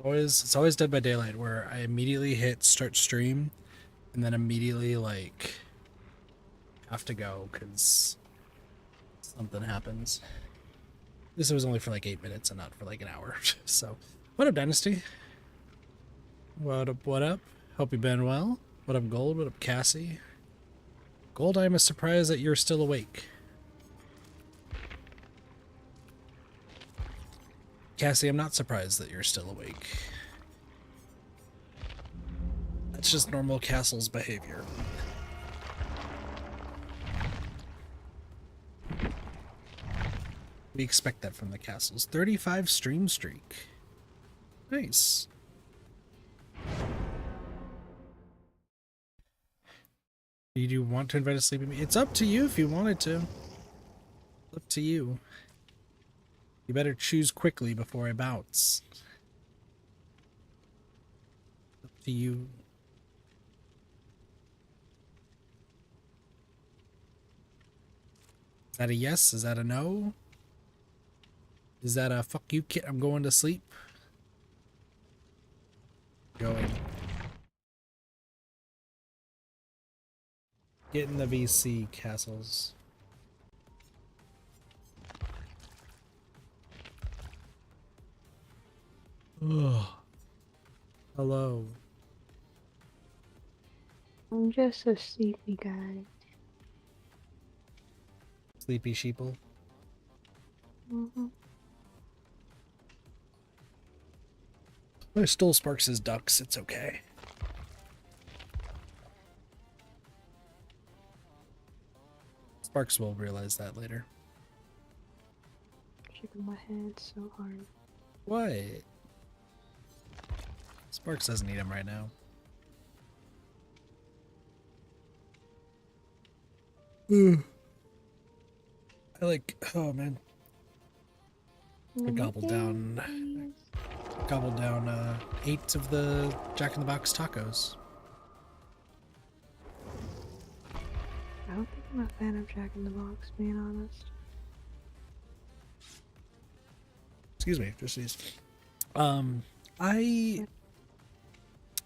It's always Dead by Daylight where I immediately hit start stream and then immediately like have to go because something happens. This was only for like 8 minutes and not for like an hour. So, what up, Dynasty? What up? What up? Hope you've been well. What up, Gold? What up, Cassie? Gold, I am surprised that you're still awake. Cassie, I'm not surprised that you're still awake. That's just normal Castle's behavior. We expect that from the Castles. 35 stream streak. Nice. Do you want to invite a sleeping me? It's up to you if you wanted to. It's up to you. You better choose quickly before I bounce. Up to you. Is that a yes? Is that a no? Is that a fuck you kid? I'm going to sleep. Going. Get in the VC, Castles. Ugh. Hello. I'm just a sleepy guy. Sleepy sheeple. I stole Sparks' ducks. It's okay. Sparks will realize that later. Shaking my head so hard. What? Sparks doesn't need him right now. I like, oh man. I gobbled down 8 of the Jack in the Box tacos. I don't think I'm a fan of Jack in the Box, being honest. Excuse me, just these.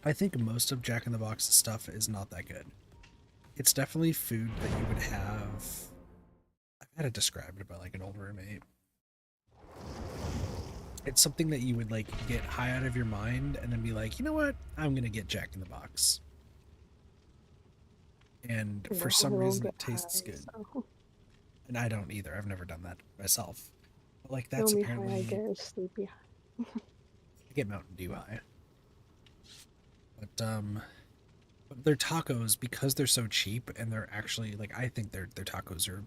I think most of Jack in the Box's stuff is not that good. It's definitely food that you would have. I've had it described by like an old roommate. It's something that you would like get high out of your mind and then be like, you know what? I'm gonna get Jack in the Box. And for some reason it tastes good. So. And I don't either. I've never done that myself. But like that's apparently high, I get sleepy high. I get Mountain Dew high. But their tacos, because they're so cheap and they're actually like I think their tacos are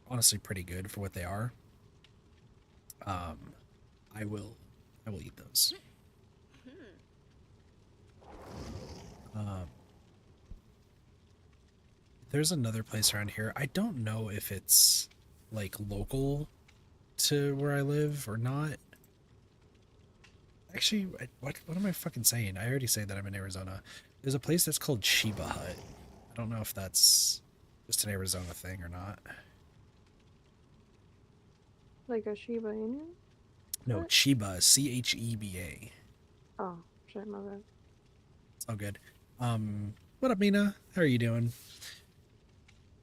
honestly pretty good for what they are. I will eat those. There's another place around here. I don't know if it's like local to where I live or not. Actually, what am I fucking saying? I already say that I'm in Arizona. There's a place that's called Shiba Hut. I don't know if that's just an Arizona thing or not. Like a Shiba Inu? No, What? Chiba, C-H-E-B-A. Oh, shit, my bad. It's all good. What up, Mina? How are you doing?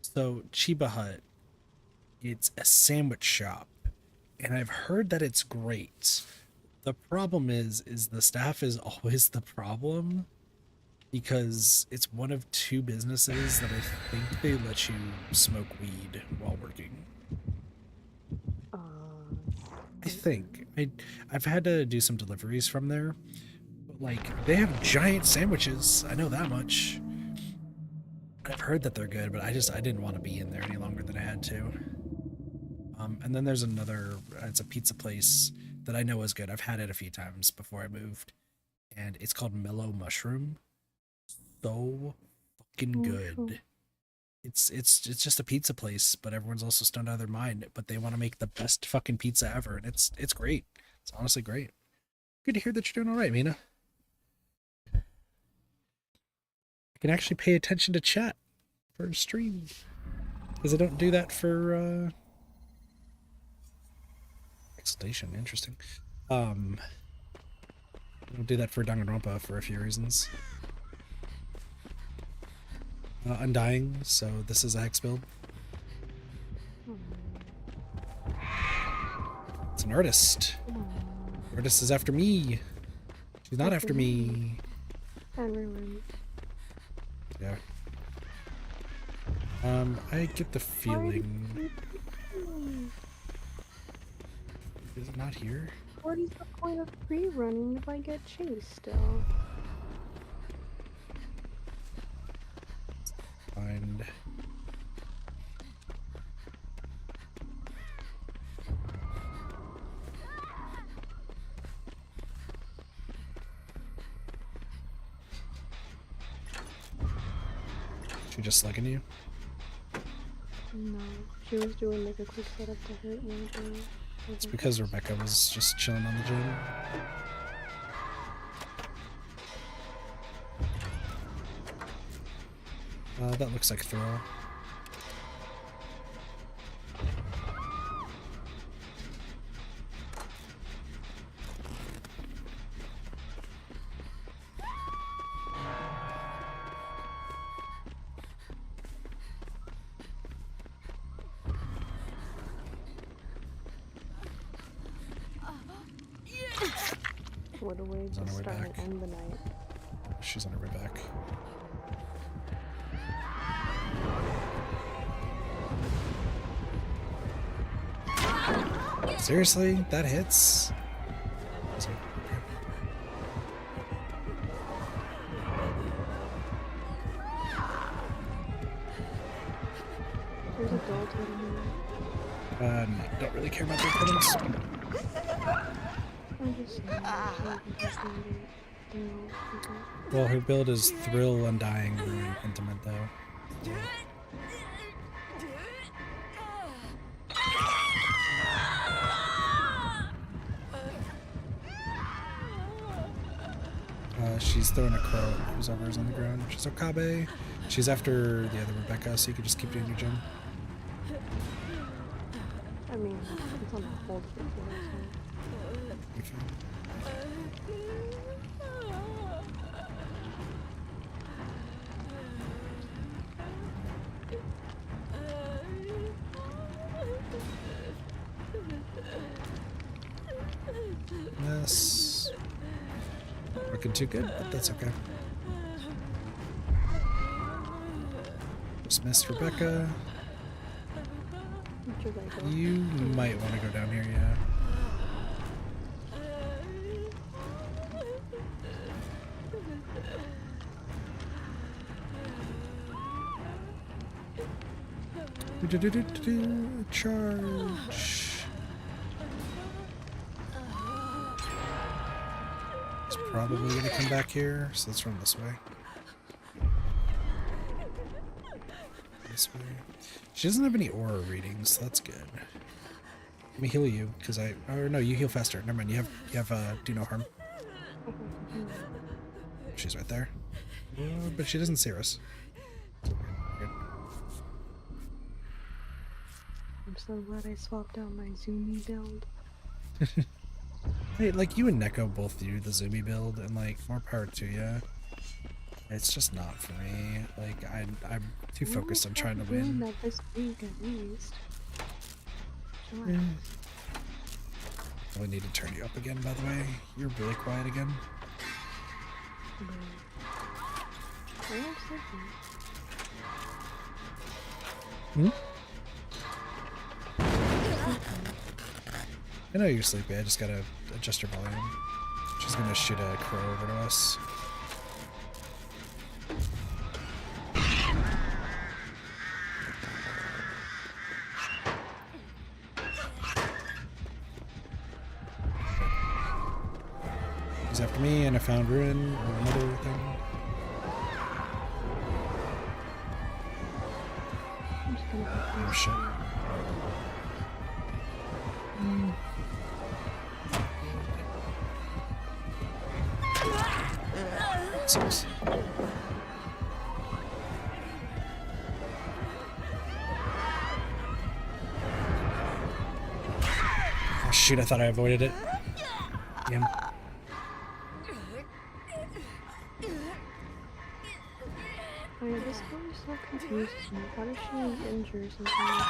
So, Chiba Hut, it's a sandwich shop, and I've heard that it's great. The problem is the staff is always the problem, because it's one of 2 businesses that I think they let you smoke weed while working. I think. I've had to do some deliveries from there, but like they have giant sandwiches. I know that much. I've heard that they're good, but I didn't want to be in there any longer than I had to. And then there's another. It's a pizza place that I know is good. I've had it a few times before I moved, and it's called Mellow Mushroom. So fucking good. It's just a pizza place, but everyone's also stoned out of their mind. But they want to make the best fucking pizza ever, and it's great. It's honestly great. Good to hear that you're doing all right, Mina. I can actually pay attention to chat for a stream because I don't do that for Excitation. Interesting. I'll do that for Danganronpa for a few reasons. Undying, so this is a hex build. It's an artist. The artist is after me. She's not after me. Yeah. I get the feeling. Is it not here? What is the point of free-running if I get chased still? Find. She just slugging you? No, she was doing like a quick setup to hurt me. It's because Rebecca was just chilling on the gym. That looks like throw. What a way She's on to her way start back. and end the night. She's on her way back. Seriously? That hits? There's a doll totem here. No, don't really care about their totems. I'm just saying. Well, her build is Thrill, Undying, Ruin, Intimate, though. She's throwing a crow whose is on the ground, which is Okabe. She's after the other Rebecca, so you can just keep doing your gym. I mean, it's on the hold for Yes. Looking too good, but that's okay. Just missed Rebecca. You might want to go down here, yeah. Charge. It's probably gonna come back here, so let's run this way. This way. She doesn't have any aura readings, so that's good. Let me heal you, because or no, you heal faster. Never mind, you have do no harm. She's right there. But she doesn't see us. Good. I'm so glad I swapped out my Zoomy build. Hey, like you and Neko both do the Zoomy build, and like more power to you. It's just not for me. Like I'm too focused on trying to win. That this week at least. Yeah. I need to turn you up again, by the way. You're really quiet again. Hmm? I know you're sleepy, I just gotta adjust your volume. She's gonna shoot a crow over to us. He's after me, and I found Ruin, or another thing. Oh shit. Sucks. Oh shoot, I thought I avoided it. Damn. confuses me. How does she injure sometimes?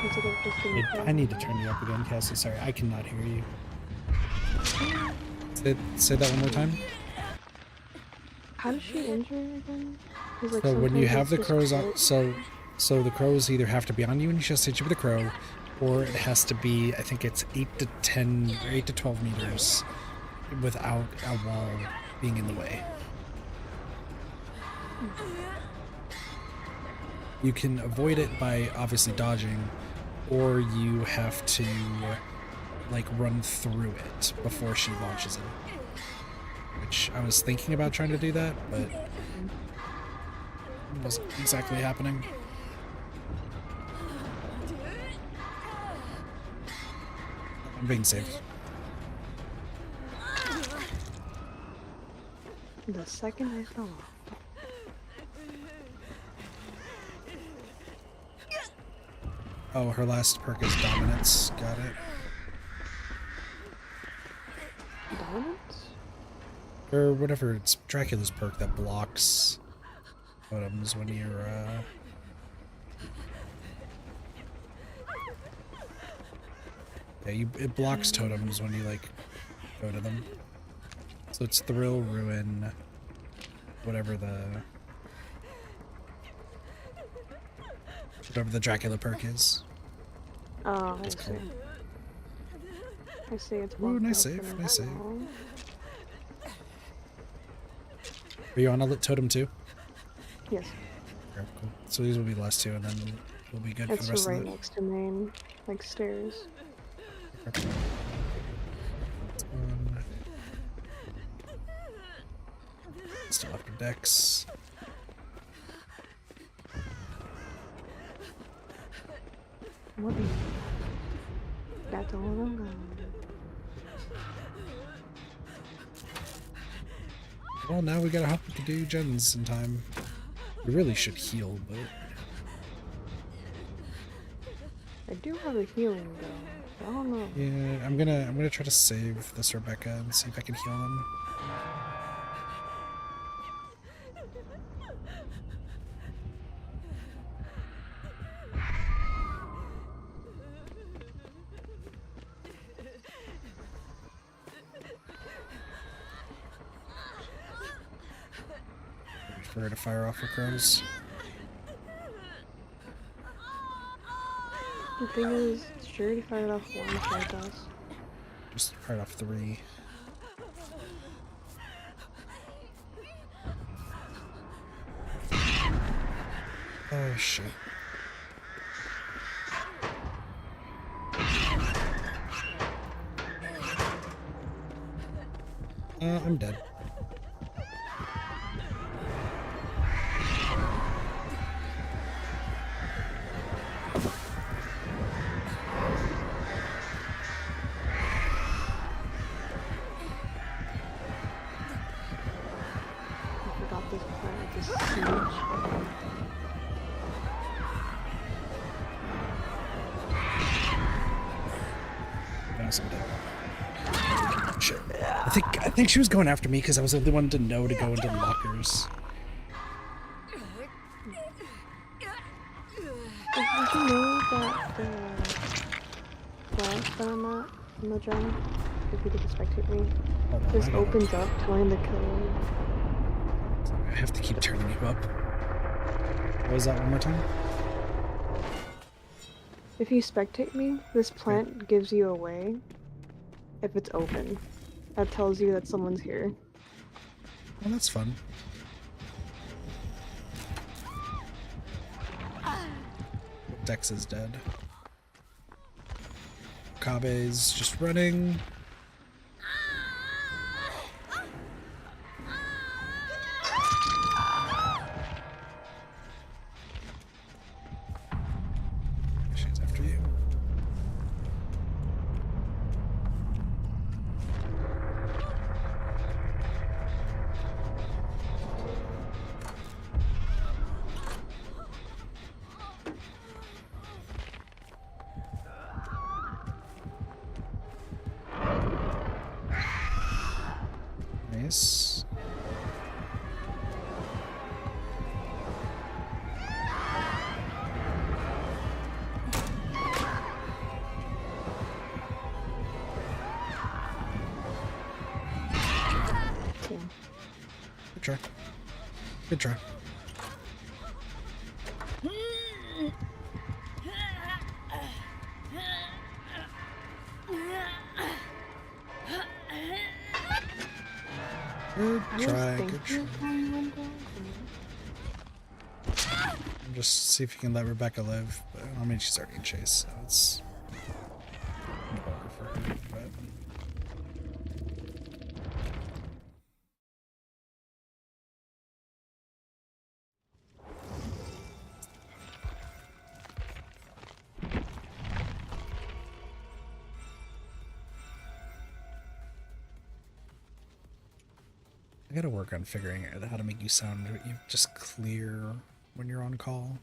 Instead of just getting I need to turn you up again, Cassie. Sorry, I cannot hear you. Say that one more time. How does she injure again? Like, So when you have the it's crows just on, crit. so the crows either have to be on you and you just hit you with a crow, or it has to be, I think it's 8 to 10 or 8 to 12 meters without a wall being in the way. You can avoid it by obviously dodging, or you have to like run through it before she launches it. Which I was thinking about trying to do that, but it wasn't exactly happening. I'm being saved. The second I fell off. Oh, her last perk is Dominance. Got it. Dominance? Or whatever, it's Dracula's perk that blocks totems when you're, Yeah, it blocks totems when you, like, go to them. So it's Thrill, Ruin, whatever the Dracula perk is. Oh, I It's see. cool. I see it's Ooh, nice save, nice save. Are you on a lit totem too? Yes. Okay, cool. So these will be the last two, and then we'll be good for It's the rest right of the... next to main, like stairs. Okay. Still after Dex. What? That's all I'm going. Well, now we gotta hope we can do gens in time. We really should heal, but... I do have a healing though. I don't know. Yeah, I'm gonna try to save this Rebecca and see if I can heal them. Wait for her to fire off her crows. The thing is, she already fired off one shoutout. Just fired off 3. Oh shit. I'm dead. I forgot this planet is huge. Yes, I'm dead. Shit. I think she was going after me because I was the only one to know to go into the lockers. Did you know that the glass that I'm at in the gen, if you could spectate me, Hold on, just I gotta- opens up telling the killer. I have to keep turning you up. What was that one more time? If you spectate me, this plant gives you away if it's open. That tells you that someone's here. Well, that's fun. Dex is dead. Kabe's just running. She's after you. Nice. try. Good try. Good try, good try. Just see if you can let Rebecca live. But, I mean, she's already in chase, so it's harder for her. But I gotta work on figuring out how to make you sound just clear when you're on call.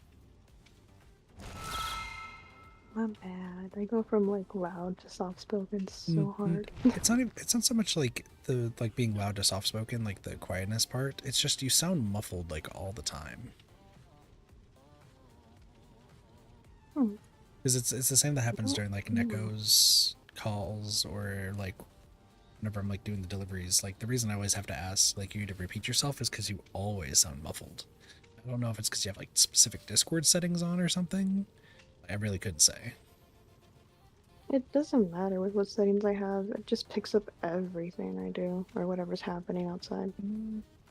My bad. I go from like loud to soft spoken so hard. It's not so much like the being loud to soft spoken, like the quietness part. It's just you sound muffled like all the time. Because it's the same that happens during like Neko's calls, or like whenever I'm like doing the deliveries. Like the reason I always have to ask like you to repeat yourself is because you always sound muffled. I don't know if it's because you have like specific Discord settings on or something. I really couldn't say. It doesn't matter with what settings I have. It just picks up everything I do or whatever's happening outside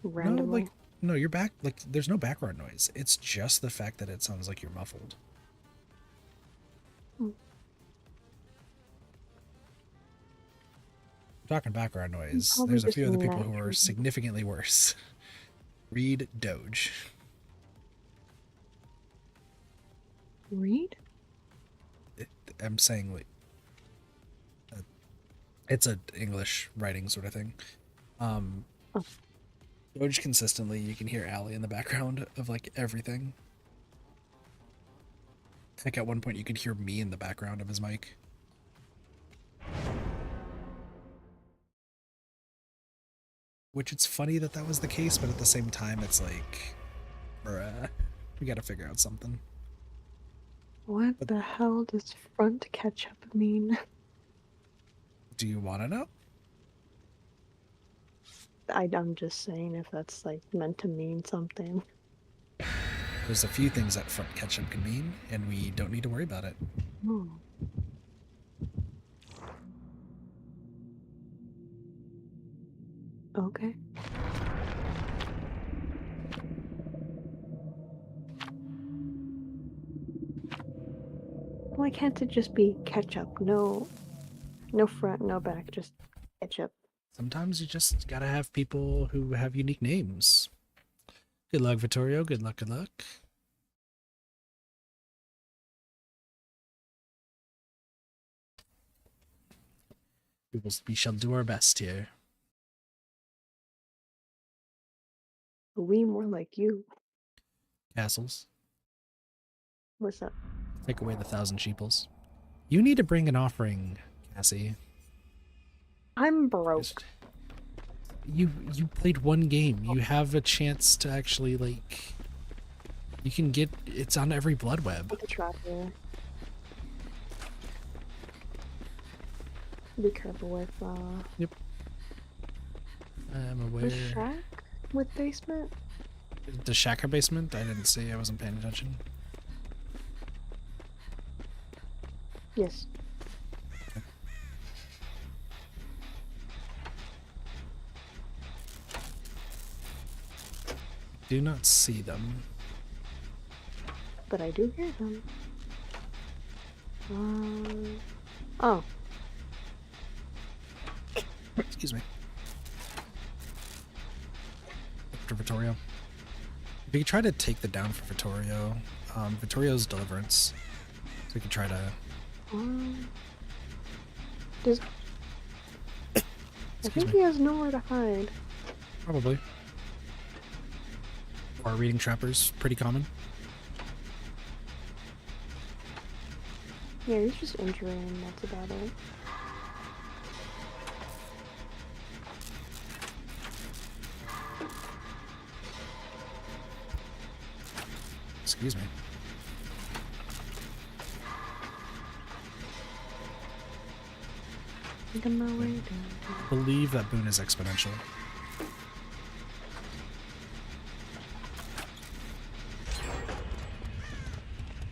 randomly. No, you're back. Like there's no background noise. It's just the fact that it sounds like you're muffled. Talking background noise, there's a few other people who are significantly worse. Read Doge. Read? I'm saying like it's a English writing sort of thing. Doge consistently, you can hear Allie in the background of like everything. Like at one point you could hear me in the background of his mic. Which it's funny that that was the case, but at the same time it's like, bruh, we gotta figure out something. What the hell does front ketchup mean? Do you want to know? I'm just saying if that's like meant to mean something. There's a few things that front ketchup can mean, and we don't need to worry about it. Oh. Okay. Why can't it just be ketchup? No front, no back, just ketchup. Sometimes you just gotta have people who have unique names. Good luck, Vittorio. Good luck, good luck. We shall do our best here. We more like you. Castles. What's up? Take away the 1,000 sheeples. You need to bring an offering, Cassie. I'm broke. You played one game. You have a chance to actually like. You can get. It's on every blood web. Be careful with. Yep. I'm aware. The shack with basement. The shack or basement? I didn't see. I wasn't paying attention. Yes. Do not see them. But I do hear them. Oh. Excuse me. For Vittorio. If you could try to take the down for Vittorio, Vittorio's Deliverance. So we could try to... Does... I think he has nowhere to hide. Probably. Or reading trappers, pretty common. Yeah, he's just injuring and that's about it. Excuse me. I believe that boon is exponential.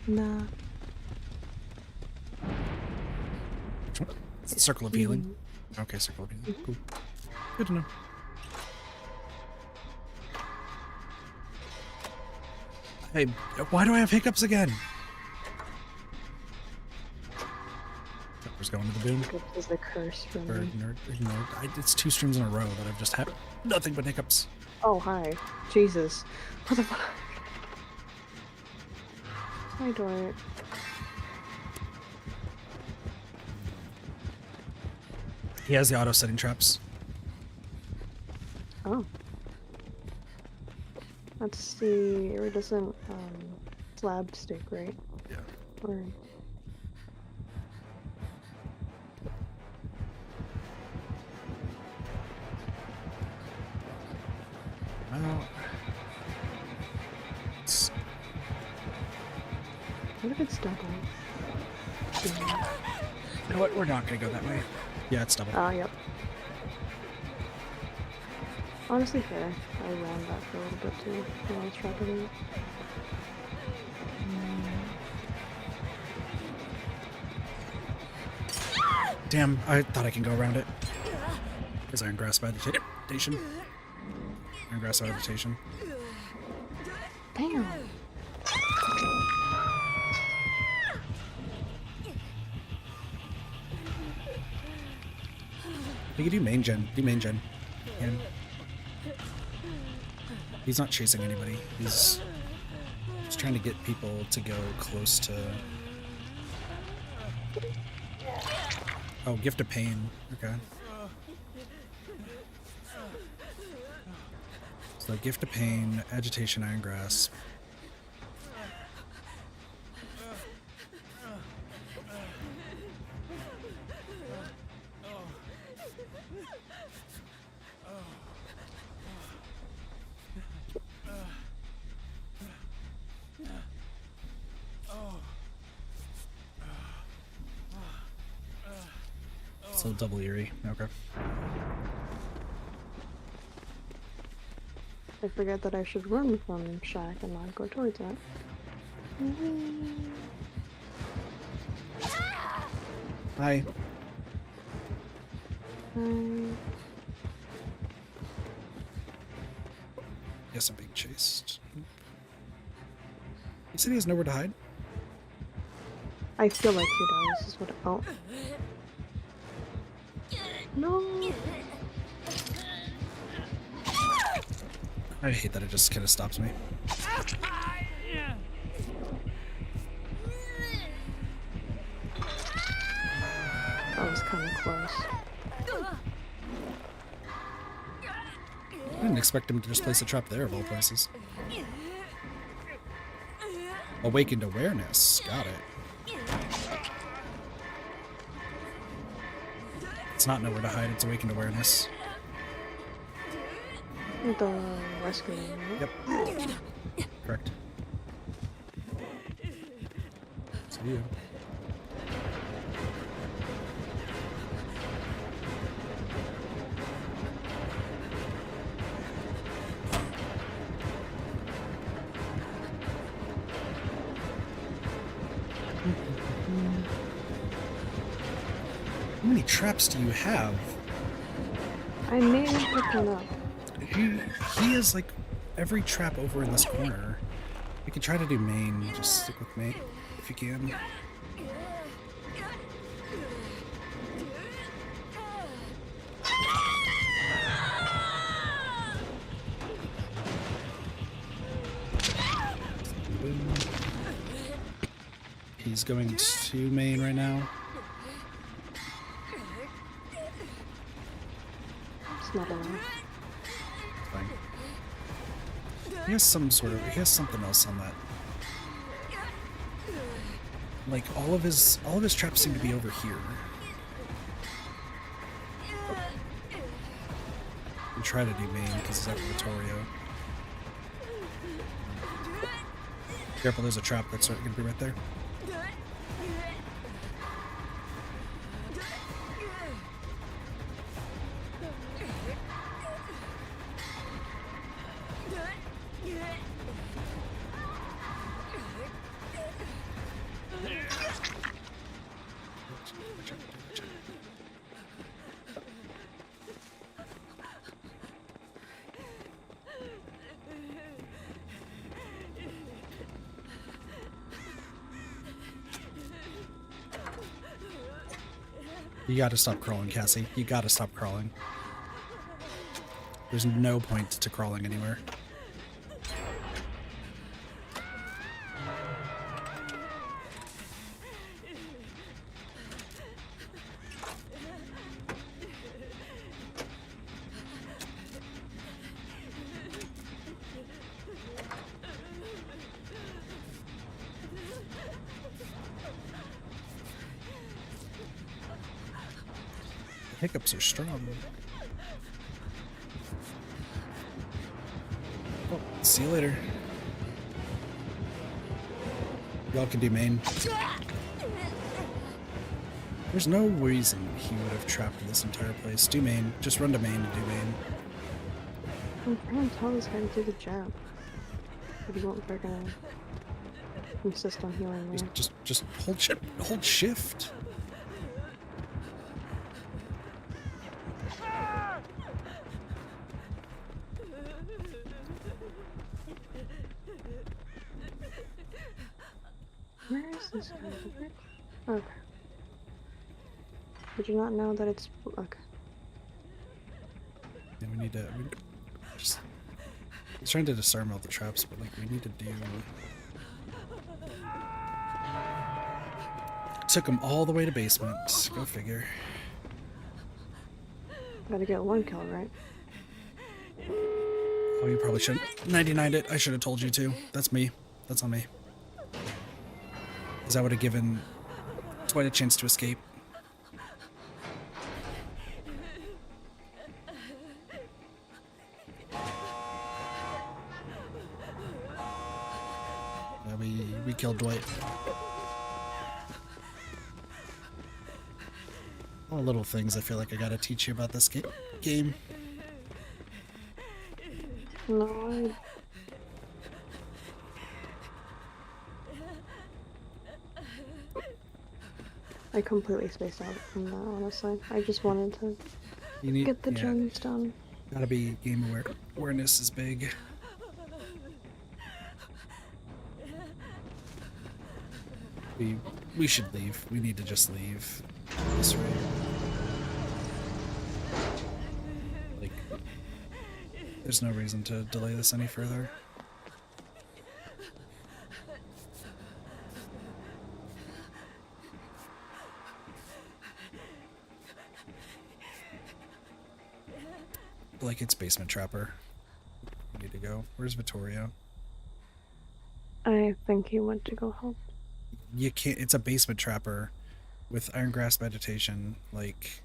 Nah. Which one? It's the Circle of Healing. Okay, Circle of Healing. Cool. Good to know. Hey, why do I have hiccups again? Who's going to the boom? Hiccups is a curse for Or me. it's 2 streams in a row that I've just had nothing but hiccups. Oh, hi. Jesus. What the fuck? Hi, Dwight. He has the auto setting traps. Oh. That's the iridescent slab stick, right? Yeah. Or... Well, what if it's double? you know what? We're not gonna go that way. Yeah, it's double. Ah, yep. Honestly, fair. I ran that for a little bit too when I was trapping it. Damn, I thought I can go around it. Because Iron Grasp Agitation. Iron Grasp Agitation. Damn! You can do main gen. Do main gen. Yeah. He's not chasing anybody. He's just trying to get people to go close to... Oh, Gift of Pain. Okay. So Gift of Pain, Agitation, Iron Grasp. So double eerie. Okay. I forget that I should run from Shack and not go towards that. Hi. Guess I'm being chased. He said he has nowhere to hide. I feel like he does, is what. Oh. No! I hate that it just kind of stops me. That was kind of close. I didn't expect him to just place a trap there of all places. Awakened awareness. Got it. It's not nowhere to hide, it's awakened awareness. The rescue room, right? Yep. Correct. See you. How many traps do you have? I may have picked one up. He is like every trap over in this corner. You can try to do main, just stick with main if you can. He's going to main right now. It's not enough. Fine. He has something else on that. Like all of his traps seem to be over here. And try to do main because he's after Vittorio. Careful, there's a trap that's going to be right there. You gotta stop crawling, Cassie. You gotta stop crawling. There's no point to crawling anywhere. Hiccups are strong. Oh, see you later. Y'all can do main. There's no reason he would have trapped this entire place. Do main. Just run to main and do main. I'm trying to tell this guy to do the jab. But he won't freaking insist on healing me. Just hold shift. Where is this guy? Okay. Did you not know that it's... Okay. Yeah, we need to... just... He's trying to disarm all the traps, but like we need to do... Took him all the way to basement. Go figure. Gotta get one kill, right? Oh, you probably shouldn't. 99'd it. I should have told you to. That's me. That's on me. Because I would have given Dwight a chance to escape. We killed Dwight. All little things I feel like I gotta teach you about this game. No, I completely spaced out from that, honestly. I just wanted to get the gems done. Gotta be game aware. Awareness is big. We should leave. We need to just leave. This way. Like, there's no reason to delay this any further. Like, it's Basement Trapper. We need to go. Where's Vittorio? I think he went to go help. You can't. It's a Basement Trapper with Iron Grasp Meditation. Like,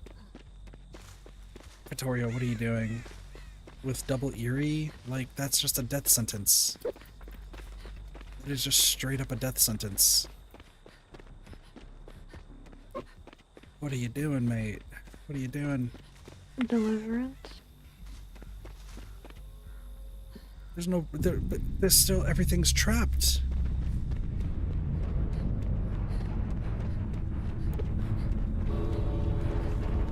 Vittorio, what are you doing? With double Eerie? Like, that's just a death sentence. It is just straight up a death sentence. What are you doing, mate? What are you doing? Deliverance? There's no... there's still... everything's trapped.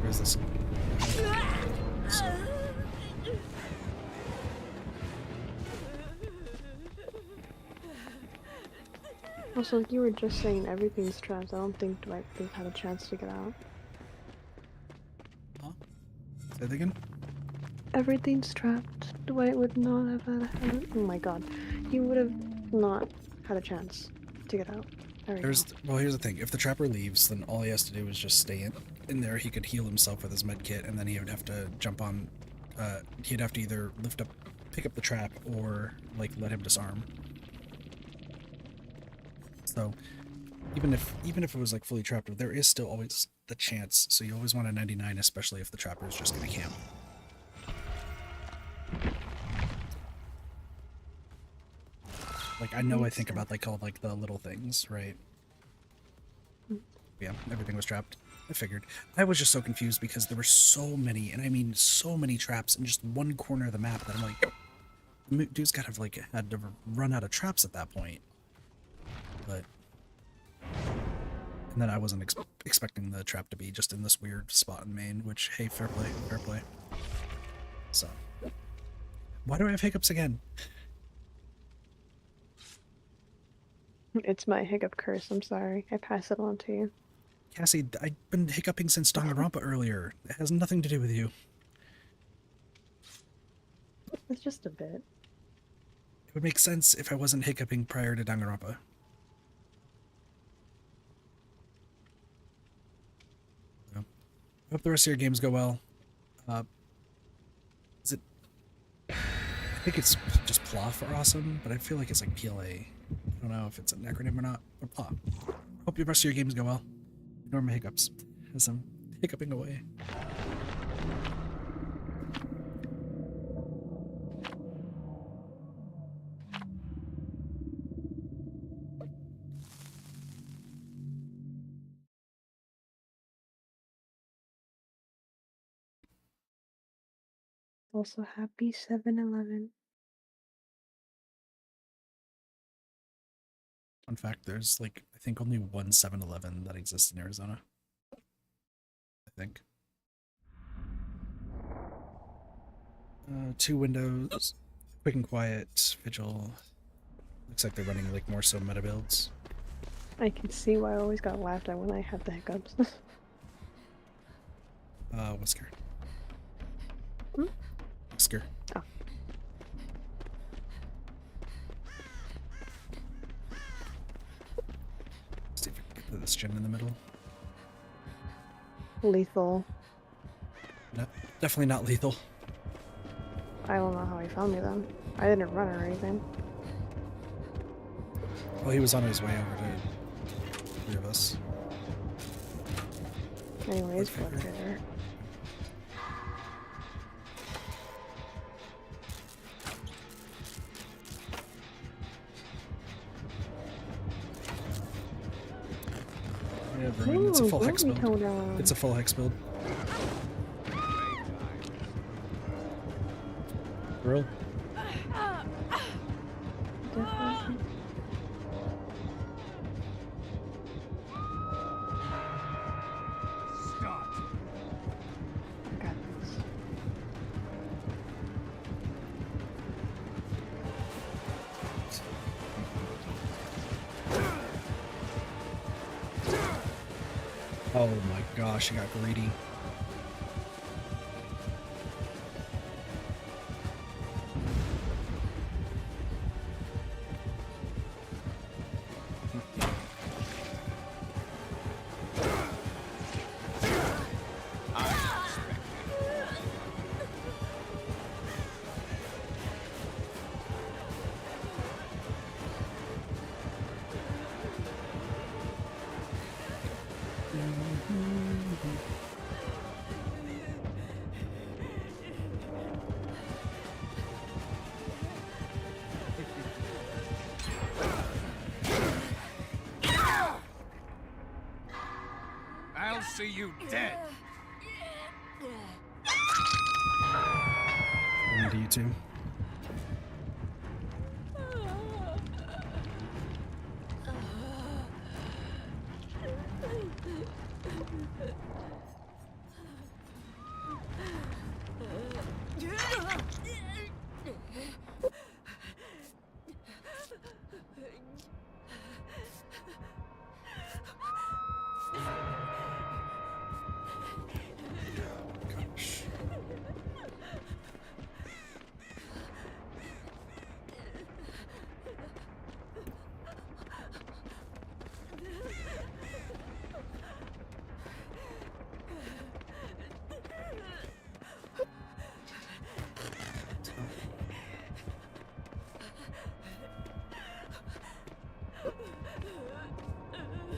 Where's this? So. Also, like you were just saying, everything's trapped. I don't think Dwight had a chance to get out. Huh? Say that again? Everything's trapped. Dwight would not have had oh my god. He would have not had a chance to get out. Well, here's the thing. If the trapper leaves, then all he has to do is just stay in there. He could heal himself with his med kit, and then he would have to jump on... he'd have to either pick up the trap, or, like, let him disarm. So, even if it was, like, fully trapped, there is still always the chance. So you always want a 99, especially if the trapper is just going to camp. Like, I know I think about, like, all, like, the little things, right? Yeah, everything was trapped. I figured. I was just so confused because there were so many, and I mean so many traps in just one corner of the map that I'm like, dude's gotta have, like, had to run out of traps at that point. But... and then I wasn't expecting the trap to be just in this weird spot in main, which, hey, fair play, fair play. So... why do I have hiccups again? It's my hiccup curse, I'm sorry. I pass it on to you. Cassie, I've been hiccuping since Danganronpa earlier. It has nothing to do with you. It's just a bit. It would make sense if I wasn't hiccuping prior to Danganronpa. So, I hope the rest of your games go well. Is it... I think it's just PLA for awesome, but I feel like it's like PLA. I don't know if it's an acronym or not, but PLA. Hope the rest of your games go well. Ignore my hiccups, as I'm hiccuping away. Also, happy 7-Eleven. Fun fact, there's like, I think only one 7-Eleven that exists in Arizona. I think. 2 windows, quick and quiet, vigil. Looks like they're running like more so meta builds. I can see why I always got laughed at when I had the hiccups. Whisker. Hmm? Whisker. Oh. See if I can get this gen in the middle. Lethal. No, definitely not lethal. I don't know how he found me then. I didn't run or anything. Well, he was on his way over to 3 of us. Anyways, whatever. Yeah, Vermin. It's a full hex Ooh, build. It's a full hex build. Real? Definitely. I got this. Oh my gosh, he got greedy. I'll see you dead. Going to you two. Gosh.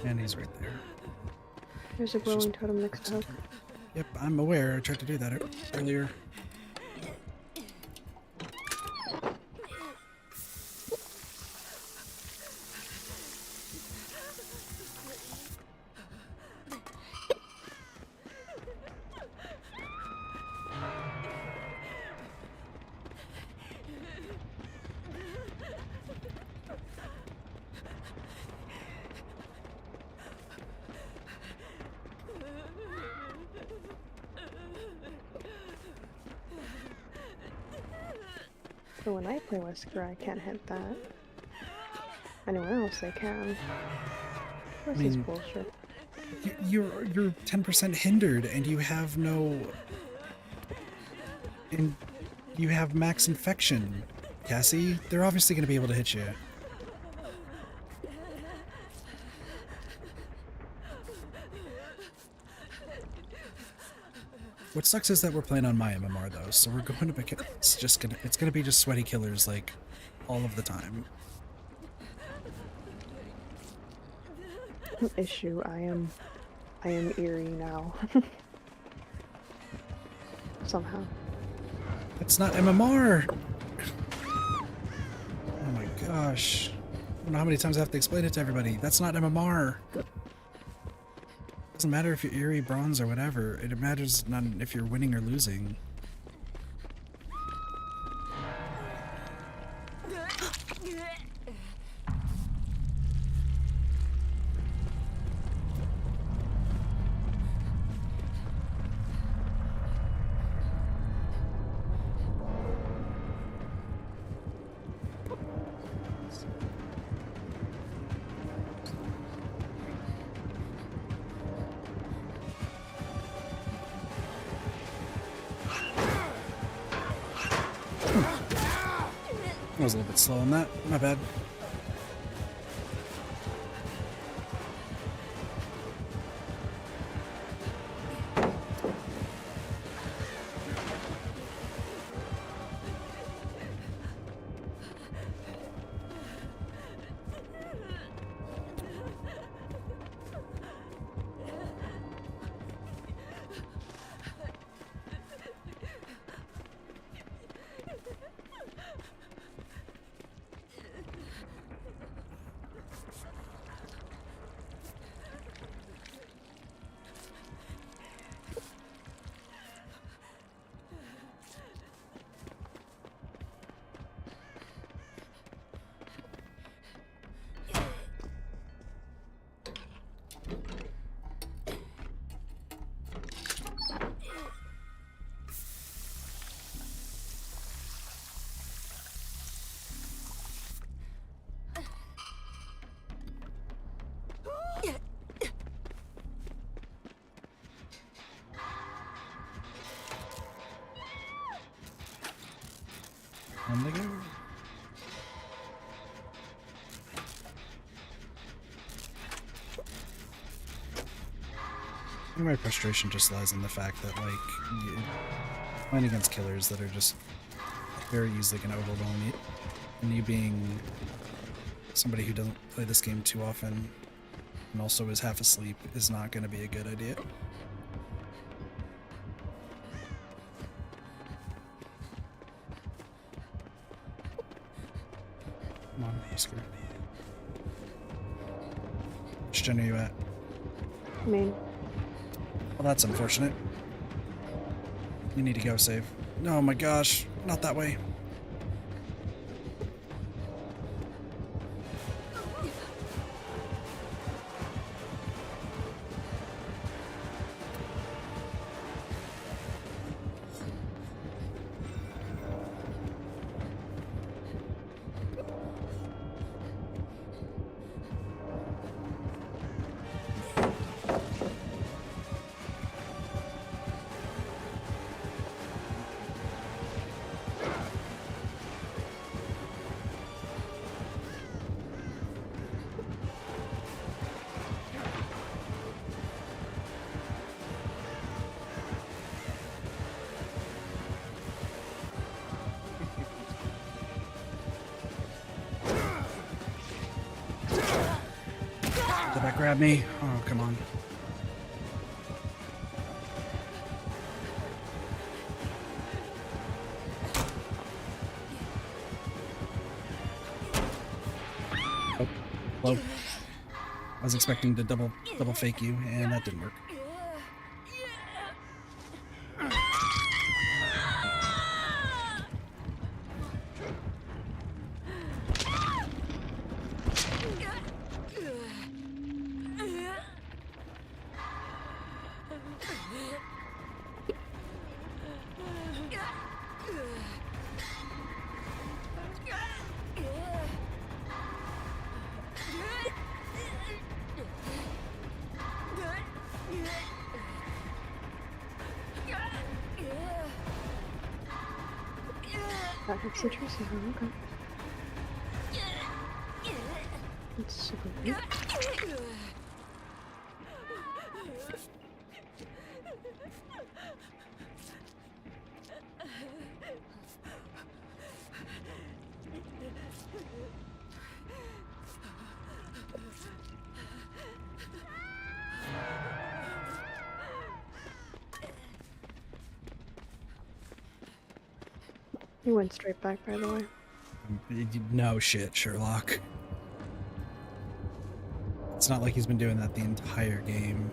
And he's right there. There's a It's just- glowing totem next to her. Yep, I'm aware. I tried to do that earlier. But when I play Wesker, I can't hit that. Anyone else, they can. This is mean- bullshit. You're 10% hindered, and you have no. And you have max infection, Cassie. They're obviously going to be able to hit you. What sucks is that we're playing on my MMR though, so we're going to be. It's gonna be just sweaty killers like all of the time. Issue. I am eerie now. Somehow. That's not MMR! Oh my gosh. I don't know how many times I have to explain it to everybody. That's not MMR. Doesn't matter if you're Eerie, Bronze, or whatever. It matters not if you're winning or losing. I was a little bit slow on that. My bad. On they go. I think my frustration just lies in the fact that, like, playing against killers that are just very easily going to overwhelm you, and you being somebody who doesn't play this game too often and also is half asleep is not going to be a good idea. Come on, he's good. Which gen are you at? Main. Well, that's unfortunate. You need to go save. Oh my gosh, not that way. Did that grab me? Oh, come on. Oh, hello. I was expecting to double fake you, and that didn't work. That hits the tree signal, okay. That's super weird. He went straight back, by the way. No shit, Sherlock. It's not like he's been doing that the entire game.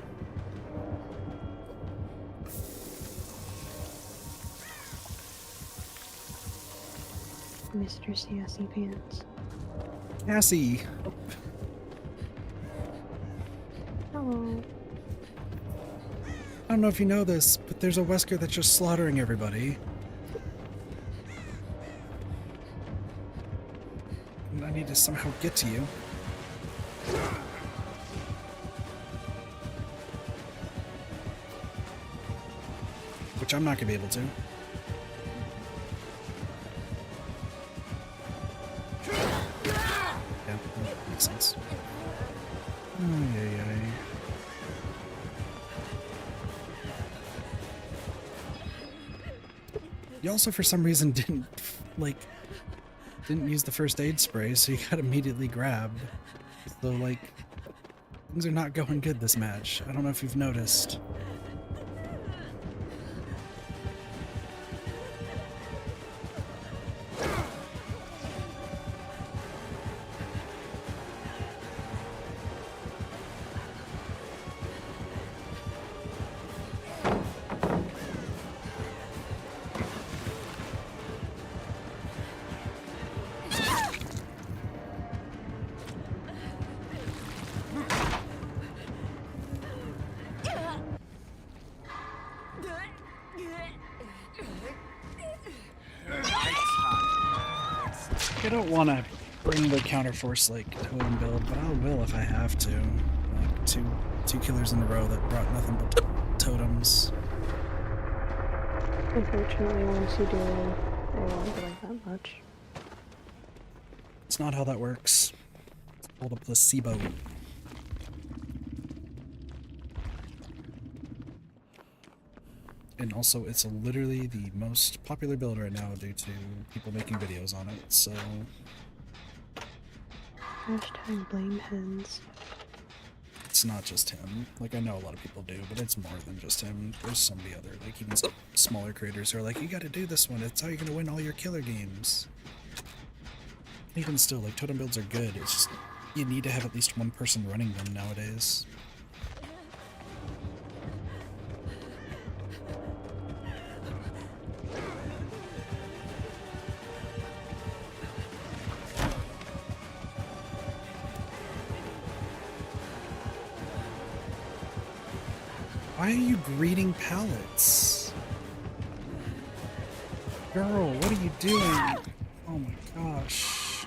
Mr. Sassy Pants. Cassie! Hello. I don't know if you know this, but there's a Wesker that's just slaughtering everybody. And I need to somehow get to you. Which I'm not gonna be able to. Yeah, that makes sense. Ay, ay, ay. You also, for some reason, didn't use the first aid spray, so you got immediately grabbed. So, like, things are not going good this match. I don't know if you've noticed. I don't want to bring the counterforce like totem build, but I will if I have to. Like two killers in a row that brought nothing but totems. Unfortunately, once you do, it won't be like that much. It's not how that works. It's called a placebo. And also, it's literally the most popular build right now due to people making videos on it, so... Hashtag blame hens. It's not just him. Like, I know a lot of people do, but it's more than just him. There's so many other, like, even smaller creators who are like, you gotta do this one, it's how you're gonna win all your killer games. Even still, like, totem builds are good, it's just, you need to have at least one person running them nowadays. Why are you greeting pallets? Girl, what are you doing? Oh my gosh.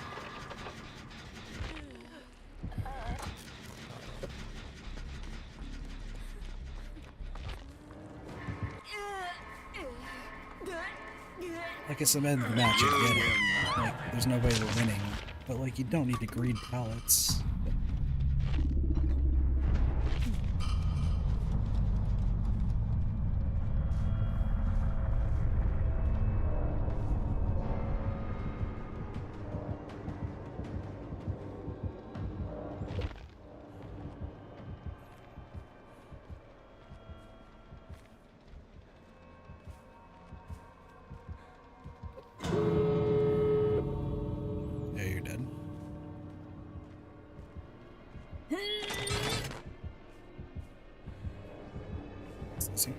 Like, it's the end of the match, I get it. Like, there's no way we're winning. But, like, you don't need to greed pallets. Yeah, you're dead. Let's see.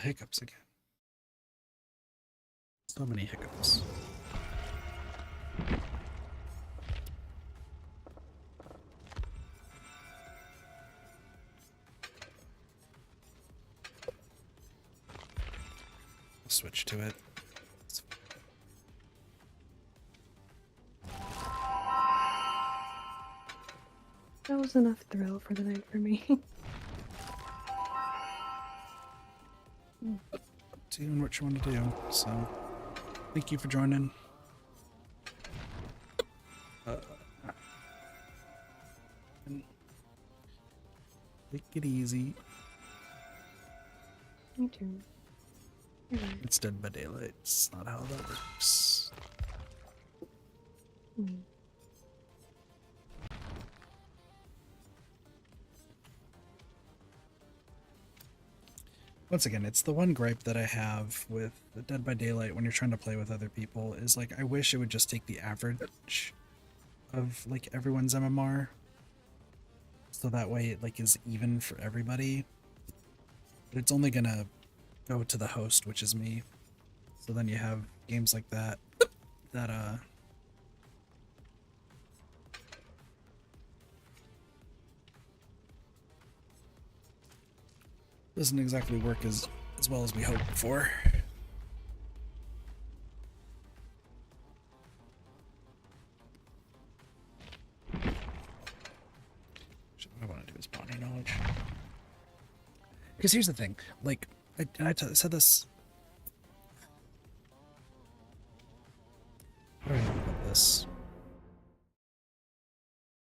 Hiccups again. So many hiccups. I'll switch to it. That was enough thrill for the night for me. Doing what you want to do, so thank you for joining. Take it easy. Me too. You're right. It's Dead by Daylight. It's not how that works. Mm. Once again, it's the one gripe that I have with the Dead by Daylight when you're trying to play with other people is like I wish it would just take the average of like everyone's MMR, so that way it like is even for everybody. But it's only gonna go to the host, which is me. So then you have games like that doesn't exactly work as well as we hoped for. What I want to do is bonding knowledge. Because here's the thing, like, I said this. What do I think about this?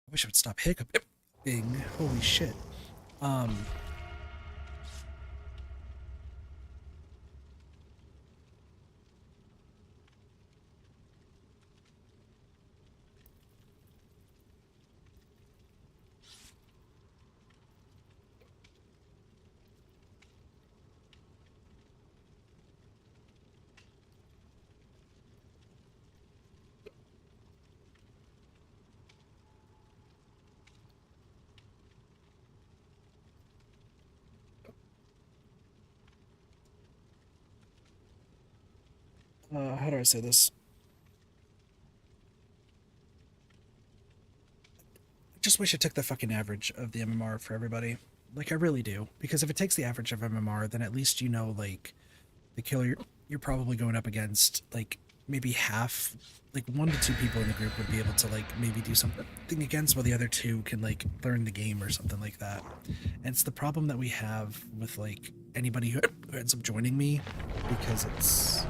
I wish I would stop hiccuping. Holy shit. How do I say this? I just wish it took the fucking average of the MMR for everybody. Like, I really do. Because if it takes the average of MMR, then at least you know, like, the killer you're probably going up against, like, maybe half, like, 1 to 2 people in the group would be able to, like, maybe do something against, while the other 2 can, like, learn the game or something like that. And it's the problem that we have with, like, anybody who ends up joining me, because it's...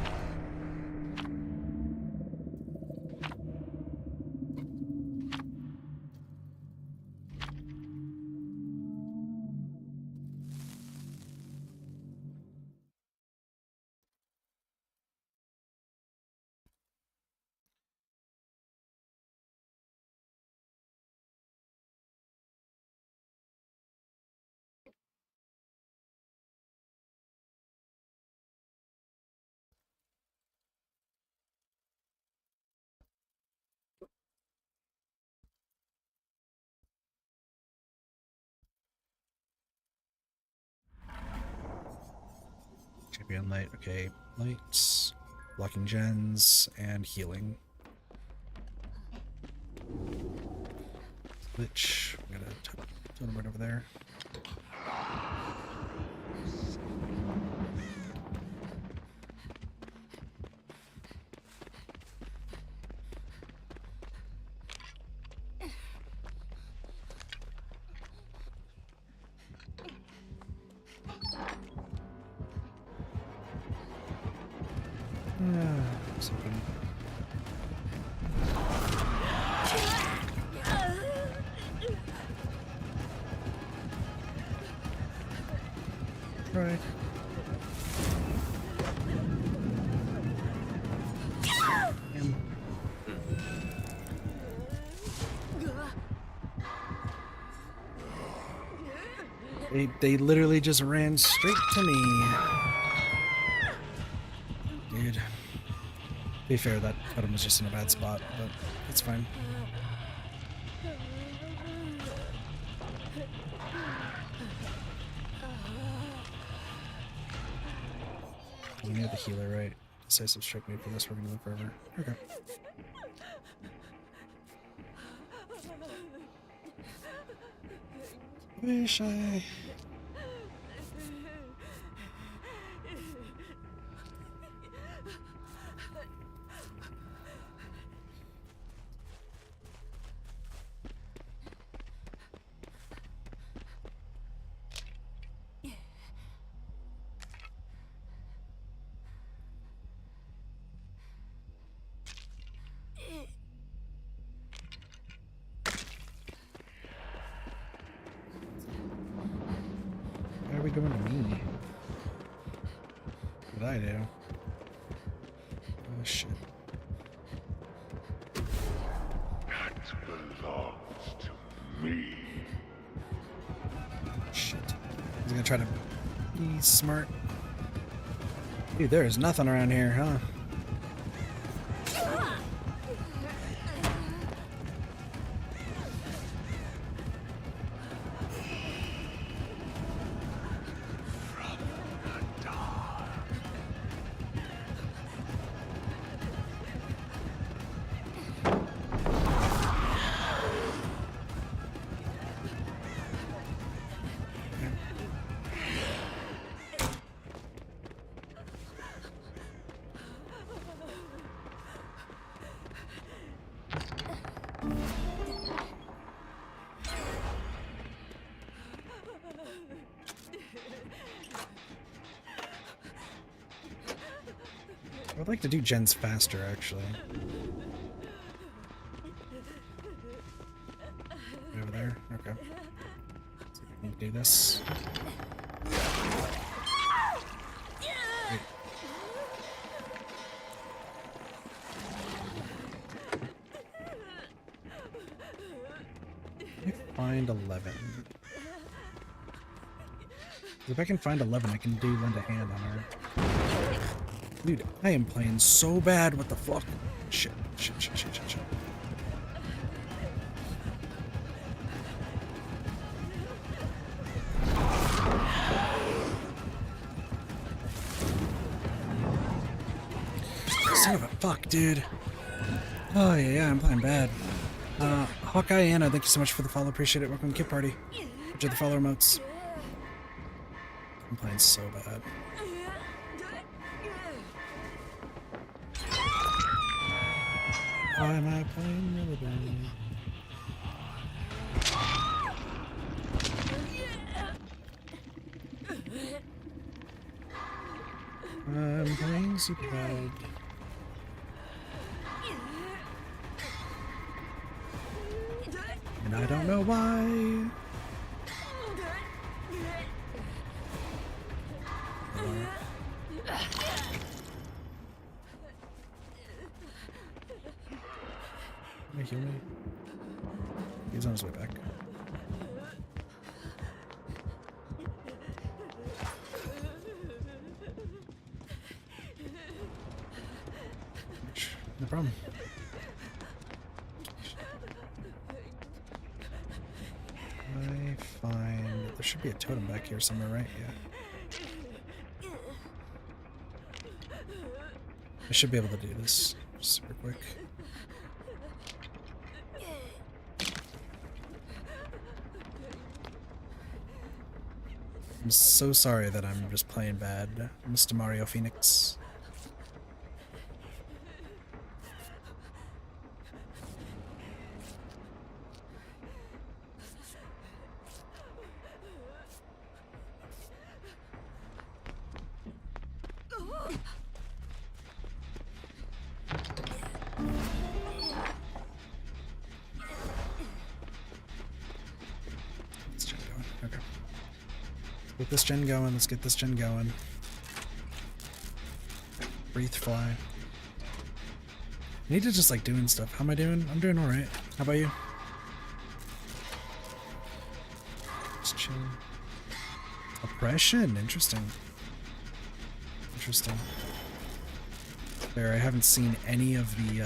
Champion light, okay. Lights, blocking gens, and healing. Which I'm gonna turn them right over there. Something. Right. They literally just ran straight to me. Dude. To be fair, that item was just in a bad spot, but it's fine. near the healer, right? Decisive strike made for this, we're gonna live forever. Okay. Wish I... Why are we going to me? What did I do? Oh shit. That belongs to me. Shit. He's gonna try to be smart. Dude, there is nothing around here, huh? I would like to do gens faster, actually. Over there? Okay. So we can do this. Wait. Let me find 11. If I can find 11, I can do lend a hand on her. Dude, I am playing so bad. What the fuck? Shit, shit, shit, shit, shit, shit. Son of a fuck, dude. Oh, yeah, I'm playing bad. Hawkeye Anna, thank you so much for the follow. Appreciate it. Welcome to Kid Party. Enjoy the follow emotes. I'm playing so bad. Why am I playing really bad? I'm playing super bad. And I don't know why. Can you heal me? He's on his way back. No problem. I find there should be a totem back here somewhere, right? Yeah. I should be able to do this super quick. I'm so sorry that I'm just playing bad, Mr. Mario Phoenix. Let's get going. Okay. Let's get this gen going. Let's get this gen going. Breathe, fly. I need to just like doing stuff. How am I doing? I'm doing alright. How about you? Just chilling. Oppression. Interesting. Interesting. There, I haven't seen any of the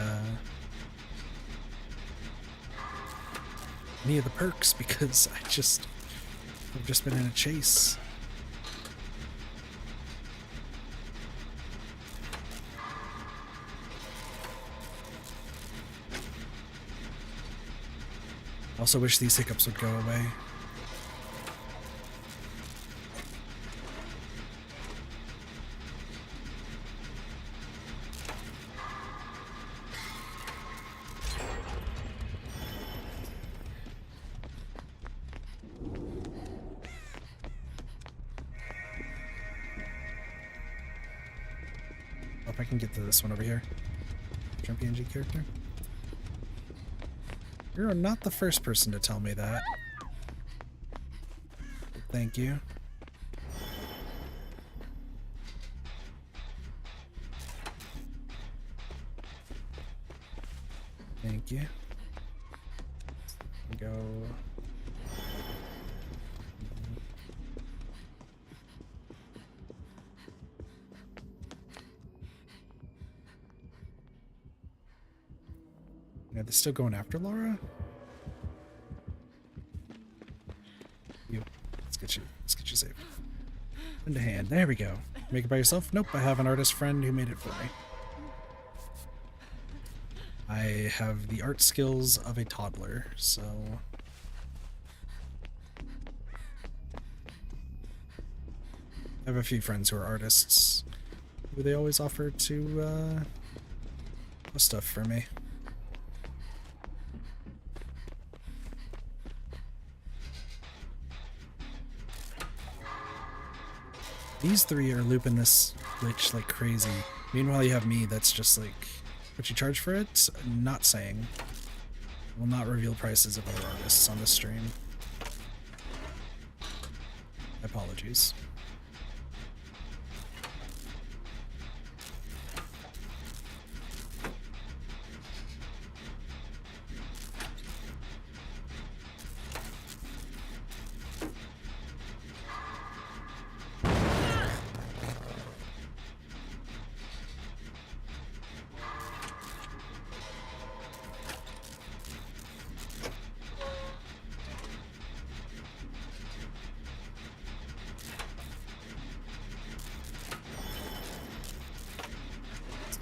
perks because I've just been in a chase. I also wish these hiccups would go away. Hope I can get to this one over here. PNG character. You're not the first person to tell me that. Thank you. Thank you. Go. Yeah, they're still going after Laura? You. Let's get you safe. Into hand. There we go. Make it by yourself? Nope, I have an artist friend who made it for me. I have the art skills of a toddler, so... I have a few friends who are artists, who they always offer to, post stuff for me. These three are looping this glitch like crazy. Meanwhile, you have me that's just like, what you charge for it? Not saying. I will not reveal prices of other artists on this stream. Apologies.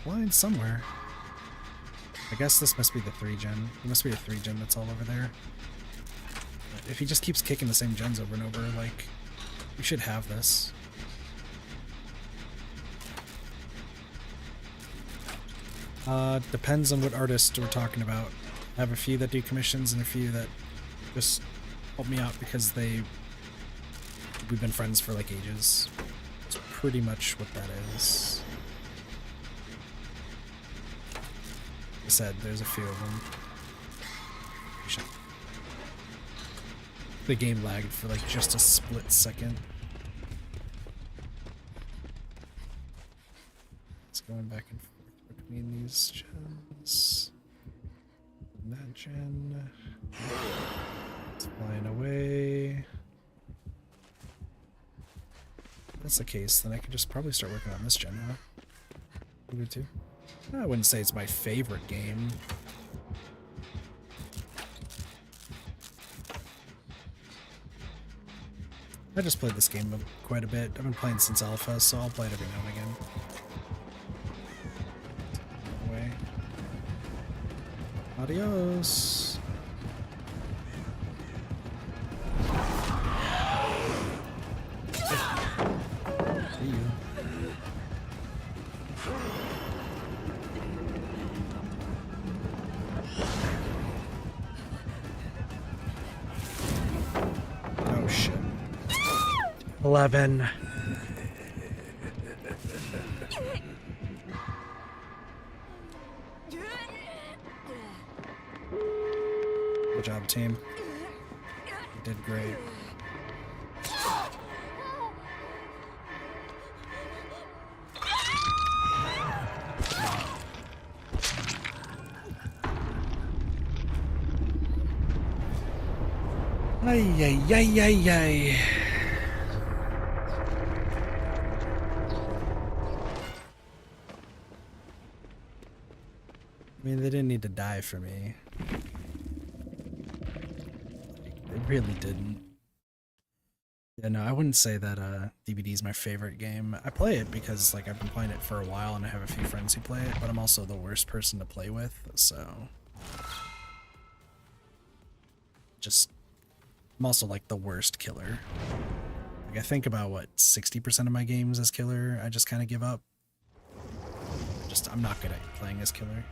Blind somewhere. I guess this must be the 3-gen. It must be a 3-gen that's all over there. But if he just keeps kicking the same gens over and over, like, we should have this. Depends on what artist we're talking about. I have a few that do commissions and a few that just help me out because we've been friends for like ages. That's pretty much what that is. Like I said, there's a few of them. The game lagged for like just a split second. It's going back and forth between these gens. And that gen. It's flying away. If that's the case, then I could just probably start working on this gen, huh? Maybe too. I wouldn't say it's my favorite game. I just played this game quite a bit. I've been playing since alpha, so I'll play it every now and again. Away. Adios. See you. Oh shit. 11. Good job, team. You did great. Ay, ay, ay, ay, ay. I mean, they didn't need to die for me. They really didn't. Yeah, no, I wouldn't say that DBD is my favorite game. I play it because like I've been playing it for a while and I have a few friends who play it, but I'm also the worst person to play with, so... just, I'm also like the worst killer. Like I think about what 60% of my games as killer, I just kind of give up. I'm not good at playing as killer.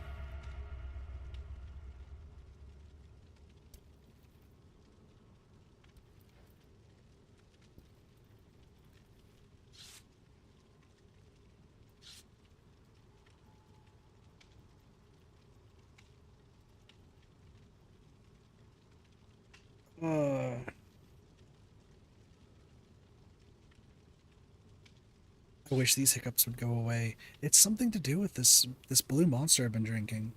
I wish these hiccups would go away. It's something to do with this blue monster I've been drinking.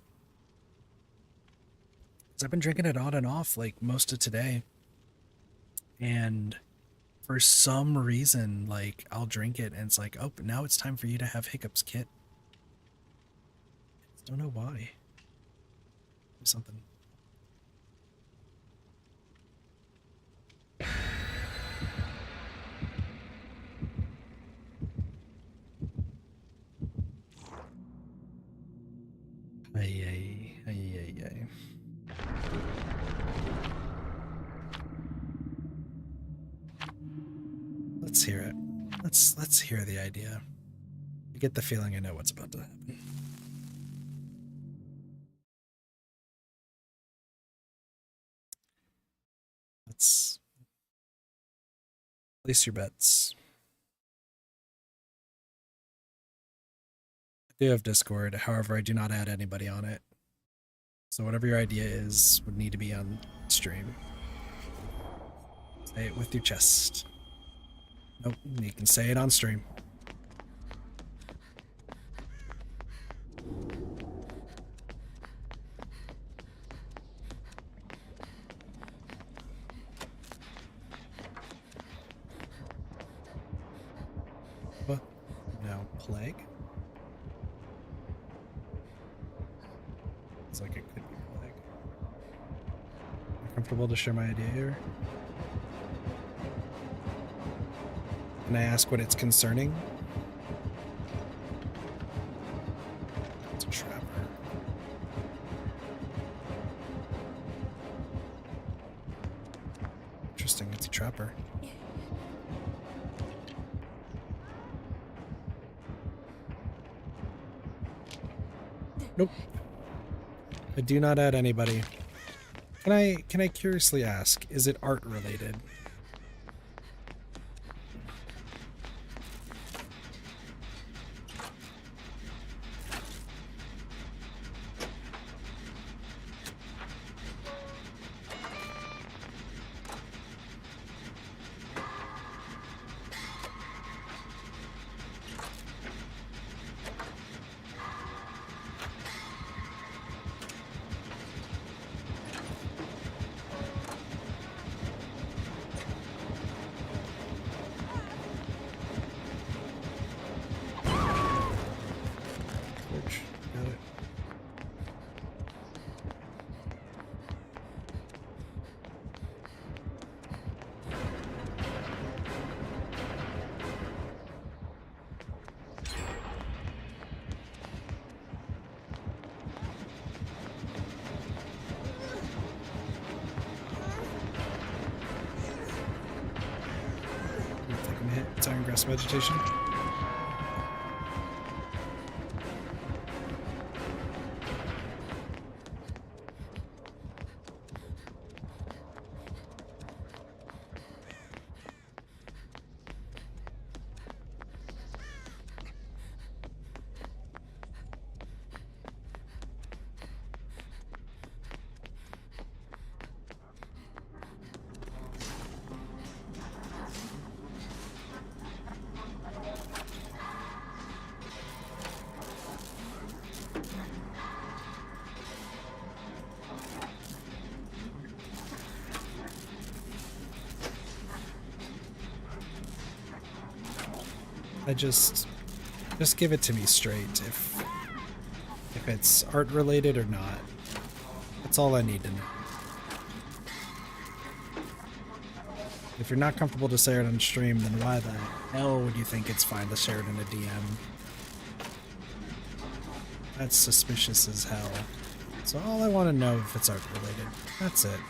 'Cause I've been drinking it on and off like most of today. And for some reason, like I'll drink it and it's like, oh, but now it's time for you to have hiccups, Kit. I don't know why. Do something. Ay, ay, ay, ay, ay. Let's hear it. Let's hear the idea. I get the feeling I know what's about to happen. Let's place your bets. I do have Discord, however, I do not add anybody on it. So whatever your idea is would need to be on stream. Say it with your chest. Nope, you can say it on stream. What? No, plague? It's like it could be plague. Am I comfortable to share my idea here? Can I ask what it's concerning? It's a trapper. Interesting, it's a trapper. Nope. I do not add anybody. Can I curiously ask, is it art related? Got it. Taking a hit. It's iron grass vegetation. I just give it to me straight if it's art related or not. That's all I need to know. If you're not comfortable to share it on stream, then why the hell would you think it's fine to share it in a DM? That's suspicious as hell. So all I want to know if it's art related. That's it.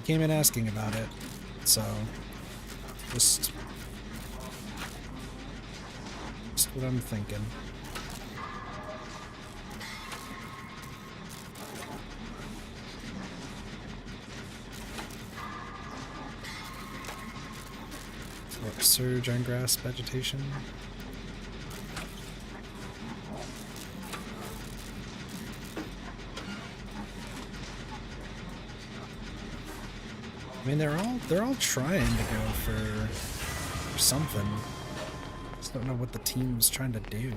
came in asking about it, so just what I'm thinking. Surge on grass vegetation. I mean, they're all trying to go for something. Just don't know what the team's trying to do.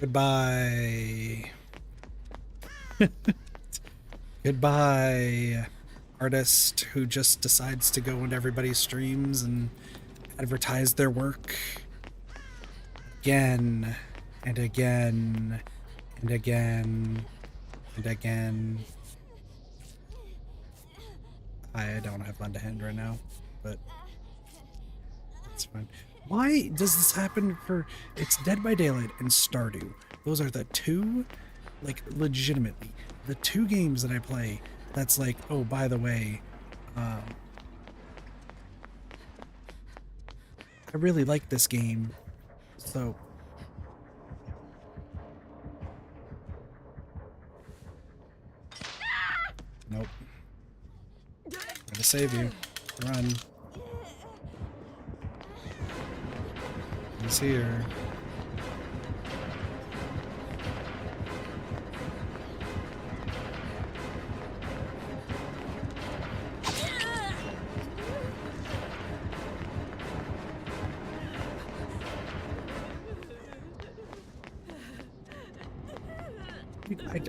Goodbye. Goodbye, artist who just decides to go into everybody's streams and advertise their work again and again and again and again. I don't have one to hand right now, but that's fine. Why does this happen for... It's Dead by Daylight and Stardew. Those are the two, like, legitimately, the two games that I play that's like, oh, by the way, I really like this game, so... Nope. Gotta save you. Run. He's here.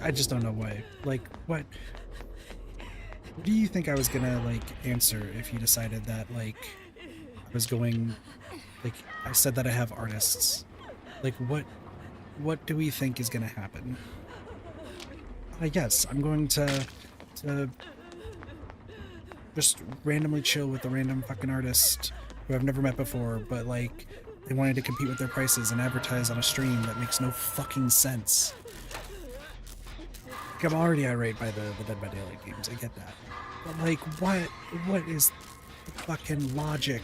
I just don't know why. Like, what do you think I was gonna, like, answer if you decided that, like, I was going... Like, I said that I have artists. Like, what do we think is gonna happen? I guess I'm going to just randomly chill with a random fucking artist who I've never met before, but, like, they wanted to compete with their prices and advertise on a stream that makes no fucking sense. Like, I'm already irate by the Dead by Daylight games, I get that. But, like, what is the fucking logic?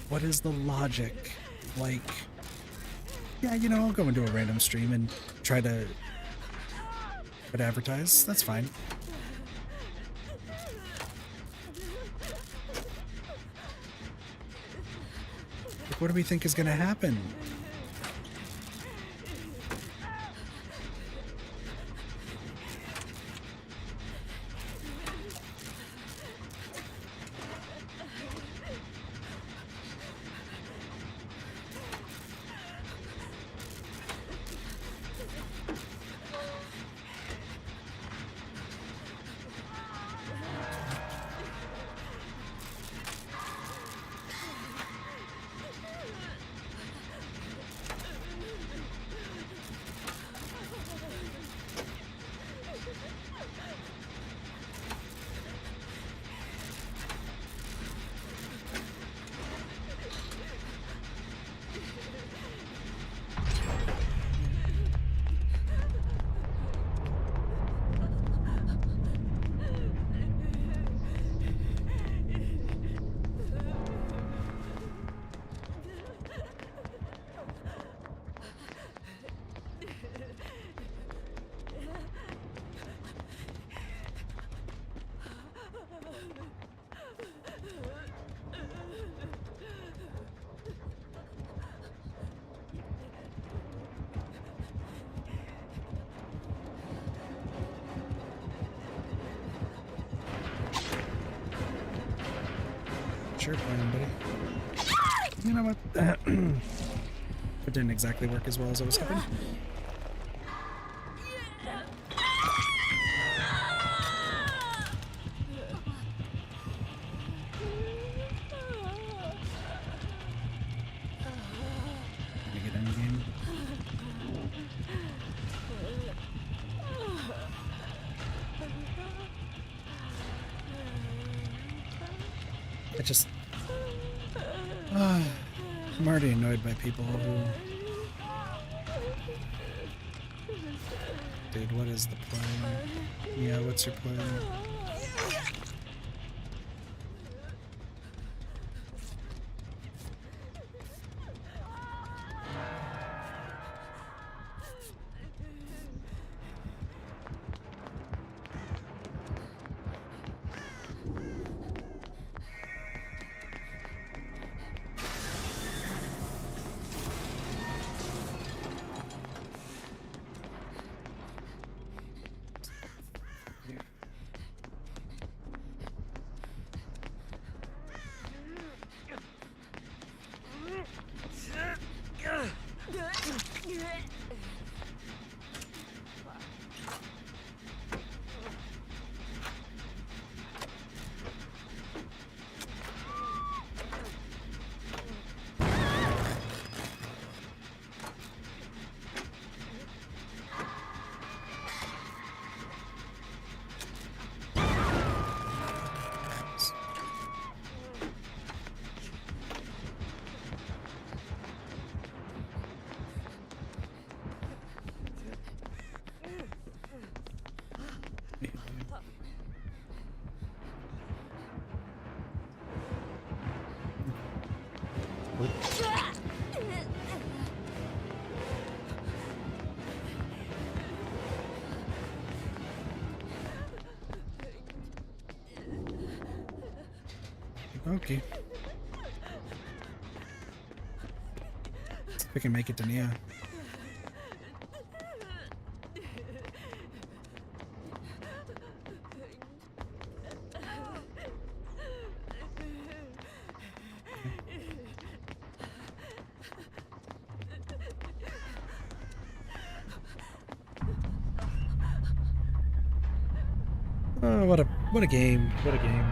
What is the logic? Like, yeah, you know, I'll go into a random stream and try to advertise. That's fine. Like, what do we think is gonna happen? Sure plan, buddy. You know what? It didn't exactly work as well as I was hoping. just... I'm already annoyed by people who... Dude, what is the play? Yeah, what's your play? Okay. We can make it to Nia. Oh, what a game. What a game.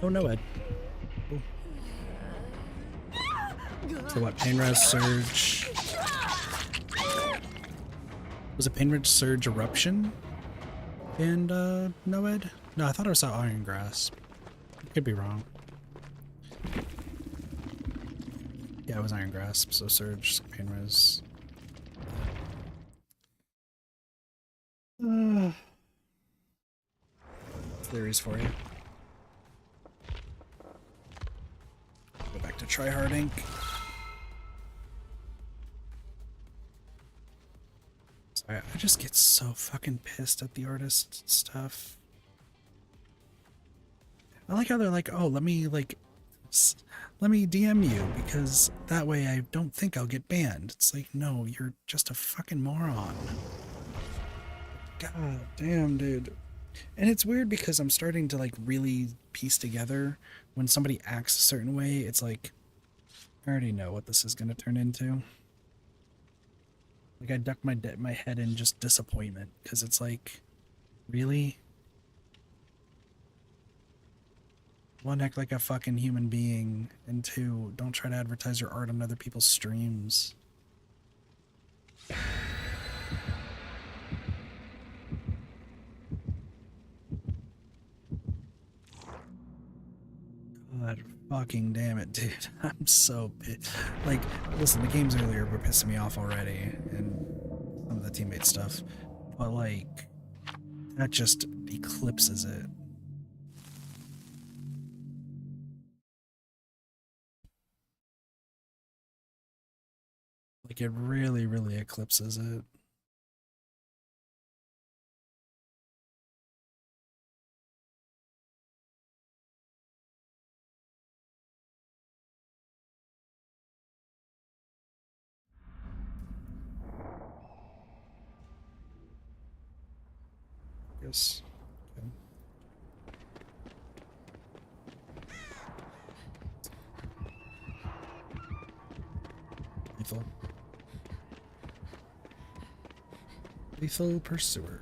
Oh no, Ed. Cool. So what, pain res surge? Was it pain res surge eruption? And no, Ed? No, I thought I saw iron grasp. Could be wrong. Yeah, it was iron grasp, so surge, pain res. Theories for you. Go back to tryhard ink. Sorry, I just get so fucking pissed at the artist stuff. I like how they're like, oh, let me DM you because that way I don't think I'll get banned. It's like, no, you're just a fucking moron. God damn, dude. And it's weird because I'm starting to like really piece together when somebody acts a certain way. It's like, I already know what this is going to turn into. Like I duck my head in just disappointment because it's like, really? One, act like a fucking human being, and two, don't try to advertise your art on other people's streams. God fucking damn it, dude. I'm so pissed. Like, listen, the games earlier were pissing me off already, and some of the teammate stuff, but like, that just eclipses it. Like, it really, really eclipses it. cactus. Okay. Lethal. Lethal pursuer.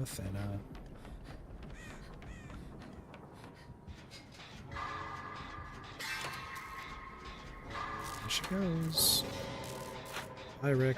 Athena. There she goes. Hi, Rick.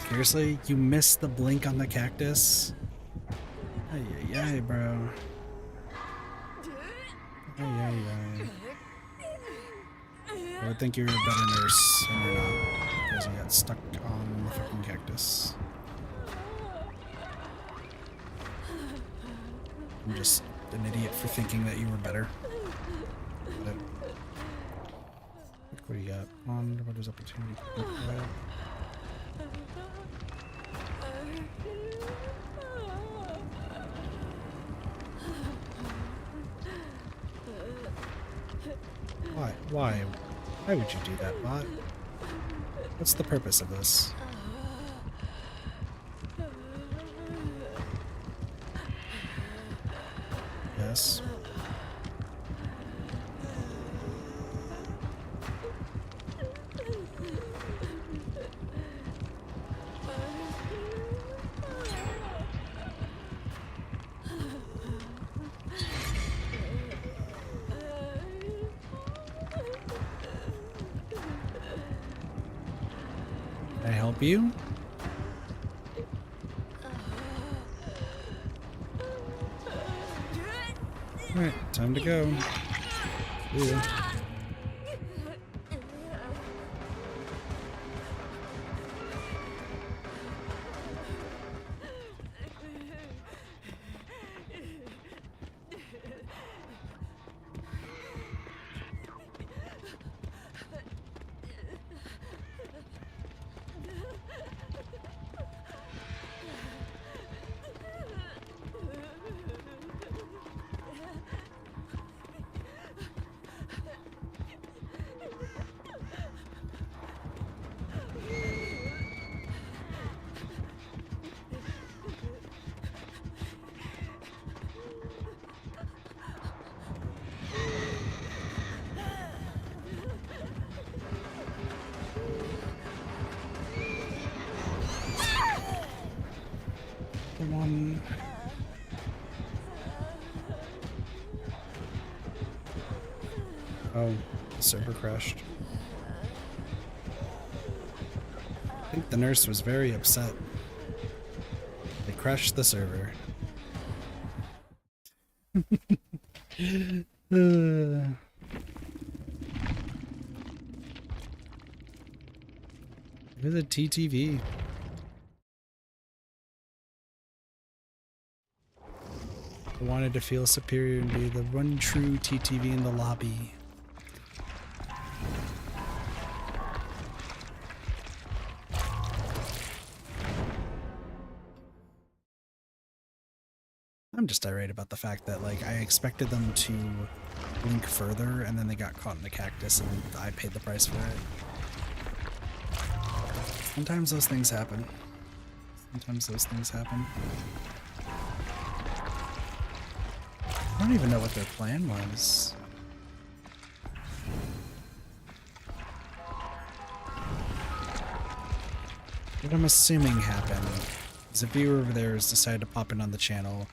Seriously? You missed the blink on the cactus? Ay, ay, ay, bro. Ay, ay, ay. I would think you're a better nurse, and you're not, because you got stuck on the fucking cactus. I'm just an idiot for thinking that you were better. But what do you got? On what is opportunity? Why? Why? Why would you do that, bot? What's the purpose of this? Yes. Can I help you? Alright, time to go. See ya. One. Oh, the server crashed. I think the nurse was very upset. They crashed the server. It was a TTV. I wanted to feel superior and be the one true TTV in the lobby. I'm just irate about the fact that, like, I expected them to blink further and then they got caught in the cactus and I paid the price for it. Sometimes those things happen. Sometimes those things happen. I don't even know what their plan was. What I'm assuming happened is a viewer over there has decided to pop in on the channel,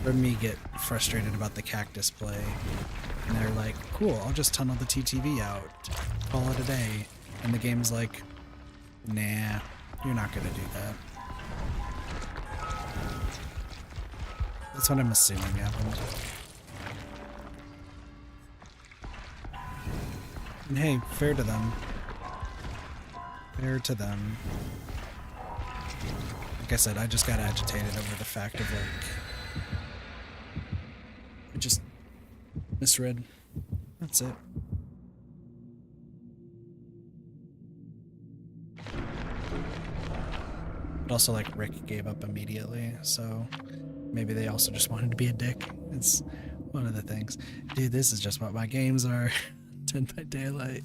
heard me get frustrated about the cactus play, and they're like, cool, I'll just tunnel the TTV out, call it a day, and the game's like, nah, you're not gonna do that. That's what I'm assuming happened. And hey, fair to them. Fair to them. Like I said, I just got agitated over the fact of like... I just misread. That's it. But also, like, Rick gave up immediately, so maybe they also just wanted to be a dick. It's one of the things. Dude, this is just what my games are. Dead by Daylight.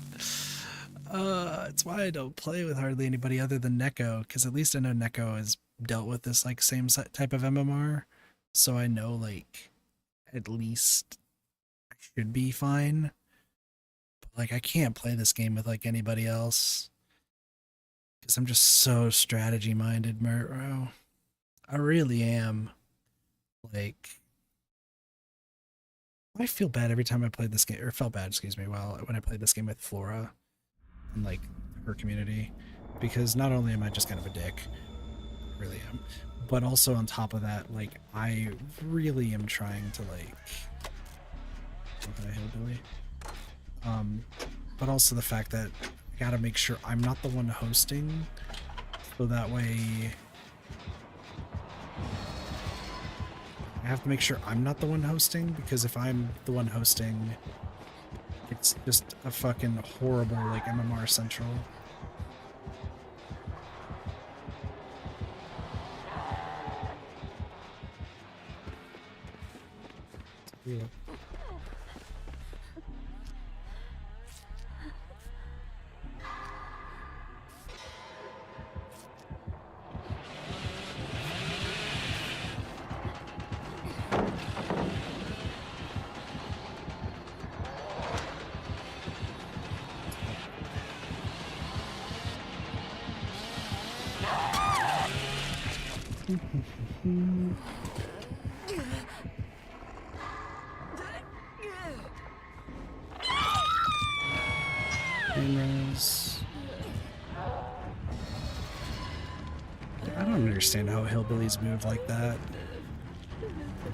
It's why I don't play with hardly anybody other than Neko, because at least I know Neko has dealt with this, like, same type of MMR, so I know, like, at least I should be fine. But, like, I can't play this game with, like, anybody else. Because I'm just so strategy-minded, bro. I really am. Like, I feel bad every time I played this game, or felt bad, excuse me, when I played this game with Flora and, like, her community. Because not only am I just kind of a dick, I really am, but also on top of that, like, I really am trying to, like... Hillbilly. But also the fact that I gotta make sure I'm not the one hosting, so that way I have to make sure I'm not the one hosting, because if I'm the one hosting, it's just a fucking horrible, like, MMR Central. Yeah. I don't understand how hillbillies move like that.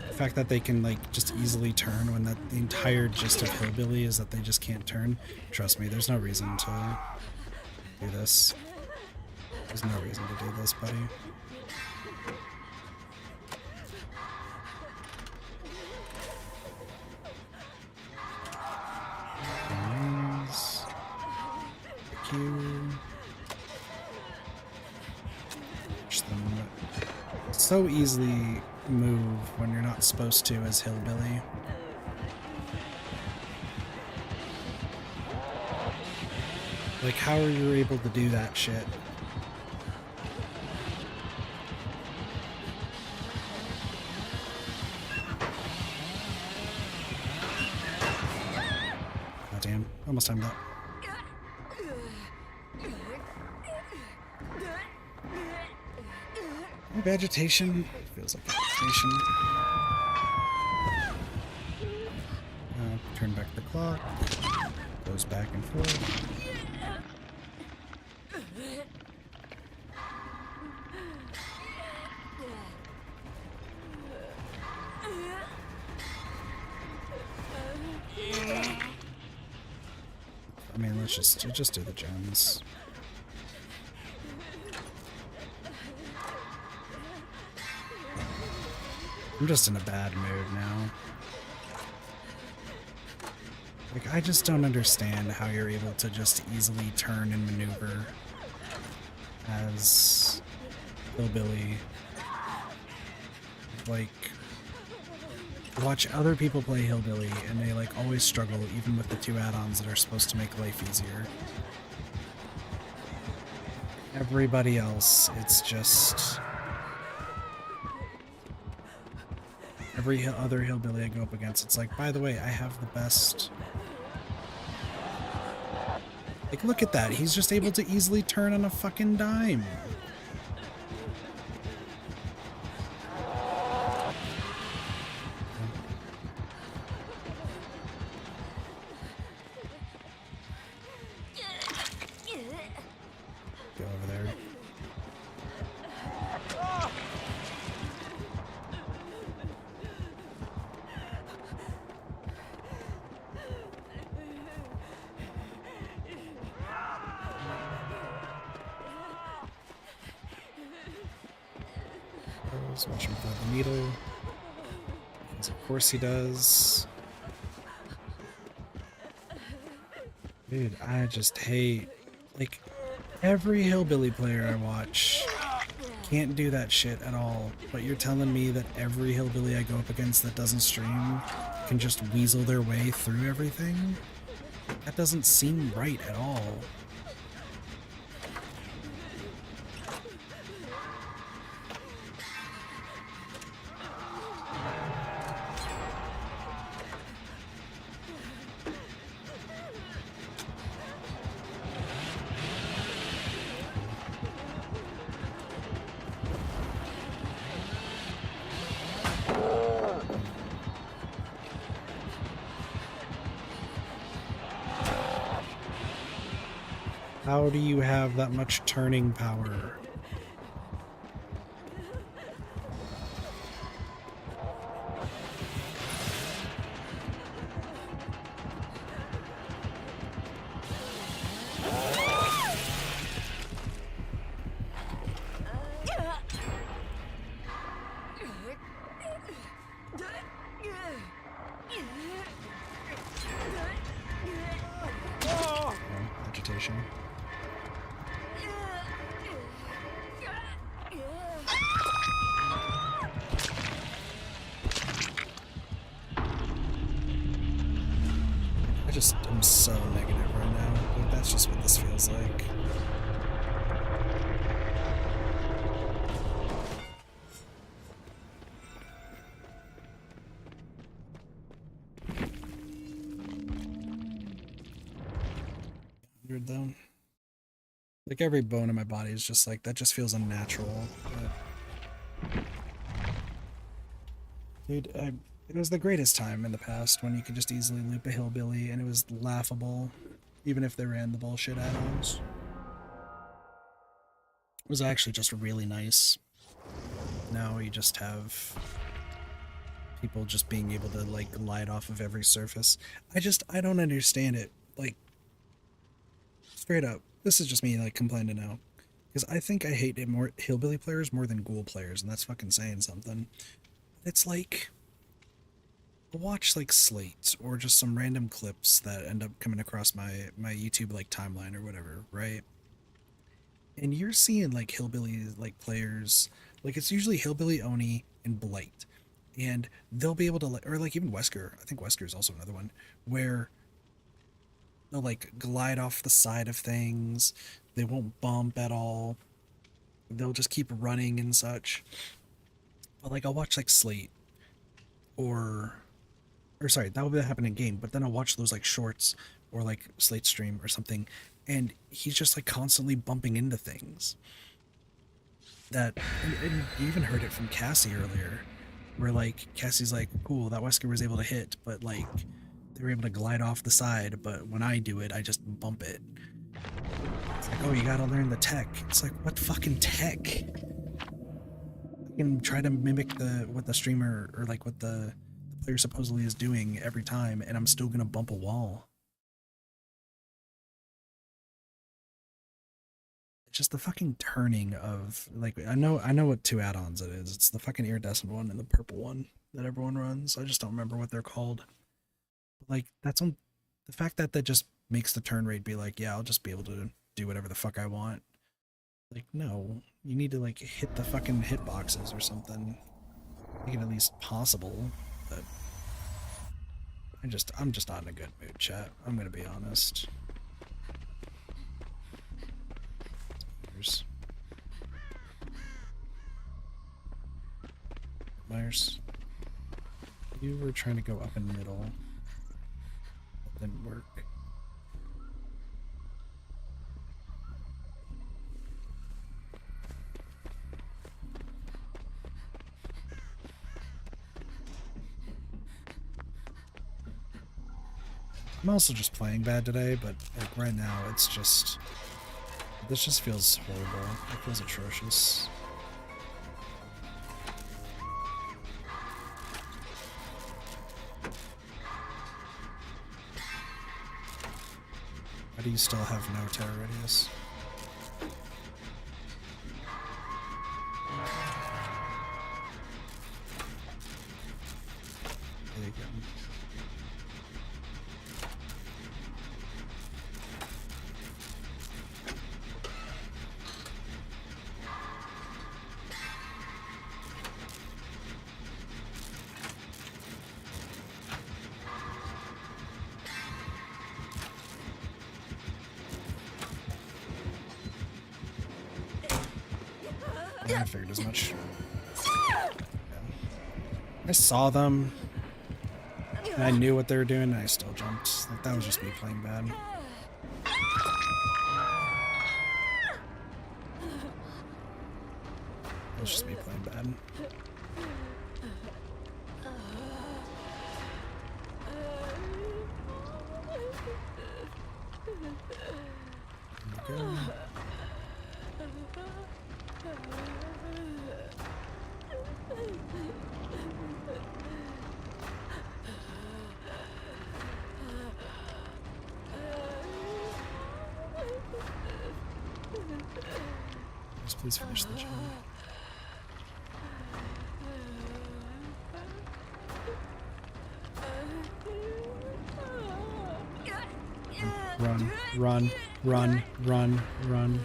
The fact that they can, like, just easily turn when the entire gist of hillbilly is that they just can't turn. Trust me, there's no reason to do this. There's no reason to do this, buddy. Nice. Thank you. Just them so easily move when you're not supposed to as hillbilly. Like, how are you able to do that shit? Oh damn, almost timed that. Vegetation. Feels like vegetation. Turn back the clock. Goes back and forth. I mean, let's just do the gems. I'm just in a bad mood now. Like, I just don't understand how you're able to just easily turn and maneuver as Hillbilly. Like, watch other people play Hillbilly and they, like, always struggle even with the 2 add-ons that are supposed to make life easier. Everybody else, it's just... Every other hillbilly I go up against, it's like, by the way, I have the best... Like, look at that. He's just able to easily turn on a fucking dime. Go over there. Let's watch him find the needle. Because of course he does. Dude, I just hate, like, every hillbilly player I watch can't do that shit at all, but you're telling me that every hillbilly I go up against that doesn't stream can just weasel their way through everything? That doesn't seem right at all. How do you have that much turning power? Oh, agitation. I'm so negative right now. Like, that's just what this feels like. Though, like every bone in my body is just like that. Just feels unnatural. But... dude, it was the greatest time in the past when you could just easily loop a hillbilly and it was laughable, even if they ran the bullshit add-ons. It was actually just really nice. Now you just have people just being able to like glide off of every surface. I don't understand it. Like, straight up, this is just me like complaining now. Because I think I hate it more hillbilly players more than ghoul players, and that's fucking saying something. It's like, I'll watch like slates or just some random clips that end up coming across my YouTube like timeline or whatever, right? And you're seeing like hillbilly like players, like it's usually hillbilly Oni and Blight, and they'll be able to or like even Wesker. I think Wesker is also another one where they'll like glide off the side of things. They won't bump at all. They'll just keep running and such. But like I'll watch like Slate or sorry, that would happen in game, but then I'll watch those like shorts or like Slate stream or something, and he's just like constantly bumping into things. That and you even heard it from Cassie earlier, where like Cassie's like, cool, that Wesker was able to hit, but like they were able to glide off the side, but when I do it, I just bump it. It's like, oh, you gotta learn the tech. It's like, what fucking tech? I can try to mimic what the streamer or like what the player supposedly is doing every time, and I'm still gonna bump a wall. It's just the fucking turning of like I know what two add-ons it is. It's the fucking iridescent one and the purple one that everyone runs. I just don't remember what they're called. Like that's on the fact that just makes the turn rate be like, yeah, I'll just be able to do whatever the fuck I want. Like, no, you need to like hit the fucking hitboxes or something. Make it at least possible. But I'm just not in a good mood, chat. I'm gonna be honest. Myers, you were trying to go up in the middle. That didn't work. I'm also just playing bad today, but like right now it's just, this just feels horrible. It feels atrocious. Why do you still have no terror radius? Yeah, I figured as much. Yeah. I saw them. And I knew what they were doing, and I still jumped. Like, that was just me playing bad. That was just me playing bad. There we go. Just please finish the job. Run, run, run, run, run.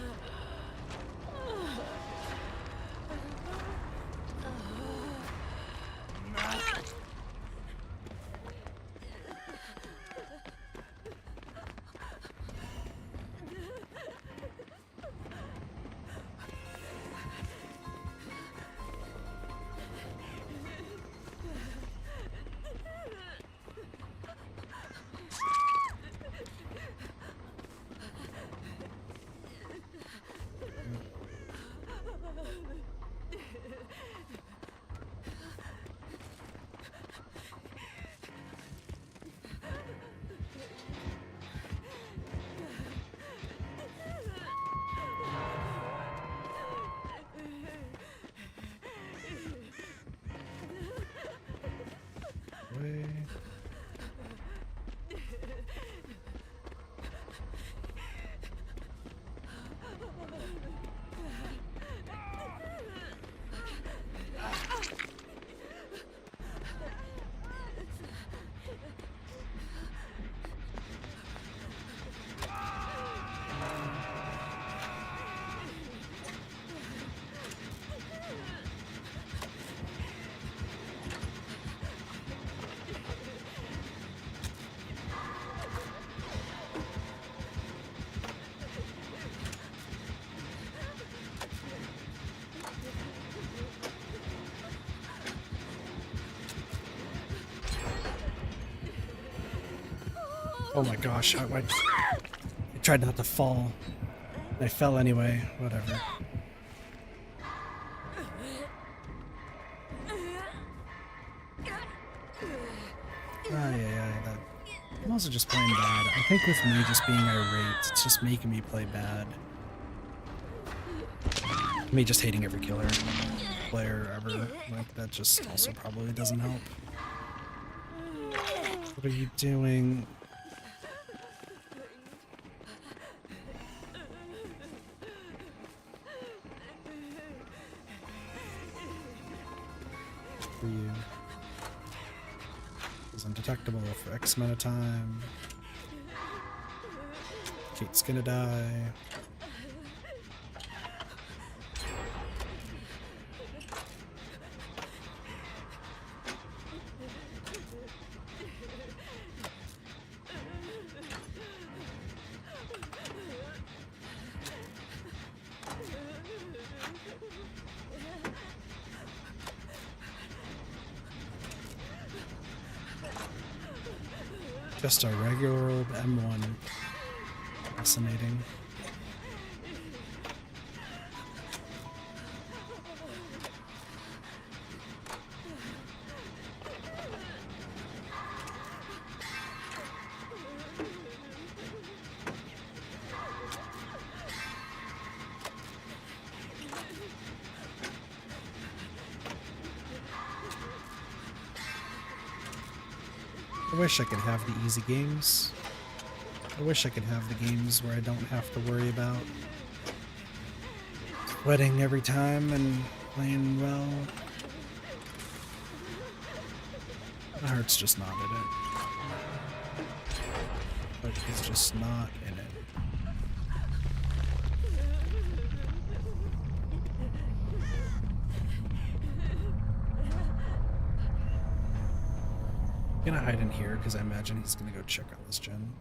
Way. Oh my gosh, I tried not to fall. I fell anyway, whatever. That. I'm also just playing bad. I think with me just being irate, it's just making me play bad. Me just hating every player ever. Like, that just also probably doesn't help. What are you doing? For you. Is undetectable for X amount of time. Kate's gonna die. Just a regular old M1. Fascinating. I wish I could have the easy games. I wish I could have the games where I don't have to worry about sweating every time and playing well. My heart's just not in it. But it's just not in it. I'm gonna hide in here because I imagine he's gonna go check on this gen.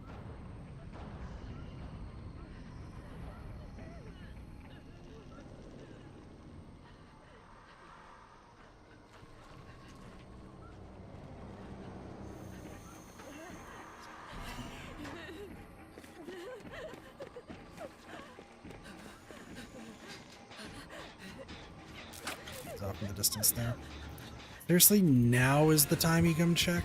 distance there. Seriously, now is the time you come check?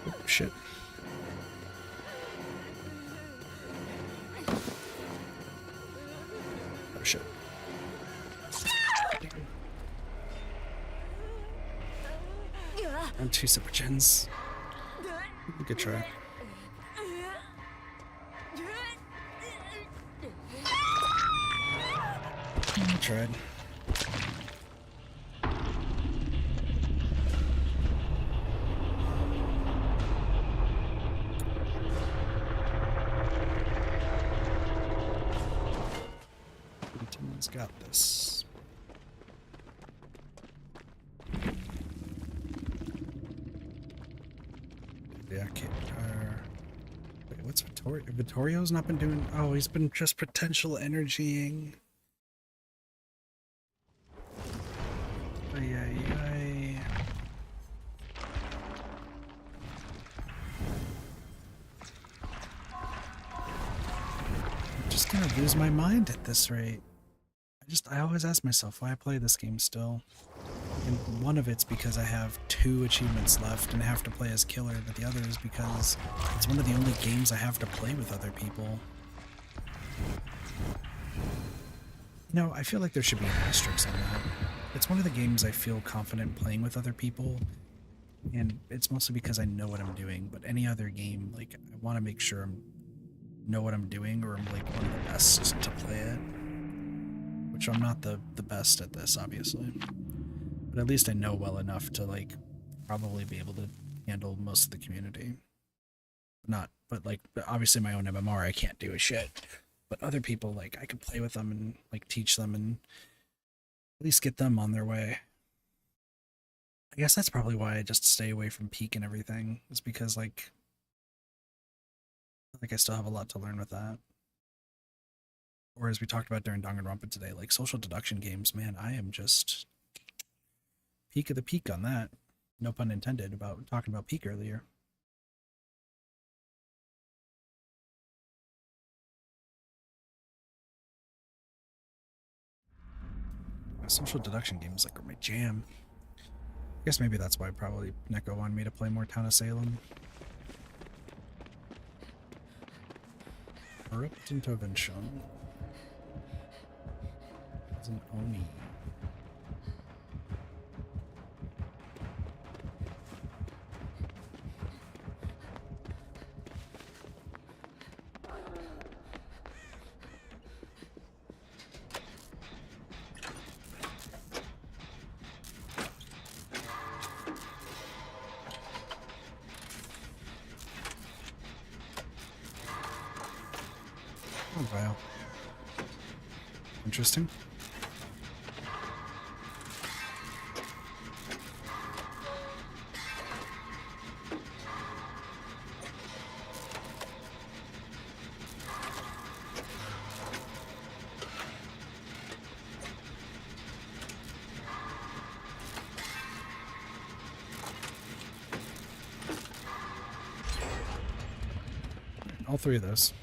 Oh, shit. Oh, shit. And 2 super gens. Good try. I tried. Someone's got this. Yeah, okay. Wait, what's Vittorio? Vittorio's not been doing. Oh, he's been just potential energying. Ay, ay, ay. I'm just gonna lose my mind at this rate. I always ask myself why I play this game still. And one of it's because I have 2 achievements left and have to play as killer, but the other is because it's one of the only games I have to play with other people. You know, I feel like there should be an asterisk on that. It's one of the games I feel confident playing with other people, and it's mostly because I know what I'm doing, but any other game, like, I want to make sure I know what I'm doing, or I'm, like, one of the best to play it. Which I'm not the best at this, obviously. But at least I know well enough to, like, probably be able to handle most of the community. But like, obviously my own MMR, I can't do a shit. But other people, like, I could play with them and, like, teach them and at least get them on their way. I guess that's probably why I just stay away from Peak and everything. It's because, like I still have a lot to learn with that. Or as we talked about during Danganronpa today, like, social deduction games, man, I am just peak of the peak on that. No pun intended about talking about Peak earlier. Social deduction games, like, are my jam. I guess maybe that's why probably Neko wanted me to play more Town of Salem. Corrupt intervention. It's an Oni. Oh, wow. Interesting. All 3 of those.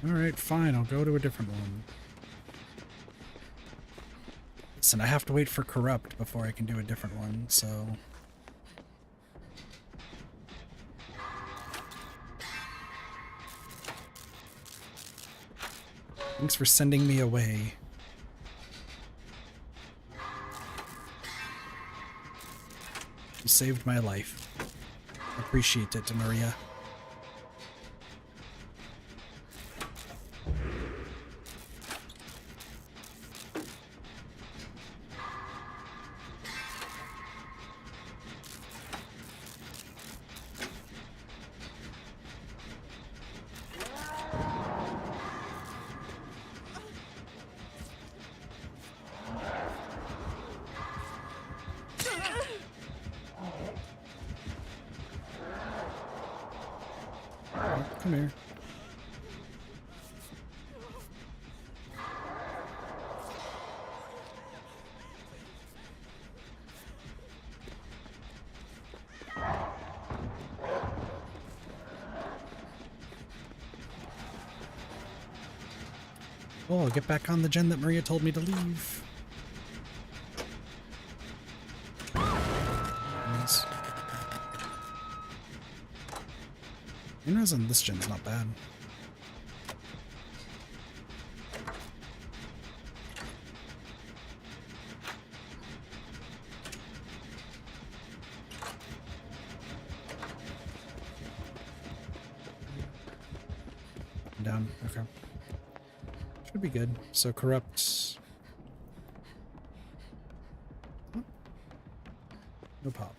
Alright, fine, I'll go to a different one. Listen, I have to wait for Corrupt before I can do a different one, so... Thanks for sending me away. You saved my life. Appreciate it, Maria. Come here. Oh, I'll get back on the gen that Maria told me to leave. Nice. Minerals on this gen's not bad. Down, okay. Should be good. So corrupt. Oh. No pop.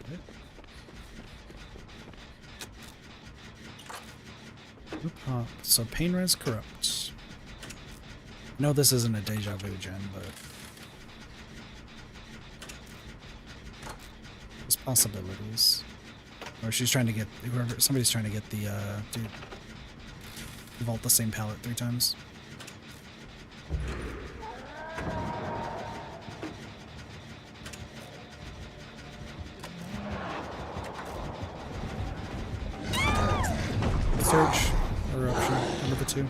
Okay. No pop. So pain res corrupt. No, this isn't a deja vu gen, but there's possibilities. Or she's trying to get whoever somebody's trying to get the dude vault the same pallet 3 times. Search or option number 2.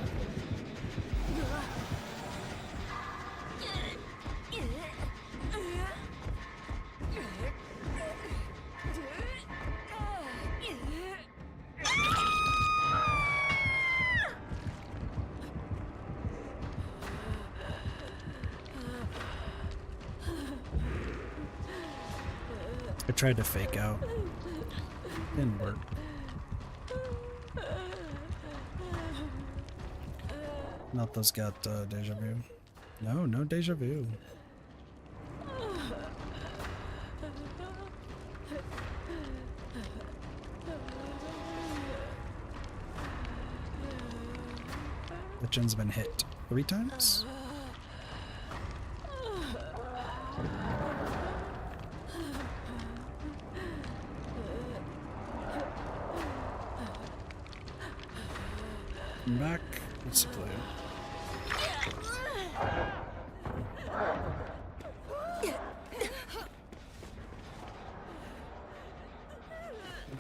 I tried to fake out. Didn't work. Not those got deja vu. No, no deja vu. The gen's been hit 3 times? I'm back. Let's play.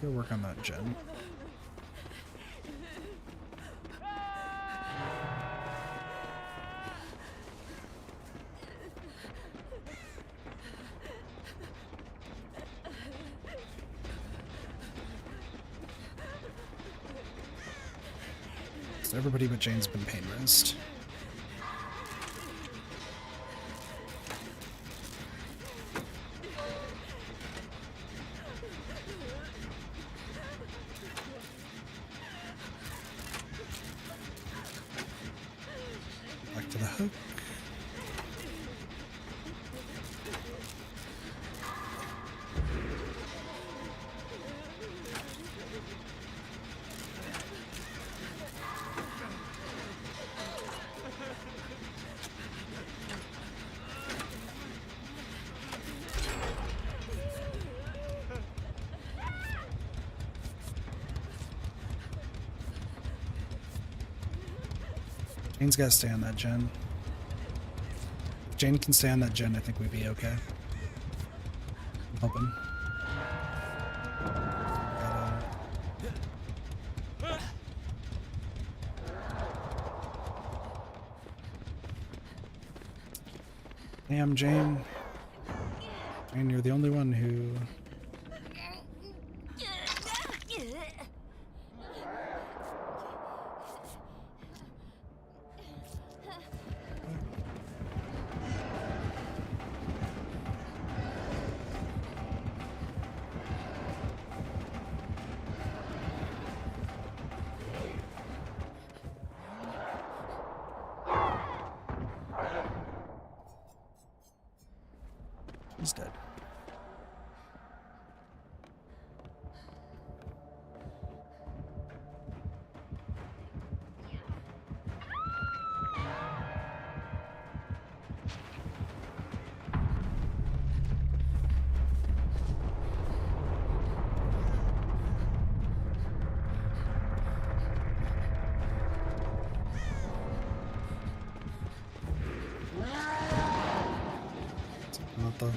Go work on that gen. So everybody but Jane's been pain resed. Back to the hook. Jane's gotta stay on that gen. If Jane can stay on that gen, I think we'd be okay. I'm hoping. Damn, Jane. Jane, you're the only one who... He's dead. Not the.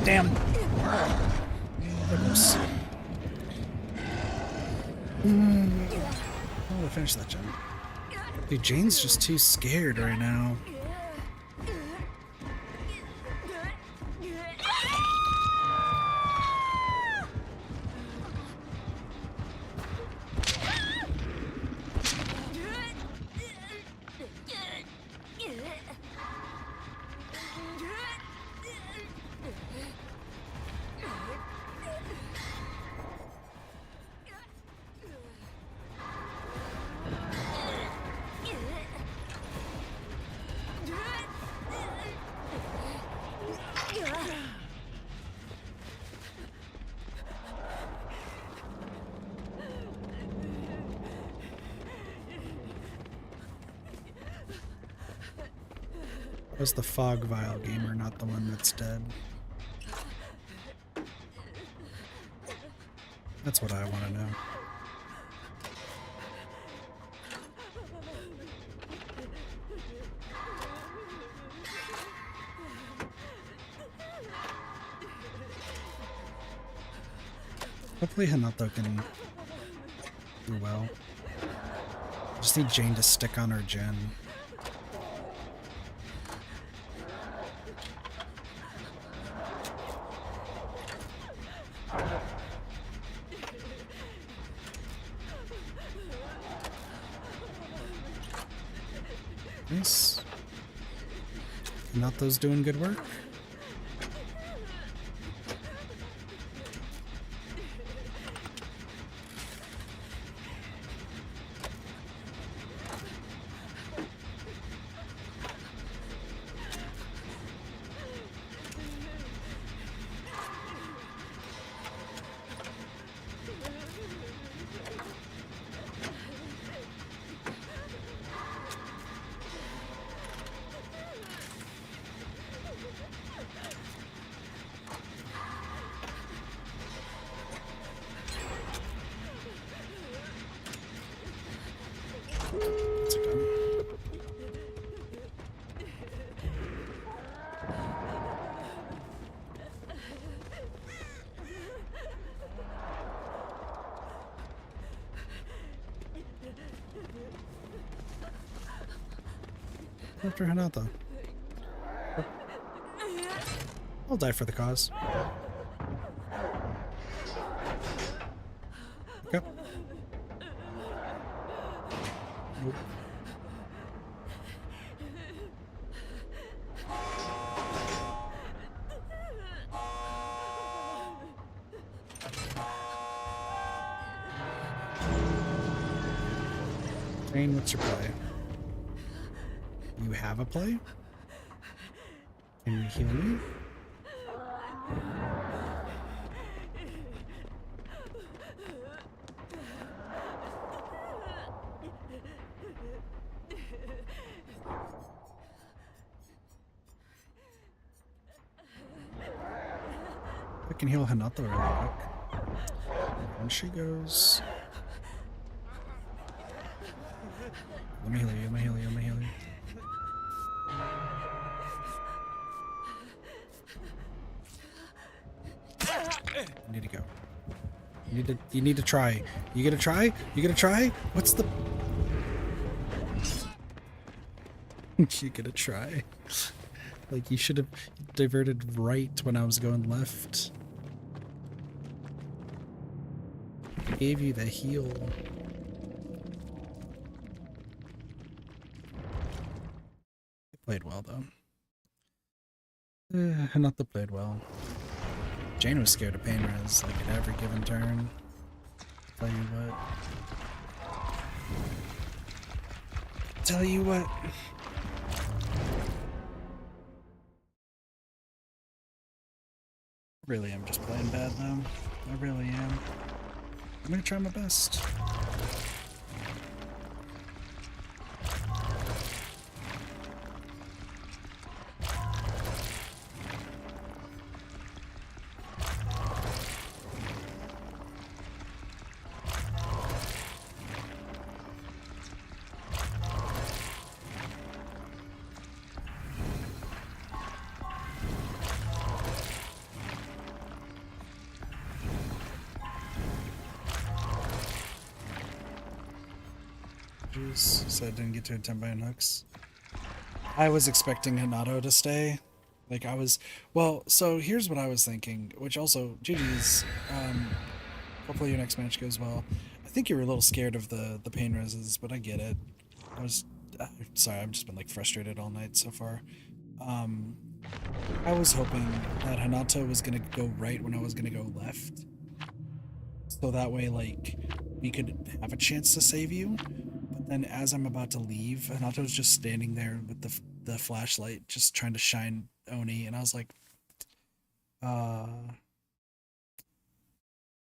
Damn. Goodness. I want to finish that jump. Dude, Jane's just too scared right now. Was the fog vial gamer, not the one that's dead. That's what I want to know. Hopefully Hanato can do well. Just need Jane to stick on her gen. Nice. Hanato's doing good work. What's it done? After Hanato. I'll die for the cause. Yep. Nope. Jane, what's your play? You have a play? Can you heal me? I can heal Hanato really quick. And she goes. Let me heal you, let me heal you, let me heal you. You need to go. You need to try. You gonna try? You gonna try? What's the You gotta try. Like, you should have diverted right when I was going left. Gave you the heal. They played well, though. Not the played well. Jane was scared of pain res, like, at every given turn. Tell you what. Tell you what. Really, I'm just playing bad though. I really am. I'm gonna try my best. So I didn't get to attempt by hooks. I was expecting Hanato to stay. Like I was, well, so here's what I was thinking, which also, GG's, hopefully your next match goes well. I think you were a little scared of the pain reses, but I get it. I was, sorry, I've just been like frustrated all night so far. I was hoping that Hanato was gonna go right when I was gonna go left. So that way, like, we could have a chance to save you. But then as I'm about to leave, Hanato's just standing there with the flashlight, just trying to shine Oni, and I was like,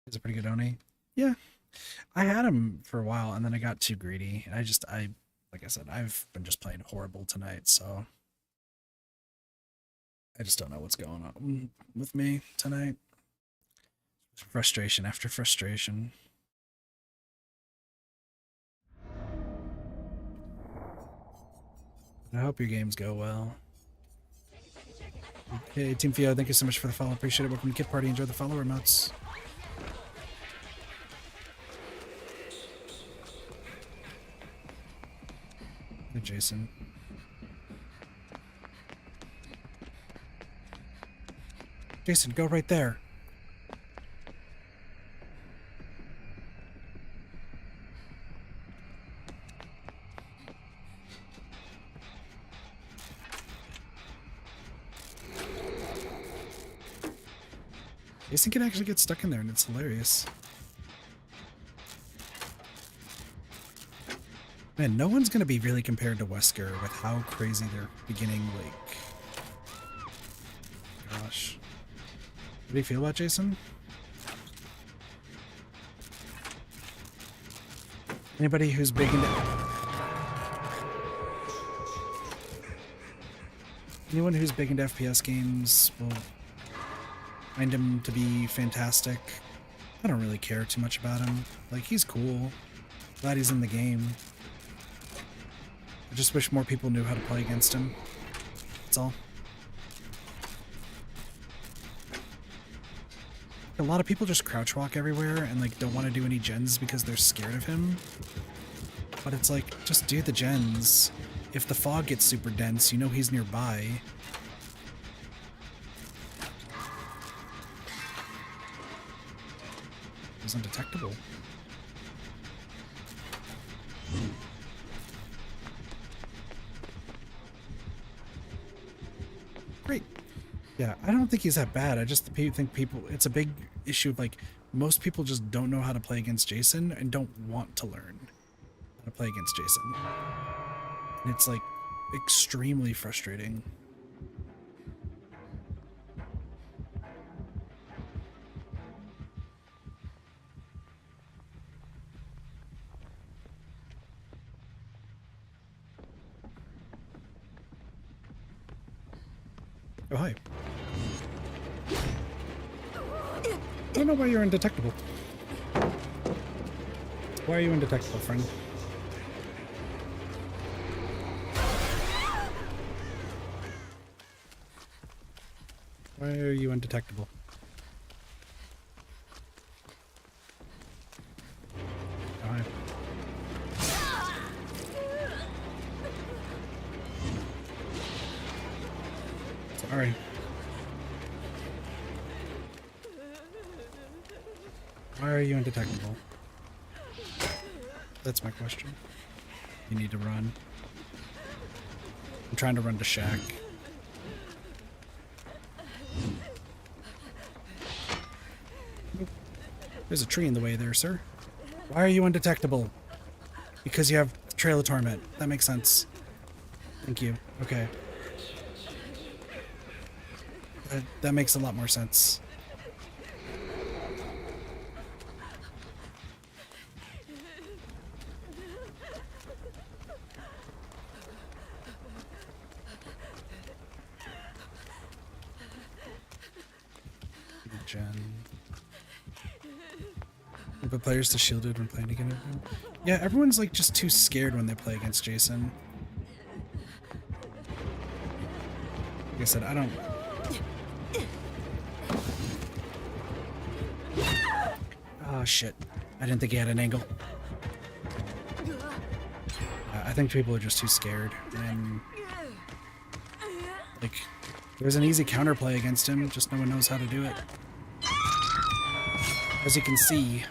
is a pretty good Oni? Yeah. I had him for a while, and then I got too greedy. And like I said, I've been just playing horrible tonight, so I just don't know what's going on with me tonight. Frustration after frustration. I hope your games go well. Hey, Team Theo, thank you so much for the follow. Appreciate it. Welcome to Kid Party. Enjoy the follower emotes. Hey, Jason. Jason, go right there. Jason can actually get stuck in there, and it's hilarious. Man, no one's gonna be really compared to Wesker with how crazy their beginning, like... Gosh. What do you feel about Jason? Anybody who's big into... Anyone who's big into FPS games will find him to be fantastic. I don't really care too much about him. Like, he's cool. Glad he's in the game. I just wish more people knew how to play against him. That's all. A lot of people just crouch walk everywhere and like don't want to do any gens because they're scared of him. But it's like, just do the gens. If the fog gets super dense, you know he's nearby. He's undetectable. Great. Yeah, I don't think he's that bad. I just think people, it's a big issue of like, most people just don't know how to play against Jason and don't want to learn how to play against Jason. And it's like extremely frustrating. Oh, hi. I don't know why you're undetectable. Why are you undetectable, friend? Why are you undetectable? Oh, hi. Sorry. Why are you undetectable? That's my question. You need to run. I'm trying to run to Shack. There's a tree in the way there, sir. Why are you undetectable? Because you have Trail of Torment. That makes sense. Thank you. Okay. That makes a lot more sense. Gen. But players to shielded when playing against him. Yeah, everyone's like just too scared when they play against Jason. Like I said, I don't. Oh shit! I didn't think he had an angle. I think people are just too scared, and like there's an easy counterplay against him. Just no one knows how to do it. As you can see,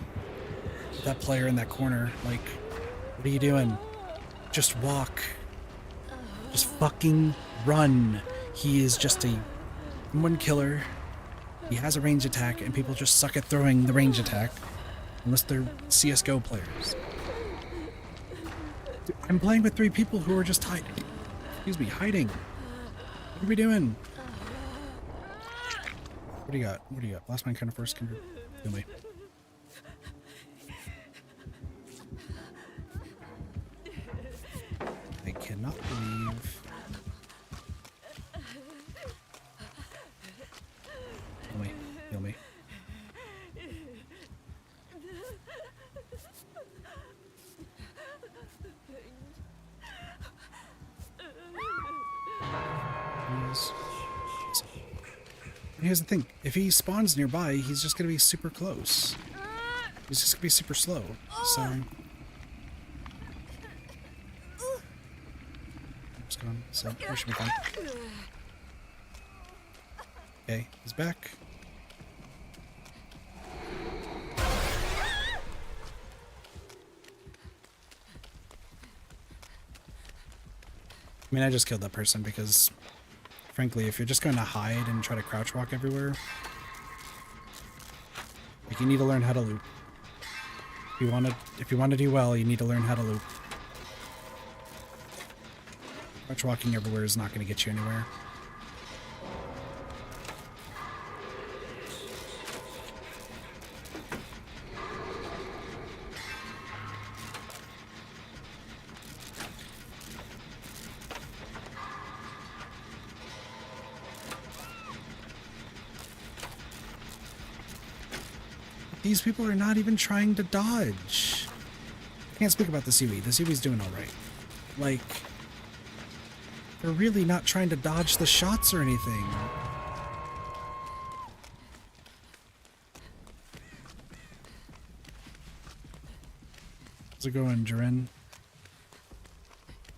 that player in that corner, like, what are you doing? Just walk. Just fucking run. He is just a one killer. He has a range attack, and people just suck at throwing the range attack. Unless they're CSGO players. Dude, I'm playing with 3 people who are just hiding. Excuse me, hiding. What are we doing? What do you got? What do you got? Last man kind of first. Kill me. I cannot believe. Kill me. Kill me. Here's the thing, if he spawns nearby, he's just gonna be super close. He's just gonna be super slow, so... Just gone, so we should be fine. Okay, he's back. I mean, I just killed that person because... Frankly, if you're just going to hide and try to crouch walk everywhere, like you need to learn how to loop. If you want to do well, you need to learn how to loop. Crouch walking everywhere is not going to get you anywhere. These people are not even trying to dodge. I can't speak about the Seaweed. The Seaweed's doing alright. Like, they're really not trying to dodge the shots or anything. How's it going, Jaren?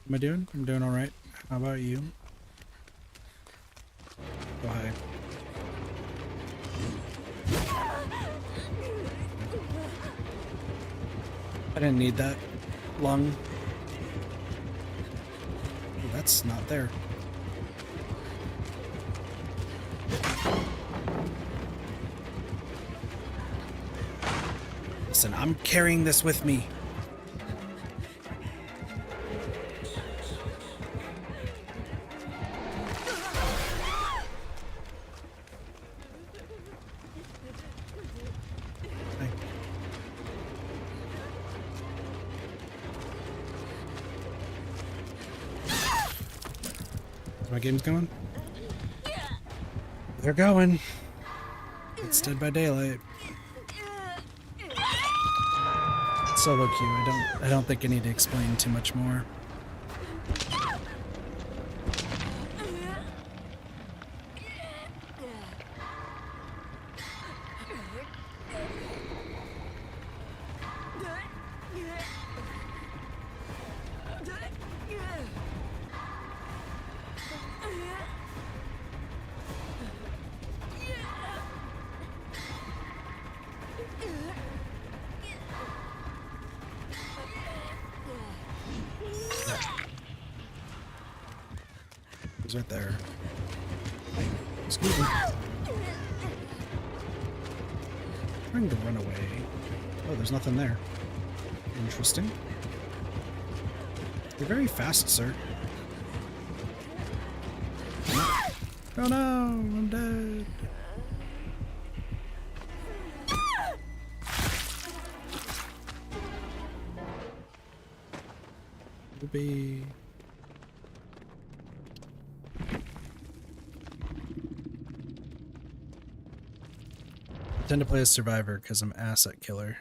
Am I doing? I'm doing alright. How about you? Oh, hi. I didn't need that lung. Oh, that's not there. Listen, I'm carrying this with me. My game's going? They're going. It's Dead by Daylight. It's solo queue. I don't think I need to explain too much more. He's right there. Excuse me. Trying to run away. Oh, there's nothing there. Interesting. You're very fast, sir. Oh no, I'm dead. Be. I tend to play as survivor because I'm asset killer.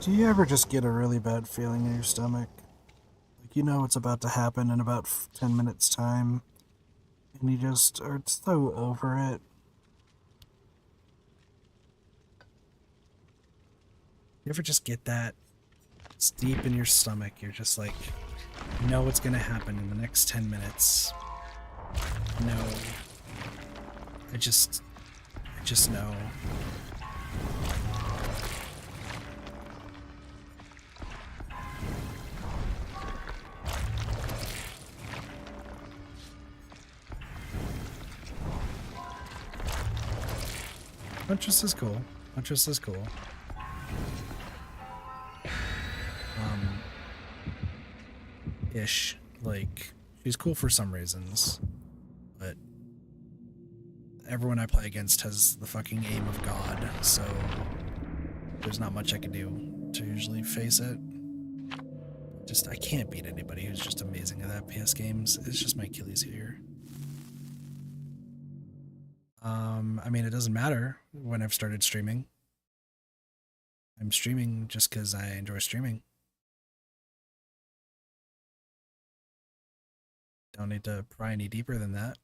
Do you ever just get a really bad feeling in your stomach? Like you know what's about to happen in about 10 minutes time, and you just are so over it. You ever just get that? It's deep in your stomach. You're just like, you know what's gonna happen in the next 10 minutes. No. I just know. Huntress is cool. Huntress is cool. Ish. Like, she's cool for some reasons, but everyone I play against has the fucking aim of God, so there's not much I can do to usually face it. Just, I can't beat anybody who's just amazing at FPS games. It's just my Achilles heel. I mean, it doesn't matter when I've started streaming. I'm streaming just because I enjoy streaming. Don't need to pry any deeper than that.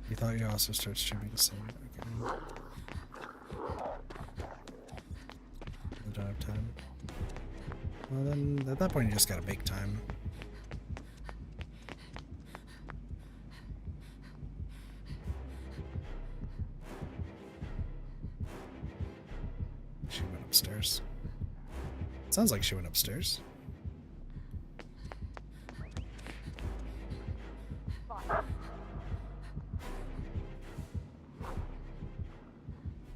You thought you also start streaming the same. Okay. I don't have time. Well then, at that point you just gotta make time. She went upstairs. Sounds like she went upstairs.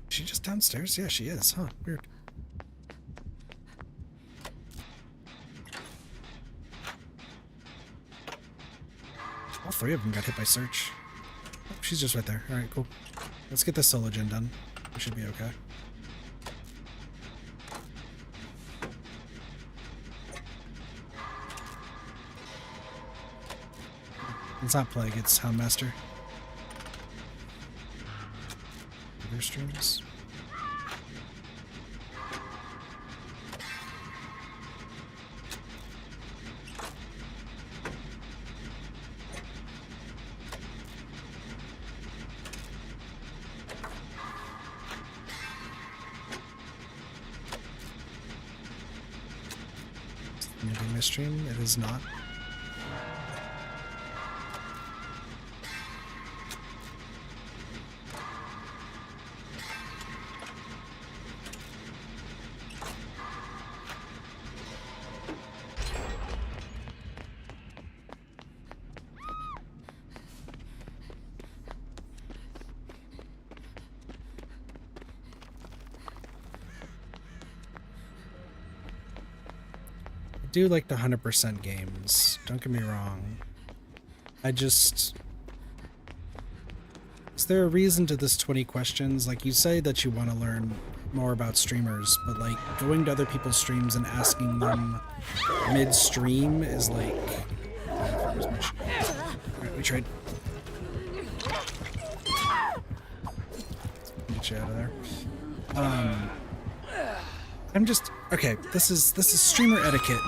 Is she just downstairs? Yeah, she is, huh? Weird. All three of them got hit by search. Oh, she's just right there. Alright, cool. Let's get this solo gen done. We should be okay. It's not Plague, it's Houndmaster. Other streams. Maybe my stream? It is not. I do like the 100% games, don't get me wrong. I just... Is there a reason to this 20 questions? Like, you say that you want to learn more about streamers, but like, going to other people's streams and asking them mid-stream is like... Alright, we trade. Get you out of there. I'm just... Okay, this is streamer etiquette.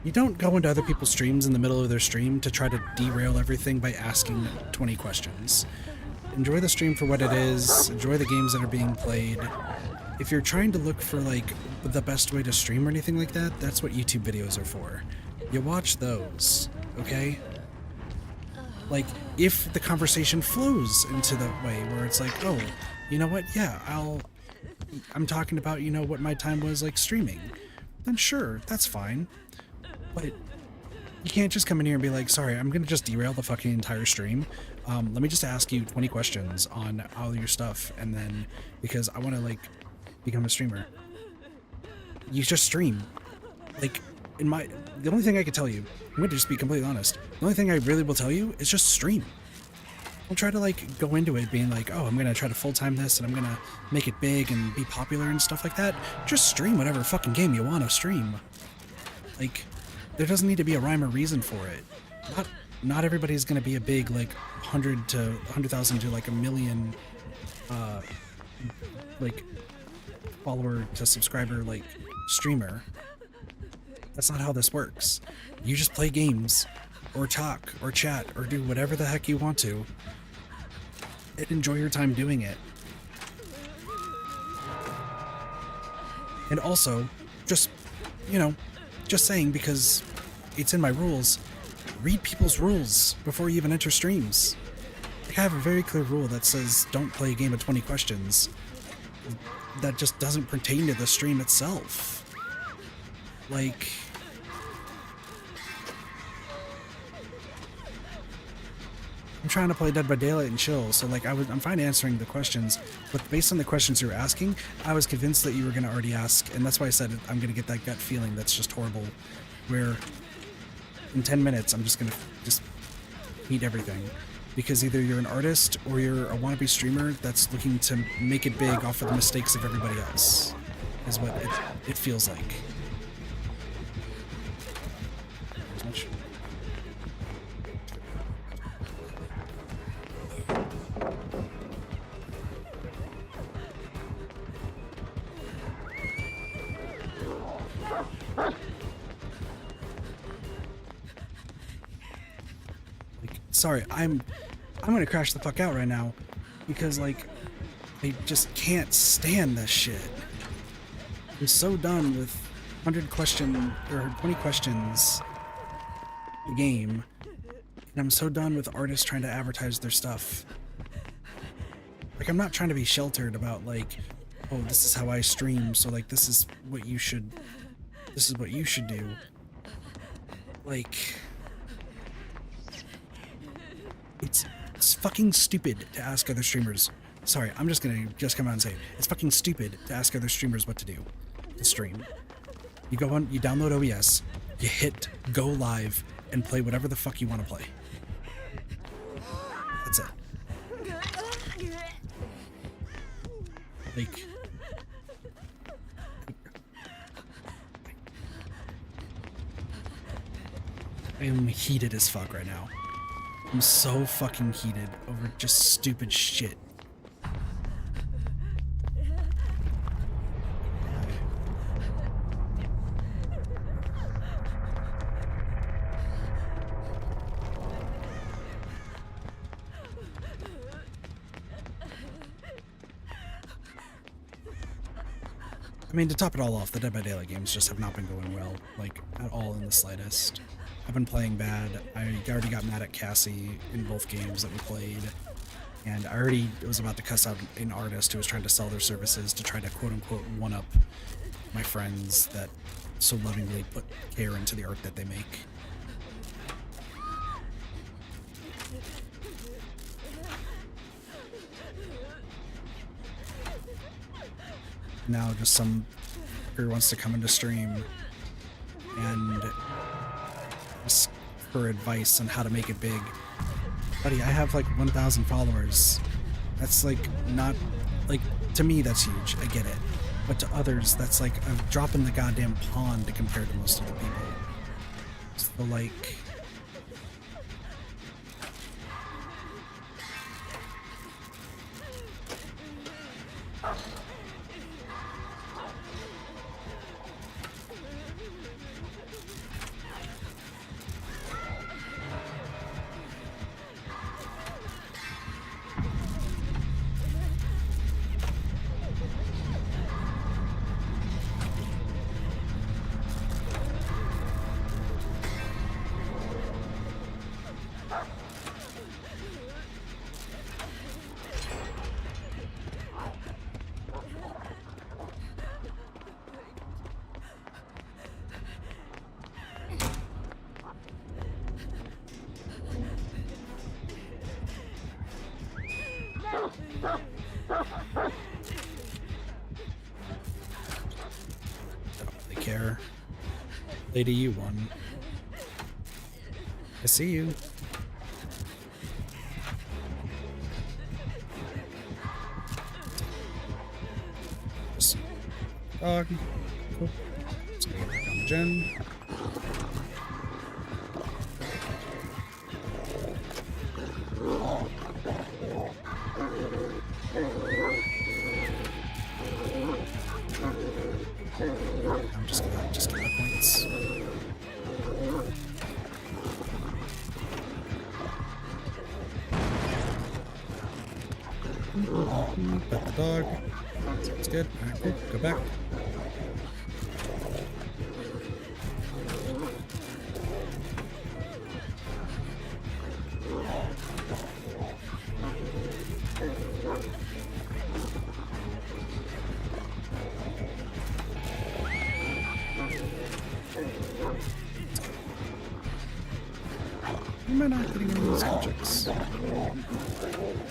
You don't go into other people's streams in the middle of their stream to try to derail everything by asking 20 questions. Enjoy the stream for what it is, enjoy the games that are being played. If you're trying to look for like the best way to stream or anything like that, that's what YouTube videos are for. You watch those, okay? Like, if the conversation flows into the way where it's like, oh, you know what, yeah, I'm talking about, you know, what my time was like streaming, then sure, that's fine. But you can't just come in here and be like, sorry, I'm gonna just derail the fucking entire stream. Let me just ask you 20 questions on all your stuff, and then, because I want to, like, become a streamer. You just stream. Like, the only thing I could tell you, I'm going to just be completely honest, the only thing I really will tell you is just stream. Don't try to, like, go into it being like, oh, I'm going to try to full-time this, and I'm going to make it big and be popular and stuff like that. Just stream whatever fucking game you want to stream. Like, there doesn't need to be a rhyme or reason for it. Not everybody's going to be a big, like, 100 to 100,000 to, like, a million, like, follower to subscriber, like, streamer. That's not how this works. You just play games, or talk, or chat, or do whatever the heck you want to, and enjoy your time doing it. And also, just, you know, just saying, because it's in my rules, read people's rules before you even enter streams. Like, I have a very clear rule that says don't play a game of 20 questions. That just doesn't pertain to the stream itself. Like, I'm trying to play Dead by Daylight and chill, so like I'm fine answering the questions, but based on the questions you were asking, I was convinced that you were going to already ask, and that's why I said I'm going to get that gut feeling that's just horrible, where in 10 minutes I'm just going to just hate everything. Because either you're an artist or you're a wannabe streamer that's looking to make it big off of the mistakes of everybody else, is what it feels like. Much. Like, sorry, I'm gonna crash the fuck out right now because, like, I just can't stand this shit. I'm so done with 100 question or 20 questions a game, and I'm so done with artists trying to advertise their stuff. Like, I'm not trying to be sheltered about, like, oh, this is how I stream, so, like, this is what you should do. Like, it's fucking stupid to ask other streamers. Sorry, I'm just gonna come out and say it. It's fucking stupid to ask other streamers what to do to stream. You go on, you download OBS, you hit go live, and play whatever the fuck you want to play. That's it. Like, I am heated as fuck right now. I'm so fucking heated over just stupid shit. I mean, to top it all off, the Dead by Daylight games just have not been going well, like, at all in the slightest. I've been playing bad. I already got mad at Cassie in both games that we played, and I already was about to cuss out an artist who was trying to sell their services to try to quote-unquote one-up my friends that so lovingly put care into the art that they make. Now just some fucker wants to come into stream and ask for advice on how to make it big. Buddy, I have like 1,000 followers. That's like not, like, to me that's huge, I get it. But to others, that's like a drop in the goddamn pond compared to most of the people. So like, Lady, you won. I see you. Just dog. Cool. Just gonna get back on the gen. I'm just gonna get my points. Pet the dog. Sounds good. Alright, cool. Go back. Am I not getting any of these objects?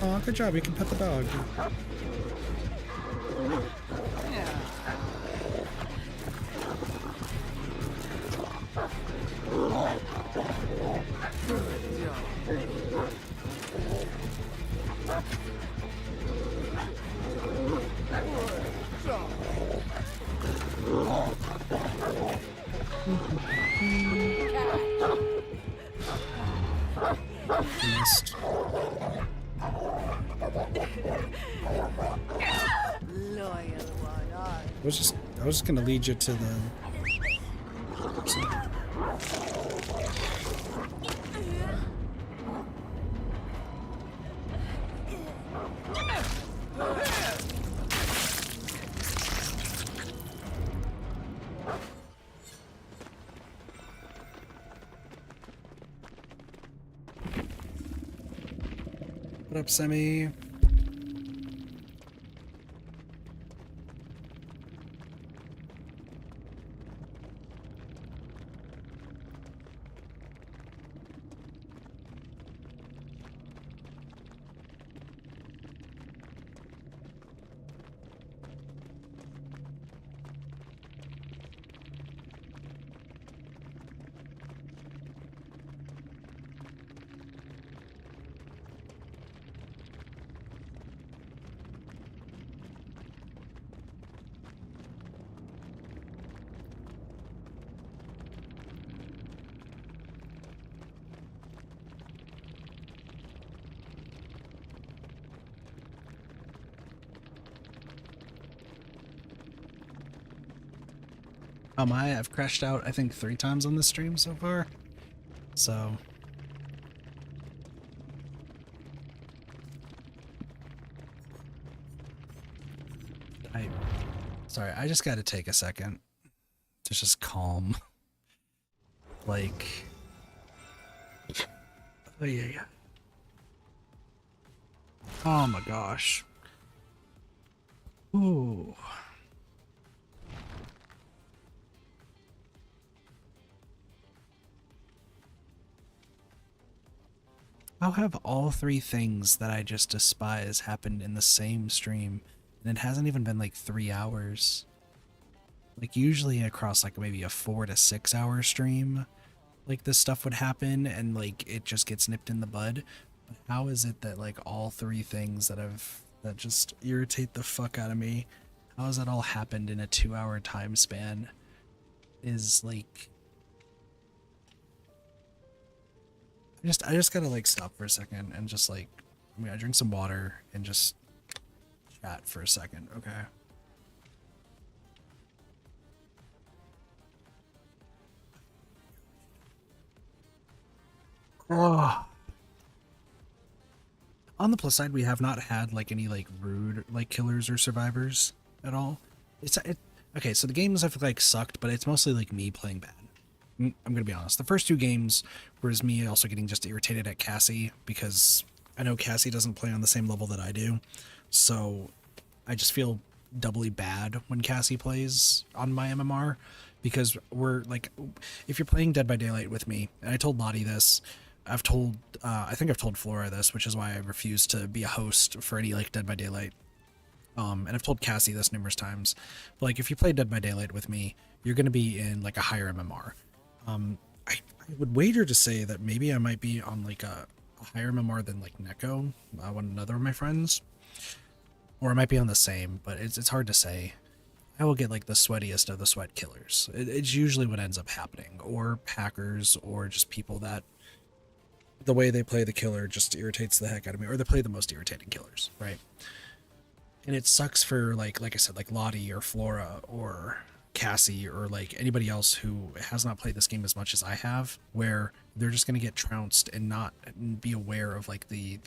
Oh, good job. You can pet the dog. Missed. I was just gonna lead you to the. What up, Semi? Oh my, I've crashed out I think 3 times on this stream so far. So sorry, I just gotta take a second to just calm. Like, oh yeah. Oh my gosh. Ooh. How have all 3 things that I just despise happened in the same stream? And it hasn't even been like 3 hours. Like usually across like maybe a 4 to 6 hour stream, like this stuff would happen and like it just gets nipped in the bud. But how is it that like all 3 things that just irritate the fuck out of me, how has that all happened in a 2-hour time span? Is like I just gotta like stop for a second and just like I'm gonna drink some water and just chat for a second, okay? Oh. On the plus side, we have not had like any like rude like killers or survivors at all. Okay, so the games have like sucked, but it's mostly like me playing bad. I'm gonna be honest. The first 2 games was me also getting just irritated at Cassie because I know Cassie doesn't play on the same level that I do, so I just feel doubly bad when Cassie plays on my MMR because we're like, if you're playing Dead by Daylight with me, and I told Lottie this, I think I've told Flora this, which is why I refuse to be a host for any like Dead by Daylight. And I've told Cassie this numerous times, but like if you play Dead by Daylight with me, you're gonna be in like a higher MMR. I would wager to say that maybe I might be on like a higher MMR than like Neko, one another of my friends, or I might be on the same, but it's hard to say. I will get like the sweatiest of the sweat killers. It's usually what ends up happening, or hackers, or just people that the way they play the killer just irritates the heck out of me, or they play the most irritating killers, right? And it sucks for like I said, like Lottie or Flora or Cassie or like anybody else who has not played this game as much as I have, where they're just gonna get trounced and not be aware of like the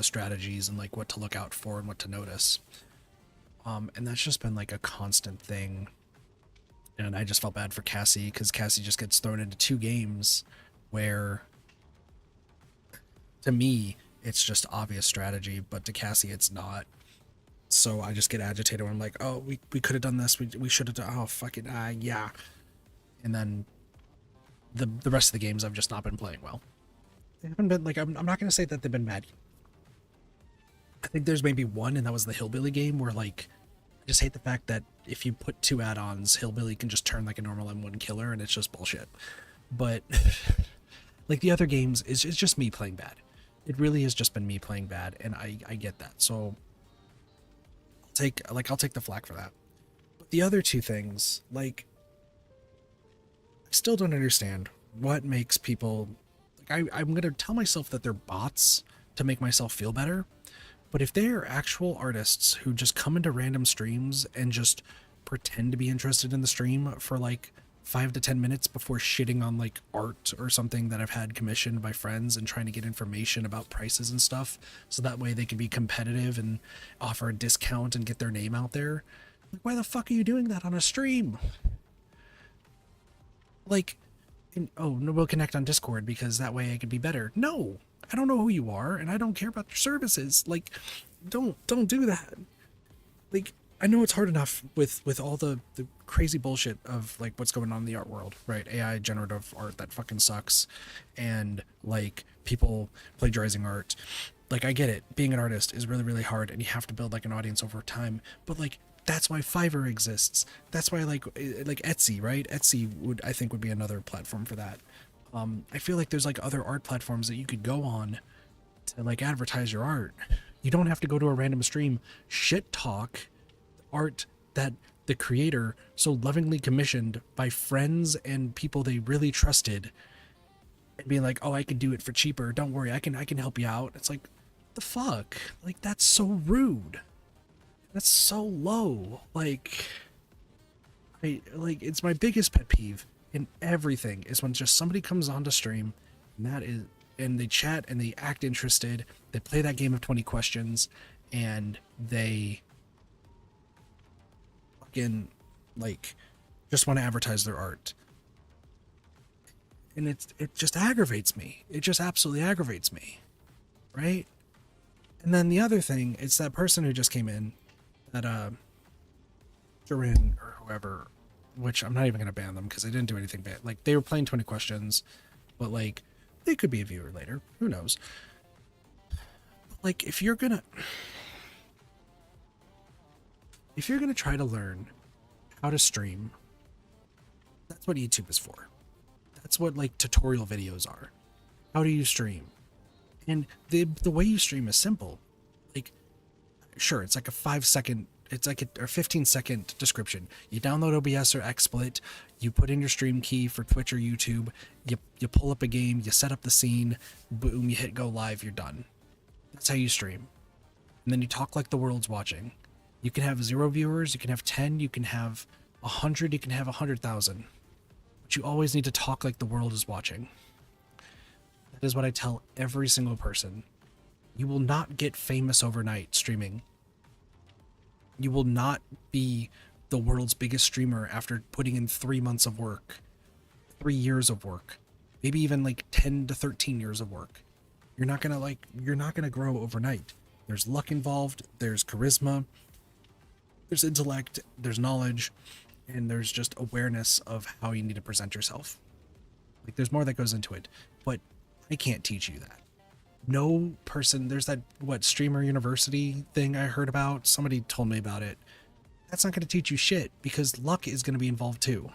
strategies and like what to look out for and what to notice. And that's just been like a constant thing. And I just felt bad for Cassie because Cassie just gets thrown into 2 games where, to me, it's just obvious strategy, but to Cassie, it's not. So I just get agitated when I'm like, oh, we could have done this. We should have done, oh, fucking, yeah. And then the rest of the games I've just not been playing well. They haven't been, like, I'm not going to say that they've been bad. I think there's maybe one, and that was the Hillbilly game, where, like, I just hate the fact that if you put 2 add-ons, Hillbilly can just turn like a normal M1 killer, and it's just bullshit. But, like, the other games, it's just me playing bad. It really has just been me playing bad, and I get that. So I'll take the flack for that. But the other 2 things, like, I still don't understand what makes people, like, I'm gonna tell myself that they're bots to make myself feel better, but if they are actual artists who just come into random streams and just pretend to be interested in the stream for like 5 to 10 minutes before shitting on like art or something that I've had commissioned by friends and trying to get information about prices and stuff, so that way they can be competitive and offer a discount and get their name out there. Like, why the fuck are you doing that on a stream? Like, oh, no, we'll connect on Discord because that way I could be better. No, I don't know who you are and I don't care about your services. Like, don't do that. Like, I know it's hard enough with all the crazy bullshit of like what's going on in the art world, right? AI generative art that fucking sucks, and like people plagiarizing art. Like, I get it, being an artist is really, really hard, and you have to build like an audience over time. But like, that's why Fiverr exists. That's why like Etsy, right? Etsy I think would be another platform for that. I feel like there's like other art platforms that you could go on to like advertise your art. You don't have to go to a random stream, shit talk art that the creator so lovingly commissioned by friends and people they really trusted, and being like, oh, I can do it for cheaper, don't worry, I can help you out. It's like, the fuck? Like, that's so rude. That's so low. Like, it's my biggest pet peeve in everything is when just somebody comes onto stream and they chat and they act interested, they play that game of 20 questions, and they fucking like just want to advertise their art. And it just aggravates me. It just absolutely aggravates me. Right? And then the other thing, it's that person who just came in, that Durin or whoever, which I'm not even gonna ban them because they didn't do anything bad. Like, they were playing 20 questions, but like, they could be a viewer later. Who knows? But like, if you're gonna try to learn how to stream, that's what YouTube is for. That's what like tutorial videos are. How do you stream? And the way you stream is simple. Like, sure, it's like a 5-second, it's like a 15-second description. You download OBS or XSplit, you put in your stream key for Twitch or YouTube, you pull up a game, you set up the scene, boom, you hit go live, you're done. That's how you stream. And then you talk like the world's watching. You can have 0 viewers, you can have 10, you can have 100, you can have 100,000. But you always need to talk like the world is watching. That is what I tell every single person. You will not get famous overnight streaming. You will not be the world's biggest streamer after putting in 3 months of work, 3 years of work, maybe even like 10 to 13 years of work. You're not gonna grow overnight. There's luck involved, there's charisma, there's intellect, there's knowledge, and there's just awareness of how you need to present yourself. Like, there's more that goes into it, but I can't teach you that. No person, there's that, streamer university thing I heard about? Somebody told me about it. That's not going to teach you shit, because luck is going to be involved too.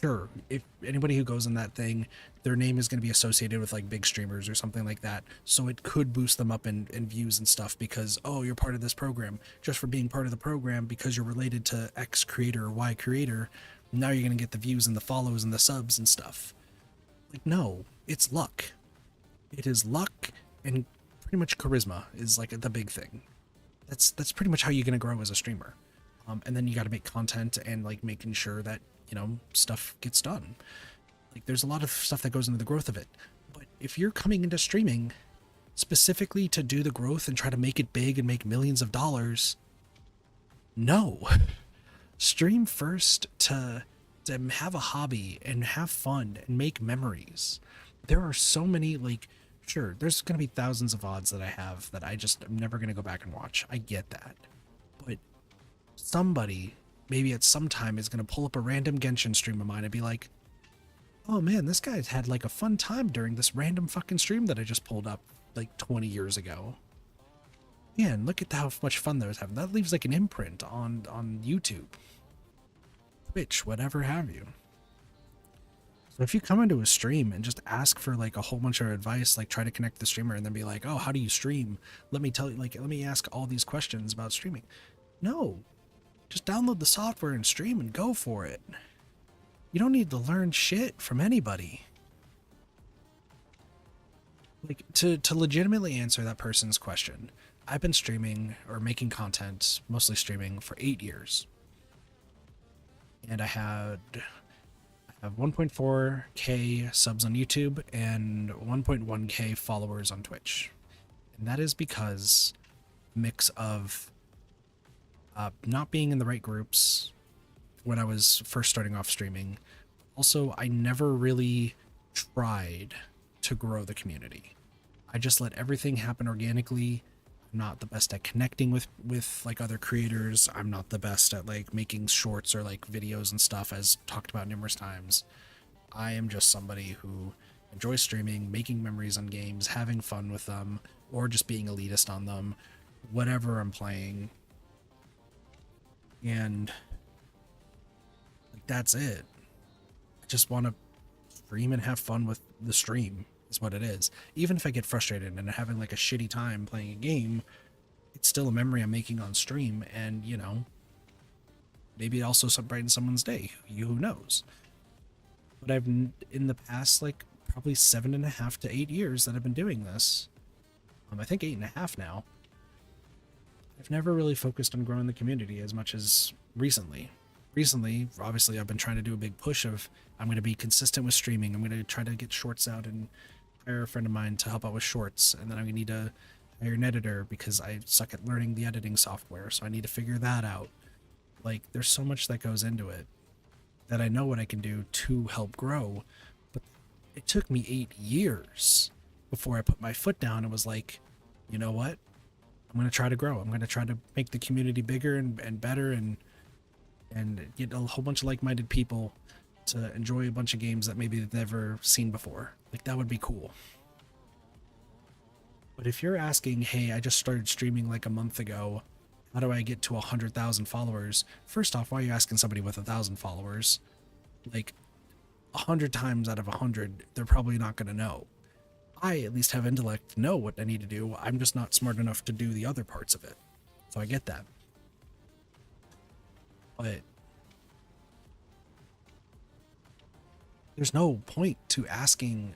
sure, if anybody who goes in that thing, their name is going to be associated with like big streamers or something like that. So it could boost them up in views and stuff because, oh, you're part of this program. Just for being part of the program because you're related to X creator or Y creator, now you're going to get the views and the follows and the subs and stuff. Like, no, it's luck. It is luck, and pretty much charisma is like the big thing. That's pretty much how you're going to grow as a streamer. And then you got to make content and like making sure that, you know, stuff gets done. Like there's a lot of stuff that goes into the growth of it. But if you're coming into streaming specifically to do the growth and try to make it big and make millions of dollars, no. Stream first to have a hobby and have fun and make memories. There are so many, like, sure, there's going to be thousands of VODs that I have that I just am never going to go back and watch. I get that. But somebody, maybe at some time, is going to pull up a random Genshin stream of mine and be like, oh man, this guy's had like a fun time during this random fucking stream that I just pulled up like 20 years ago. Man, look at how much fun they was having. That leaves like an imprint on YouTube, Twitch, whatever have you. So if you come into a stream and just ask for like a whole bunch of advice, like try to connect the streamer and then be like, oh, how do you stream? Let me tell you, like, let me ask all these questions about streaming. No, just download the software and stream and go for it. You don't need to learn shit from anybody. Like, to legitimately answer that person's question, I've been streaming or making content, mostly streaming, for 8 years. And I have 1.4K subs on YouTube and 1.1K followers on Twitch. And that is because mix of not being in the right groups when I was first starting off streaming. Also, I never really tried to grow the community. I just let everything happen organically. I'm not the best at connecting with like other creators. I'm not the best at like making shorts or like videos and stuff, as talked about numerous times. I am just somebody who enjoys streaming, making memories on games, having fun with them, or just being elitist on them, whatever I'm playing. And like that's it. I just want to stream and have fun with the stream is what it is. Even if I get frustrated and having like a shitty time playing a game, it's still a memory I'm making on stream, and you know, maybe it also brightens someone's day. Who knows? But I've in the past like probably 7.5 to 8 years that I've been doing this. I think 8.5 now. I've never really focused on growing the community as much as recently. Recently, obviously, I've been trying to do a big push of I'm going to be consistent with streaming. I'm going to try to get shorts out and hire a friend of mine to help out with shorts. And then I'm going to need to hire an editor because I suck at learning the editing software. So I need to figure that out. Like, there's so much that goes into it that I know what I can do to help grow. But it took me 8 years before I put my foot down and was like, you know what? I'm going to try to grow. I'm going to try to make the community bigger and better and get a whole bunch of like-minded people to enjoy a bunch of games that maybe they've never seen before. Like, that would be cool. But if you're asking, hey, I just started streaming like a month ago, how do I get to 100,000 followers? First off, why are you asking somebody with 1,000 followers? Like, 100 times out of 100, they're probably not going to know. I at least have intellect to know what I need to do. I'm just not smart enough to do the other parts of it. So I get that. But there's no point to asking.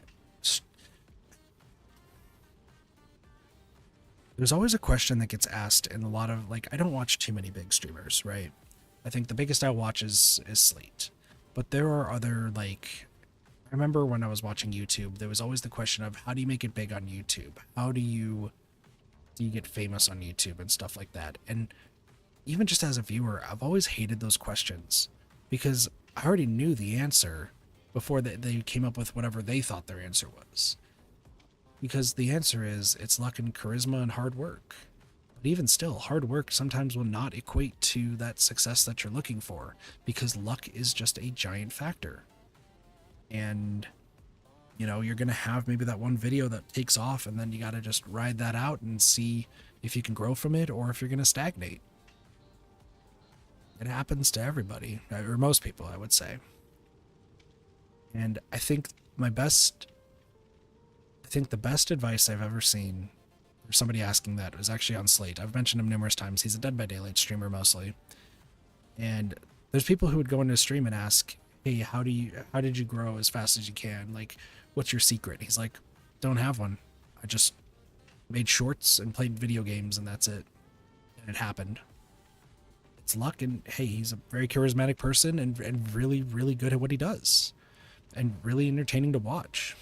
There's always a question that gets asked in a lot of, like, I don't watch too many big streamers, right? I think the biggest I watch is Slate. But there are other, like, I remember when I was watching YouTube, there was always the question of how do you make it big on YouTube? How do you get famous on YouTube and stuff like that? And even just as a viewer, I've always hated those questions because I already knew the answer before they came up with whatever they thought their answer was. Because the answer is it's luck and charisma and hard work. But even still, hard work sometimes will not equate to that success that you're looking for because luck is just a giant factor. And, you know, you're going to have maybe that one video that takes off and then you got to just ride that out and see if you can grow from it or if you're going to stagnate. It happens to everybody, or most people, I would say. And I think the best advice I've ever seen for somebody asking that was actually on Slate. I've mentioned him numerous times. He's a Dead by Daylight streamer mostly. And there's people who would go into a stream and ask, "Hey, how did you grow as fast as you can? Like, what's your secret?" He's like, "Don't have one. I just made shorts and played video games and that's it." And it happened. It's luck, and hey, he's a very charismatic person and really, really good at what he does. And really entertaining to watch.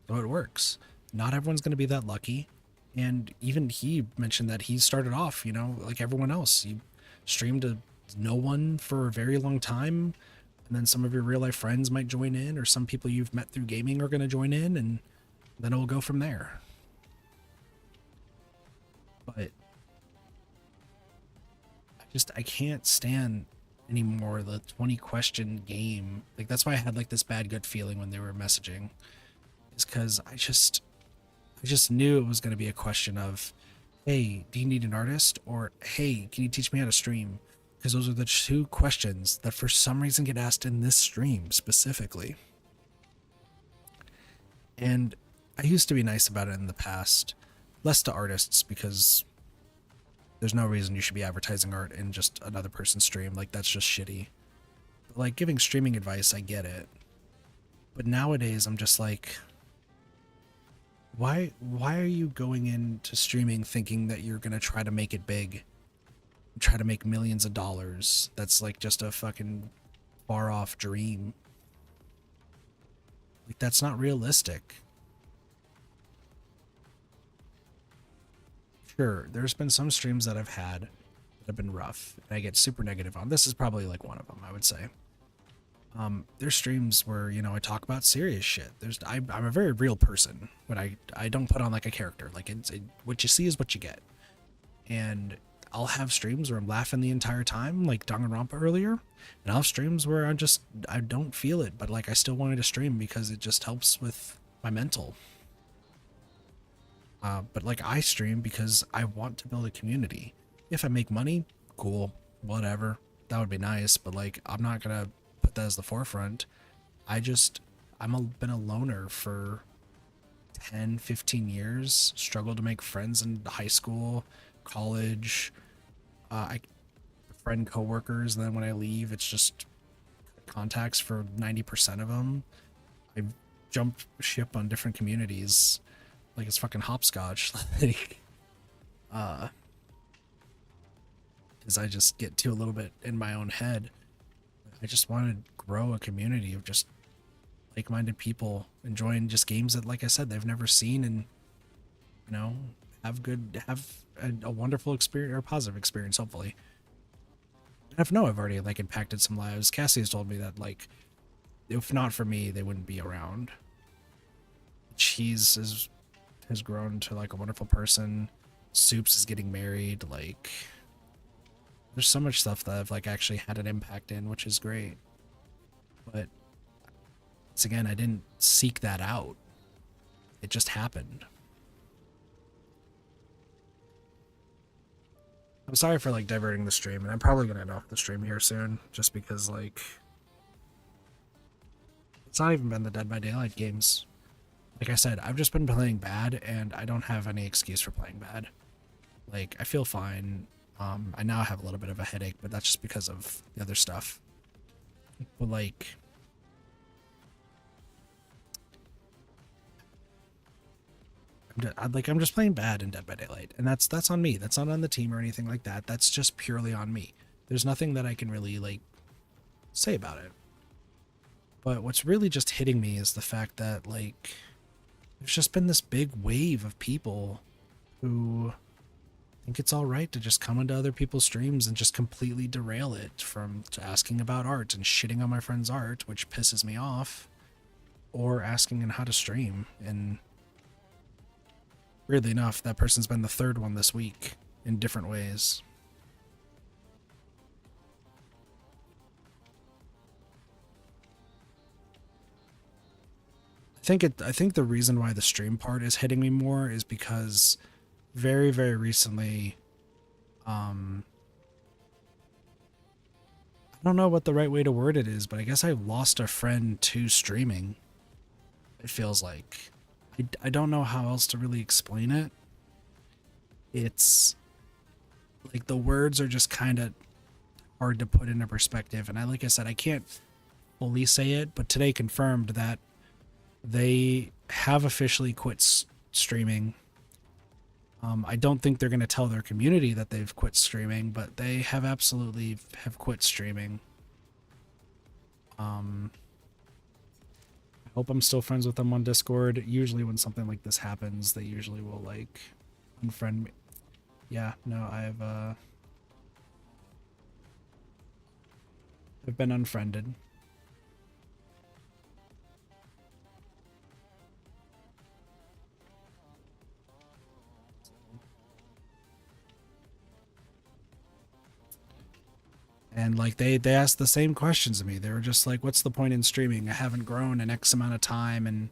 So it works. Not everyone's going to be that lucky. And even he mentioned that he started off, like everyone else. You streamed to no one for a very long time, and then some of your real life friends might join in, or some people you've met through gaming are going to join in, and then it'll go from there. But I can't stand anymore the 20 question game. Like, that's why I had like this bad gut feeling when they were messaging, is because I just knew it was going to be a question of, "Hey, do you need an artist?" or "Hey, can you teach me how to stream?" Because those are the two questions that for some reason get asked in this stream specifically. And I used to be nice about it in the past, less to artists, because there's no reason you should be advertising art in just another person's stream. Like, that's just shitty. But like, giving streaming advice, I get it. But nowadays I'm just like, why are you going into streaming thinking that you're gonna try to make it big, try to make millions of dollars? That's like just a fucking far off dream. Like, that's not realistic. Sure, there's been some streams that I've had that have been rough, and I get super negative on. This is probably like one of them, I would say. There's streams where, I talk about serious shit. I'm a very real person, but I don't put on like a character. Like, what you see is what you get. And I'll have streams where I'm laughing the entire time, like Danganronpa earlier, and I'll have streams where I don't feel it, but like I still wanted to stream because it just helps with my mental. But like, I stream because I want to build a community. If I make money, cool, whatever. That would be nice, but like, I'm not gonna put that as the forefront. Been a loner for 10, 15 years, struggled to make friends in high school, college, I friend coworkers, and then when I leave, it's just contacts for 90% of them. I jumped ship on different communities like it's fucking hopscotch. Like, because I just get too a little bit in my own head. I just want to grow a community of just like-minded people enjoying just games that, like I said, they've never seen, and have a wonderful experience, or a positive experience, hopefully. I've already like impacted some lives. Cassie has told me that, like, if not for me, they wouldn't be around. Cheese has grown to like a wonderful person. Soups is getting married. Like, there's so much stuff that I've like actually had an impact in, which is great. But once again, I didn't seek that out. It just happened. I'm sorry for like diverting the stream, and I'm probably gonna end off the stream here soon, just because like it's not even been the Dead by Daylight games. Like I said, I've just been playing bad, and I don't have any excuse for playing bad. Like, I feel fine. I now have a little bit of a headache, but that's just because of the other stuff. But like, I'm just playing bad in Dead by Daylight, and that's on me. That's not on the team or anything like that. That's just purely on me. There's nothing that I can really like say about it. But what's really just hitting me is the fact that like there's just been this big wave of people who think it's all right to just come into other people's streams and just completely derail it, from asking about art and shitting on my friend's art, which pisses me off, or asking on how to stream. And weirdly enough, that person's been the third one this week in different ways. I think the reason why the stream part is hitting me more is because very, very recently, I I don't know what the right way to word it is, but I guess I've lost a friend to streaming. It feels like. I don't know how else to really explain it. It's like the words are just kind of hard to put into perspective. And like I said, I can't fully say it, but today confirmed that they have officially quit streaming. I don't think they're going to tell their community that they've quit streaming, but they have absolutely have quit streaming. I hope I'm still friends with them on Discord. Usually when something like this happens, they usually will like unfriend me. Yeah, no, I've been unfriended. And like they asked the same questions of me. They were just like, what's the point in streaming? I haven't grown in X amount of time and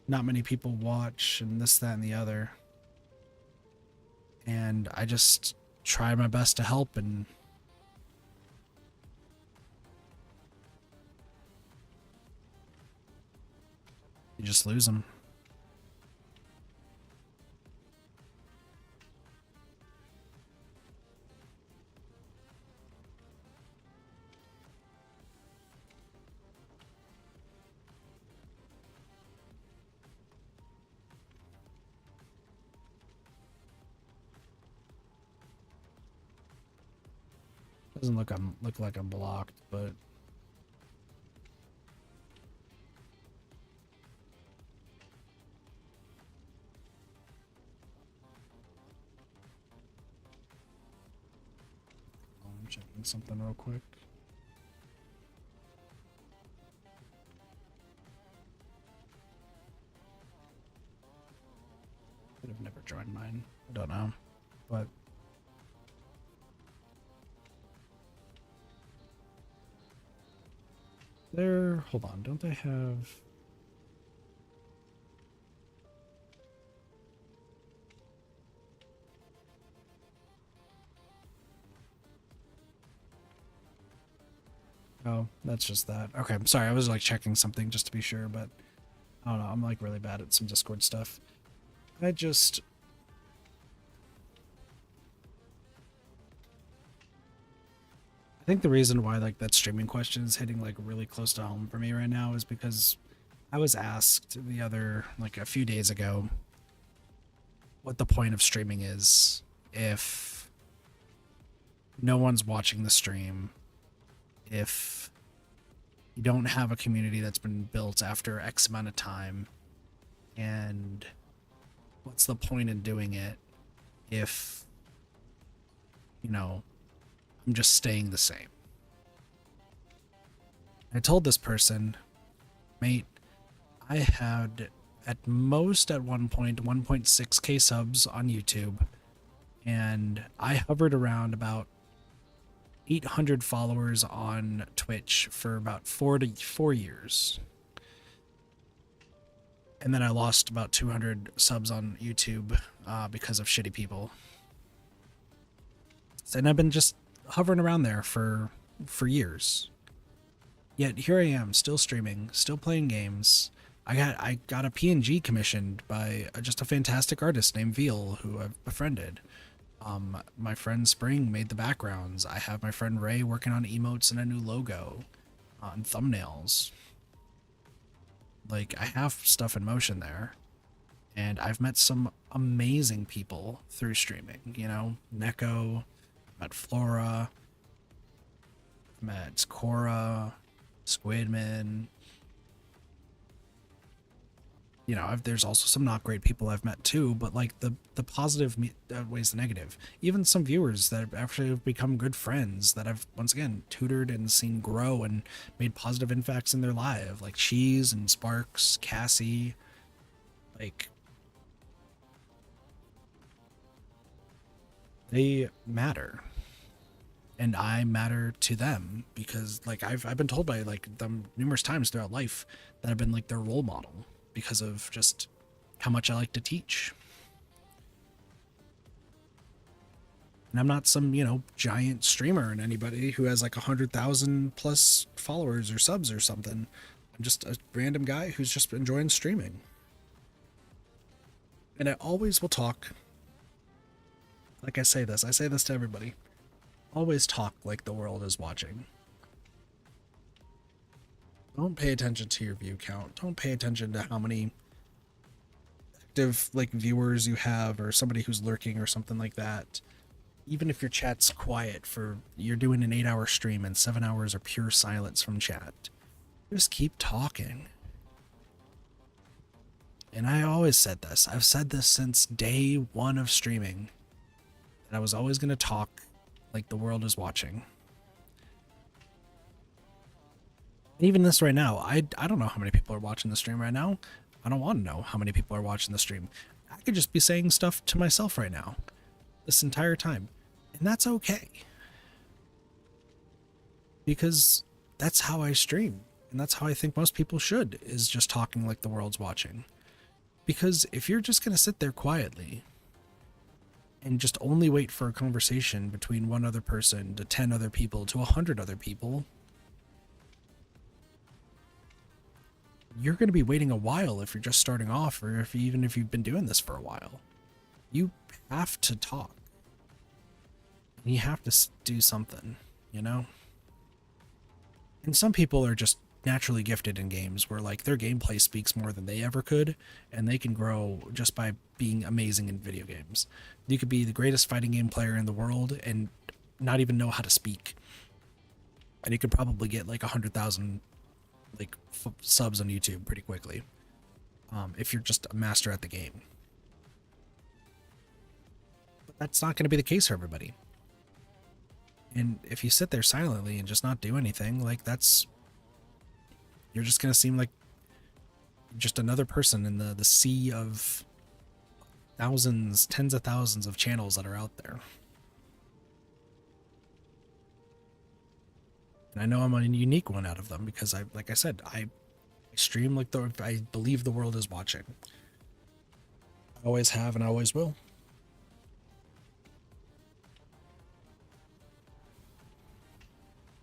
not many people watch and this, that, and the other. And I just try my best to help, and you just lose them. Doesn't look like I'm blocked, but I'm checking something real quick. Could have never joined mine. I don't know, but there. Hold on, don't they have? Oh, that's just that. Okay, I'm sorry. I was like checking something just to be sure, but I don't know. I'm like really bad at some Discord stuff. I think the reason why like that streaming question is hitting like really close to home for me right now is because I was asked the other, like a few days ago, what the point of streaming is if no one's watching the stream, if you don't have a community that's been built after X amount of time, and what's the point in doing it if, you know, I'm just staying the same. I told this person, mate, I had at most at one point 1.6k subs on YouTube, and I hovered around about 800 followers on Twitch for about 4 years. And then I lost about 200 subs on YouTube because of shitty people. And I've been just hovering around there for years. Yet here I am, still streaming, still playing games. I got a PNG commissioned by just a fantastic artist named Viel, who I've befriended. My friend Spring made the backgrounds. I have my friend Ray working on emotes and a new logo, and thumbnails. Like, I have stuff in motion there, and I've met some amazing people through streaming. You know, Neko, met Flora, met Cora, Squidman. You know, there's also some not great people I've met too, but like the positive outweighs the negative. Even some viewers that actually have become good friends that I've once again tutored and seen grow and made positive impacts in their life, like Cheese and Sparks, Cassie. Like, they matter, and I matter to them because like I've been told by like them numerous times throughout life that I've been like their role model because of just how much I like to teach. And I'm not some, you know, giant streamer and anybody who has like 100,000 plus followers or subs or something. I'm just a random guy who's just enjoying streaming. And I always will talk, like I say this to everybody. Always talk like the world is watching. Don't pay attention to your view count. Don't pay attention to how many active like viewers you have or somebody who's lurking or something like that. Even if your chat's quiet for you're doing an 8-hour stream and 7 hours are pure silence from chat, just keep talking. And I always said this. I've said this since day one of streaming, that I was always going to talk like the world is watching. And even this right now, I don't know how many people are watching the stream right now. I don't want to know how many people are watching the stream. I could just be saying stuff to myself right now this entire time. And that's okay. Because that's how I stream. And that's how I think most people should, is just talking like the world's watching. Because if you're just going to sit there quietly and just only wait for a conversation between one other person to 10 other people to 100 other people, you're going to be waiting a while if you're just starting off, or even if you've been doing this for a while. You have to talk. You have to do something, you know? And some people are just naturally gifted in games where like their gameplay speaks more than they ever could, and they can grow just by being amazing in video games. You could be the greatest fighting game player in the world and not even know how to speak. And you could probably get like 100,000 like subs on YouTube pretty quickly. If you're just a master at the game. But that's not going to be the case for everybody. And if you sit there silently and just not do anything, like you're just going to seem like just another person in the sea of thousands, tens of thousands of channels that are out there. And I know I'm a unique one out of them because like I said, I stream like I believe the world is watching. I always have and I always will.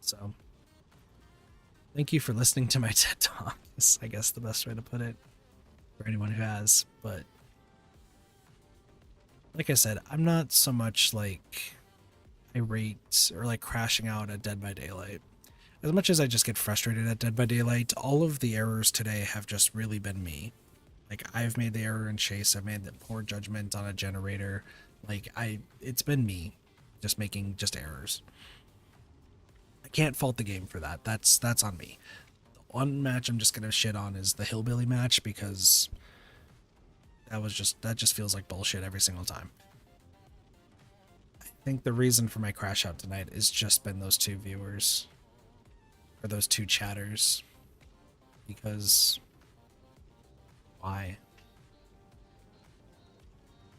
So, thank you for listening to my TED Talk, is I guess the best way to put it for anyone who has. But, like I said, I'm not so much like irate or like crashing out at Dead by Daylight. As much as I just get frustrated at Dead by Daylight, all of the errors today have just really been me. Like, I've made the error in Chase, I've made the poor judgment on a generator. Like, it's been me just making just errors. I can't fault the game for that. That's on me. The one match I'm just gonna shit on is the Hillbilly match, because that just feels like bullshit every single time. I think the reason for my crash out tonight has just been those two viewers, or those two chatters, because why?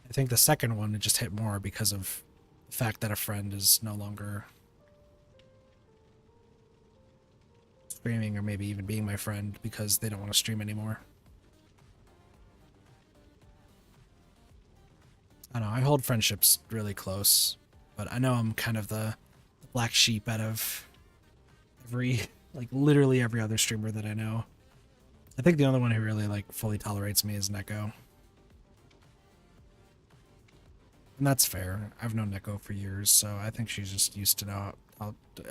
I think the second one, it just hit more because of the fact that a friend is no longer streaming, or maybe even being my friend because they don't want to stream anymore. I don't know, I hold friendships really close, but I know I'm kind of the black sheep out of like literally every other streamer that I know. I think the only one who really like fully tolerates me is Neko. And that's fair. I've known Neko for years, so I think she's just used to know,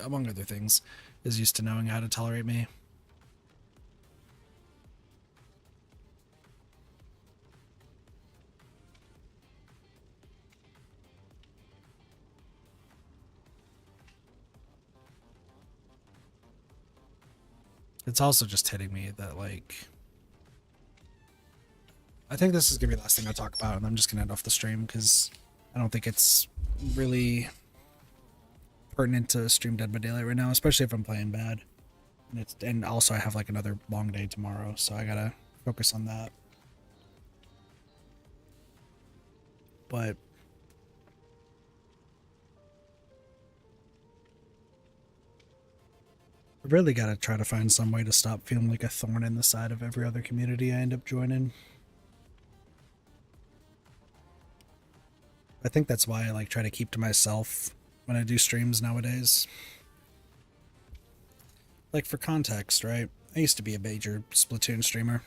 among other things, is used to knowing how to tolerate me. It's also just hitting me that, like, I think this is gonna be the last thing I talk about, and I'm just gonna end off the stream because I don't think it's really pertinent to stream Dead by Daylight right now, especially if I'm playing bad. And also I have like another long day tomorrow, so I gotta focus on that. But I really gotta try to find some way to stop feeling like a thorn in the side of every other community I end up joining. I think that's why I like try to keep to myself when I do streams nowadays. Like for context, right? I used to be a major Splatoon streamer.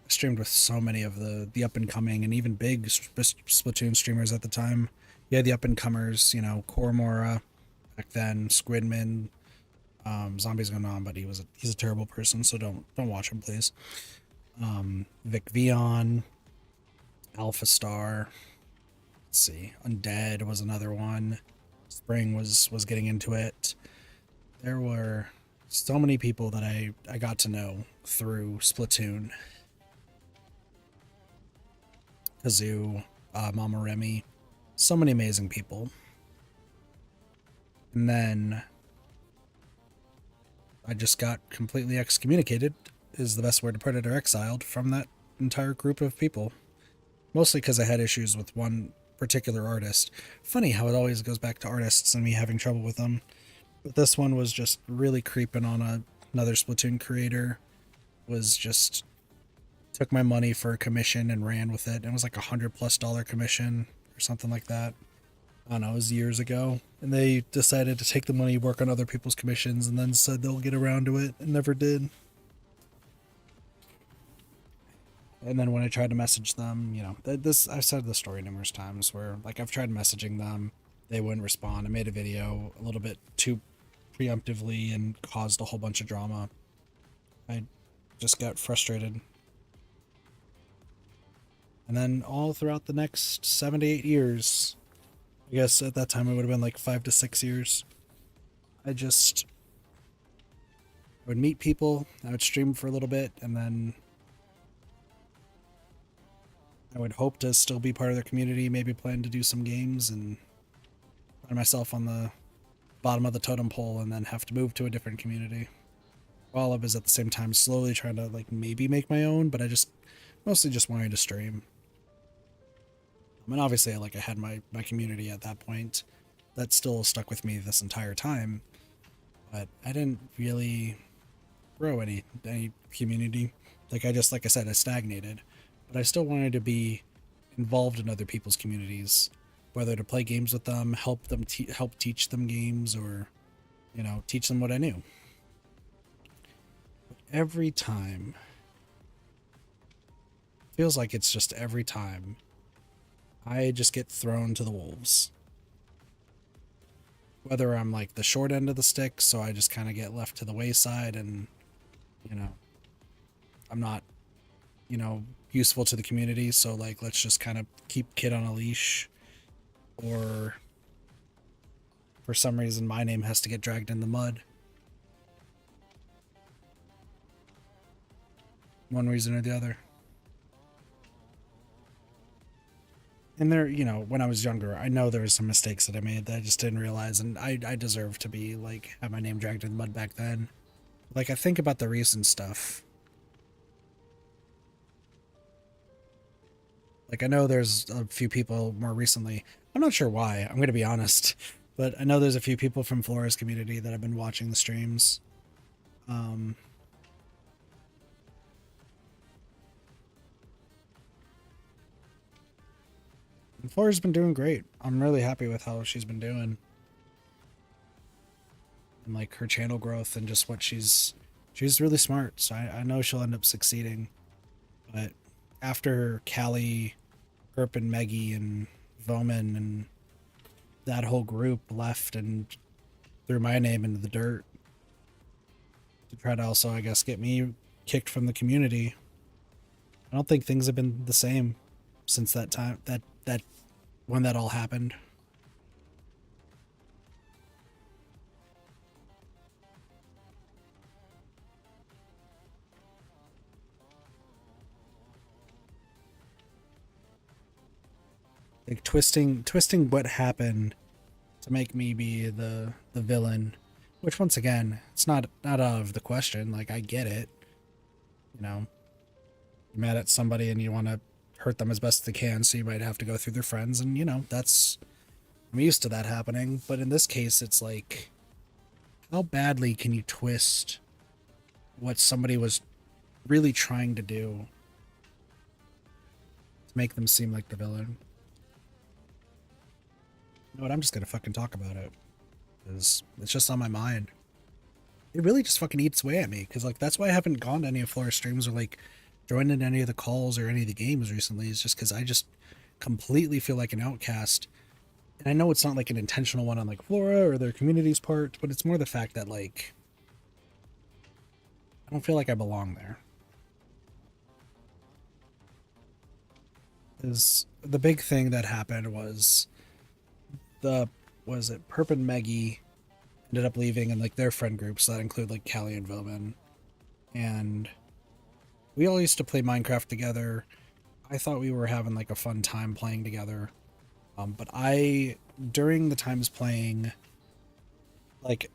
I streamed with so many of the up and coming and even big Splatoon streamers at the time. You had the up and comers, you know, Koromora back then, Squidman, Zombies Going On, but he's a terrible person, so don't watch him, please. Vic Vion, Alpha Star. Let's see, Undead was another one. Spring was getting into it. There were so many people that I got to know through Splatoon. Kazoo, Mama Remy, so many amazing people. And then I just got completely excommunicated, is the best word to put it, or exiled from that entire group of people. Mostly because I had issues with one particular artist. Funny how it always goes back to artists and me having trouble with them. But this one was just really creeping on another Splatoon creator. Was just took my money for a commission and ran with it. It was like $100+ commission or something like that. I don't know, it was years ago. And they decided to take the money, work on other people's commissions, and then said they'll get around to it, and never did. And then when I tried to message them, you know, I've said the story numerous times where, like, I've tried messaging them, they wouldn't respond. I made a video a little bit too preemptively and caused a whole bunch of drama. I just got frustrated. And then all throughout the next 7 to 8 years, I guess at that time it would have been like 5 to 6 years, I would meet people, I would stream for a little bit, and then I would hope to still be part of their community, maybe plan to do some games, and find myself on the bottom of the totem pole and then have to move to a different community. While I was at the same time slowly trying to like maybe make my own, but I mostly just wanted to stream. I mean, obviously I had my community at that point. That still stuck with me this entire time, but I didn't really grow any community. Like I said, I stagnated. But I still wanted to be involved in other people's communities, whether to play games with them, help them help teach them games, or, you know, teach them what I knew. But every time, feels like it's just every time, I just get thrown to the wolves. Whether I'm like the short end of the stick, so I just kind of get left to the wayside, and, you know, I'm not, you know, useful to the community, so like let's just kind of keep Kid on a leash, or for some reason my name has to get dragged in the mud. One reason or the other. And there, you know, when I was younger, I know there was some mistakes that I made that I just didn't realize, and I deserve to be like have my name dragged in the mud back then. Like I think about the recent stuff. Like, I know there's a few people more recently. I'm not sure why, I'm going to be honest. But I know there's a few people from Flora's community that have been watching the streams. And Flora's been doing great. I'm really happy with how she's been doing. And, like, her channel growth and just what she's really smart. So I know she'll end up succeeding. But after Callie, Herp and Meggie and Voman and that whole group left and threw my name into the dirt to try to also, I guess, get me kicked from the community, I don't think things have been the same since that time, that when that all happened. Like twisting what happened to make me be the villain, which once again, it's not out of the question. Like I get it, you know, you're mad at somebody and you want to hurt them as best they can, so you might have to go through their friends, and you know, I'm used to that happening. But in this case, it's like, how badly can you twist what somebody was really trying to do to make them seem like the villain? You know what? I'm just gonna fucking talk about it because it's just on my mind. It really just fucking eats away at me because like that's why I haven't gone to any of Flora's streams or like joined in any of the calls or any of the games recently. Is just because I just completely feel like an outcast. And I know it's not like an intentional one on like Flora or their community's part, but it's more the fact that like I don't feel like I belong there. Is the big thing that happened was the was it Perp and Meggie ended up leaving and like their friend groups that include like Callie and Vilman. And we all used to play Minecraft together. I thought we were having like a fun time playing together. But I during the times playing, like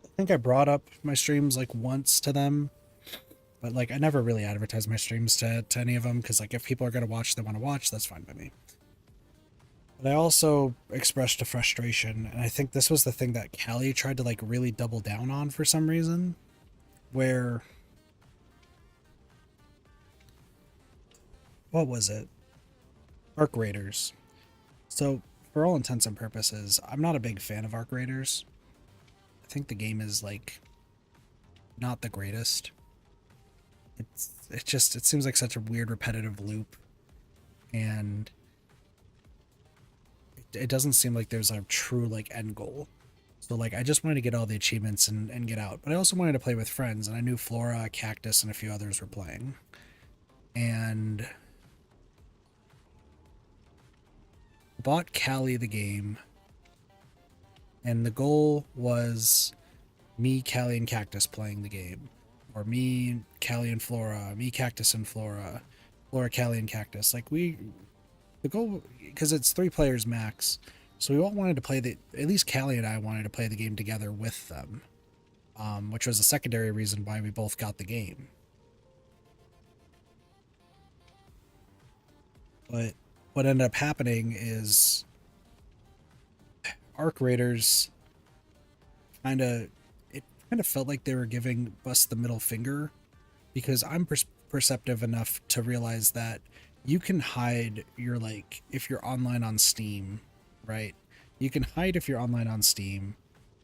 I think I brought up my streams like once to them, but like I never really advertised my streams to any of them because like if people are gonna watch, they want to watch, that's fine by me. But I also expressed a frustration, and I think this was the thing that Callie tried to like really double down on for some reason, where what was it? Arc Raiders. So for all intents and purposes, I'm not a big fan of Arc Raiders. I think the game is like not the greatest. It seems like such a weird repetitive loop, and it doesn't seem like there's a true like end goal. So like I just wanted to get all the achievements and get out. But I also wanted to play with friends, and I knew Flora, Cactus, and a few others were playing. And bought Callie the game, and the goal was me, Callie, and Cactus playing the game. Or me, Callie, and Flora, me, Cactus, and Flora, Flora, Callie, and Cactus. Like the goal, because it's 3 players max, so we all wanted to play at least Callie and I wanted to play the game together with them, which was a secondary reason why we both got the game. But what ended up happening is Arc Raiders it kind of felt like they were giving us the middle finger, because I'm perceptive enough to realize that you can hide your like if you're online on Steam, right? You can hide if you're online on Steam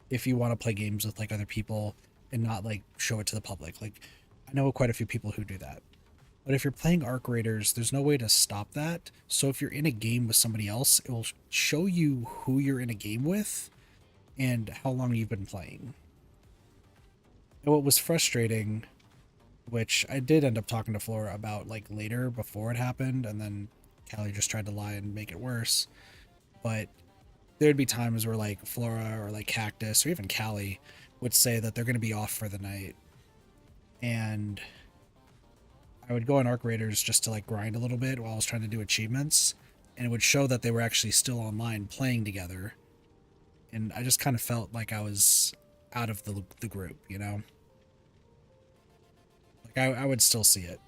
if you want to play games with like other people and not like show it to the public. Like I know quite a few people who do that. But if you're playing Arc Raiders, there's no way to stop that. So if you're in a game with somebody else, it will show you who you're in a game with and how long you've been playing. And what was frustrating, which I did end up talking to Flora about like later before it happened, and then Callie just tried to lie and make it worse. But there'd be times where like Flora or like Cactus or even Callie would say that they're going to be off for the night, and I would go on Arc Raiders just to like grind a little bit while I was trying to do achievements, and it would show that they were actually still online playing together, and I just kind of felt like I was out of the group, you know? Like I would still see it.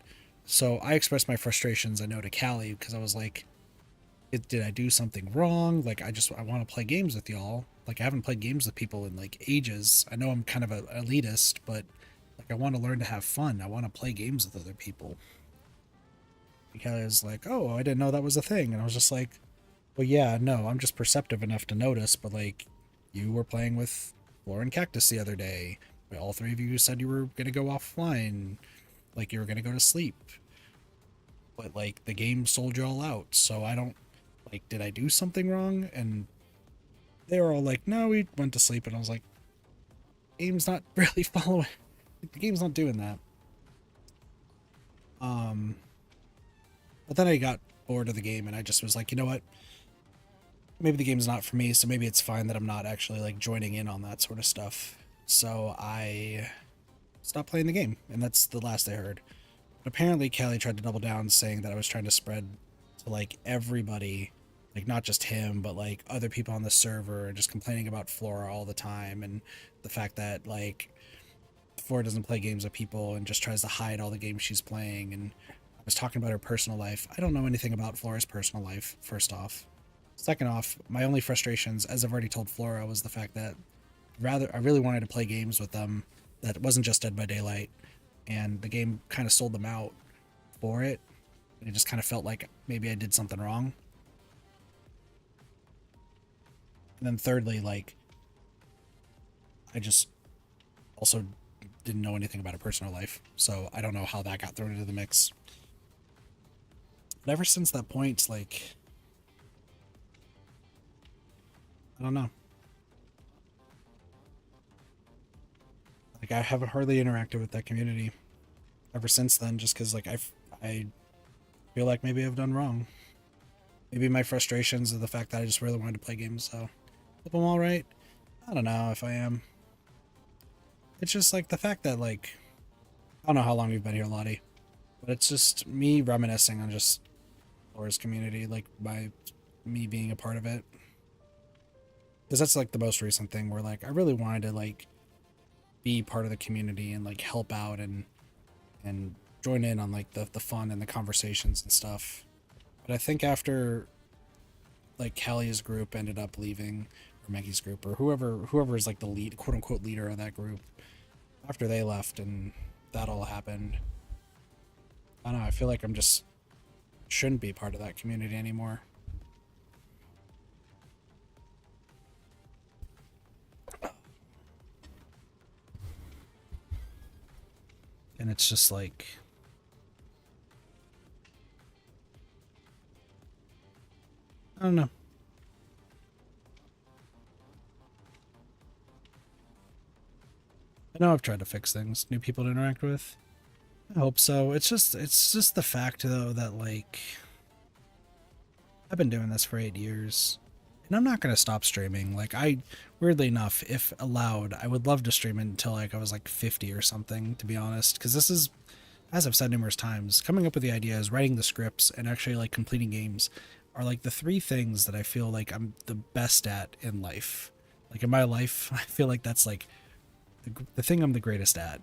So I expressed my frustrations, I know, to Callie, because I was like, did I do something wrong? Like I want to play games with y'all. Like I haven't played games with people in like ages. I know I'm kind of an elitist, but like I want to learn to have fun. I want to play games with other people. Because like, oh, I didn't know that was a thing. And I was just like, well, yeah, no, I'm just perceptive enough to notice, but like you were playing with Lauren Cactus the other day. All 3 of you said you were going to go offline, like you were going to go to sleep. But like the game sold you all out, so I don't, like, did I do something wrong? And they were all like, no, we went to sleep. And I was like, game's not really following, the game's not doing that. But then I got bored of the game, and I just was like, you know what, maybe the game's not for me, so maybe it's fine that I'm not actually like joining in on that sort of stuff. So I stopped playing the game, and that's the last I heard. But apparently Callie tried to double down, saying that I was trying to spread to like everybody, like not just him, but like other people on the server, and just complaining about Flora all the time, and the fact that like Flora doesn't play games with people and just tries to hide all the games she's playing. And I was talking about her personal life. I don't know anything about Flora's personal life, first off. Second off, my only frustrations, as I've already told Flora, was the fact that I really wanted to play games with them that wasn't just Dead by Daylight, and the game kind of sold them out for it, and it just kind of felt like maybe I did something wrong. And then thirdly, like, I just also didn't know anything about her personal life, so I don't know how that got thrown into the mix. But ever since that point, like, I don't know. Like, I haven't hardly interacted with that community ever since then, just because, like, I feel like maybe I've done wrong. Maybe my frustrations are the fact that I just really wanted to play games, so if I'm alright, I don't know if I am. It's just, like, the fact that, like, I don't know how long we've been here, Lottie, but it's just me reminiscing on just Laura's community, like, me being a part of it. Because that's, like, the most recent thing where, like, I really wanted to, like, be part of the community and, like, help out and join in on, like, the fun and the conversations and stuff. But I think after, like, Callie's group ended up leaving, or Maggie's group, or whoever is, like, the lead, quote-unquote leader of that group, after they left and that all happened, I don't know, I feel like I'm just shouldn't be part of that community anymore. And it's just like, I don't know. I know I've tried to fix things, new people to interact with. I hope so. It's just the fact though that, like, I've been doing this for 8 years and I'm not going to stop streaming. Like, weirdly enough, if allowed, I would love to stream until, like, I was like 50 or something, to be honest, because this is, as I've said numerous times, coming up with the ideas, writing the scripts, and actually, like, completing games are, like, the three things that I feel like I'm the best at in life. Like, in my life, I feel like that's, like, the thing I'm the greatest at.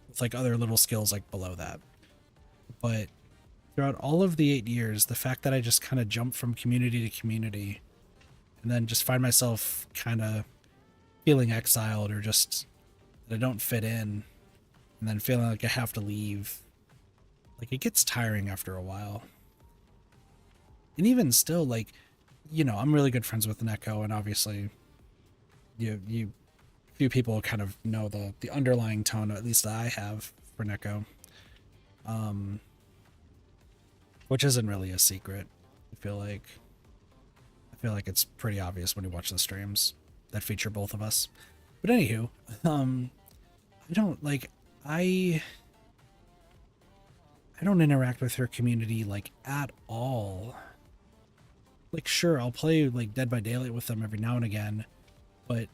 With, like, other little skills, like, below that. But throughout all of the 8 years, the fact that I just kind of jump from community to community and then just find myself kind of feeling exiled or just that I don't fit in and then feeling like I have to leave, like, it gets tiring after a while. And even still, like, you know, I'm really good friends with Neko, and obviously you few people kind of know the underlying tone, at least that I have for Neko. Which isn't really a secret. I feel like it's pretty obvious when you watch the streams that feature both of us. But anywho, I don't, like, I don't interact with her community, like, at all. Like, sure, I'll play, like, Dead by Daylight with them every now and again, but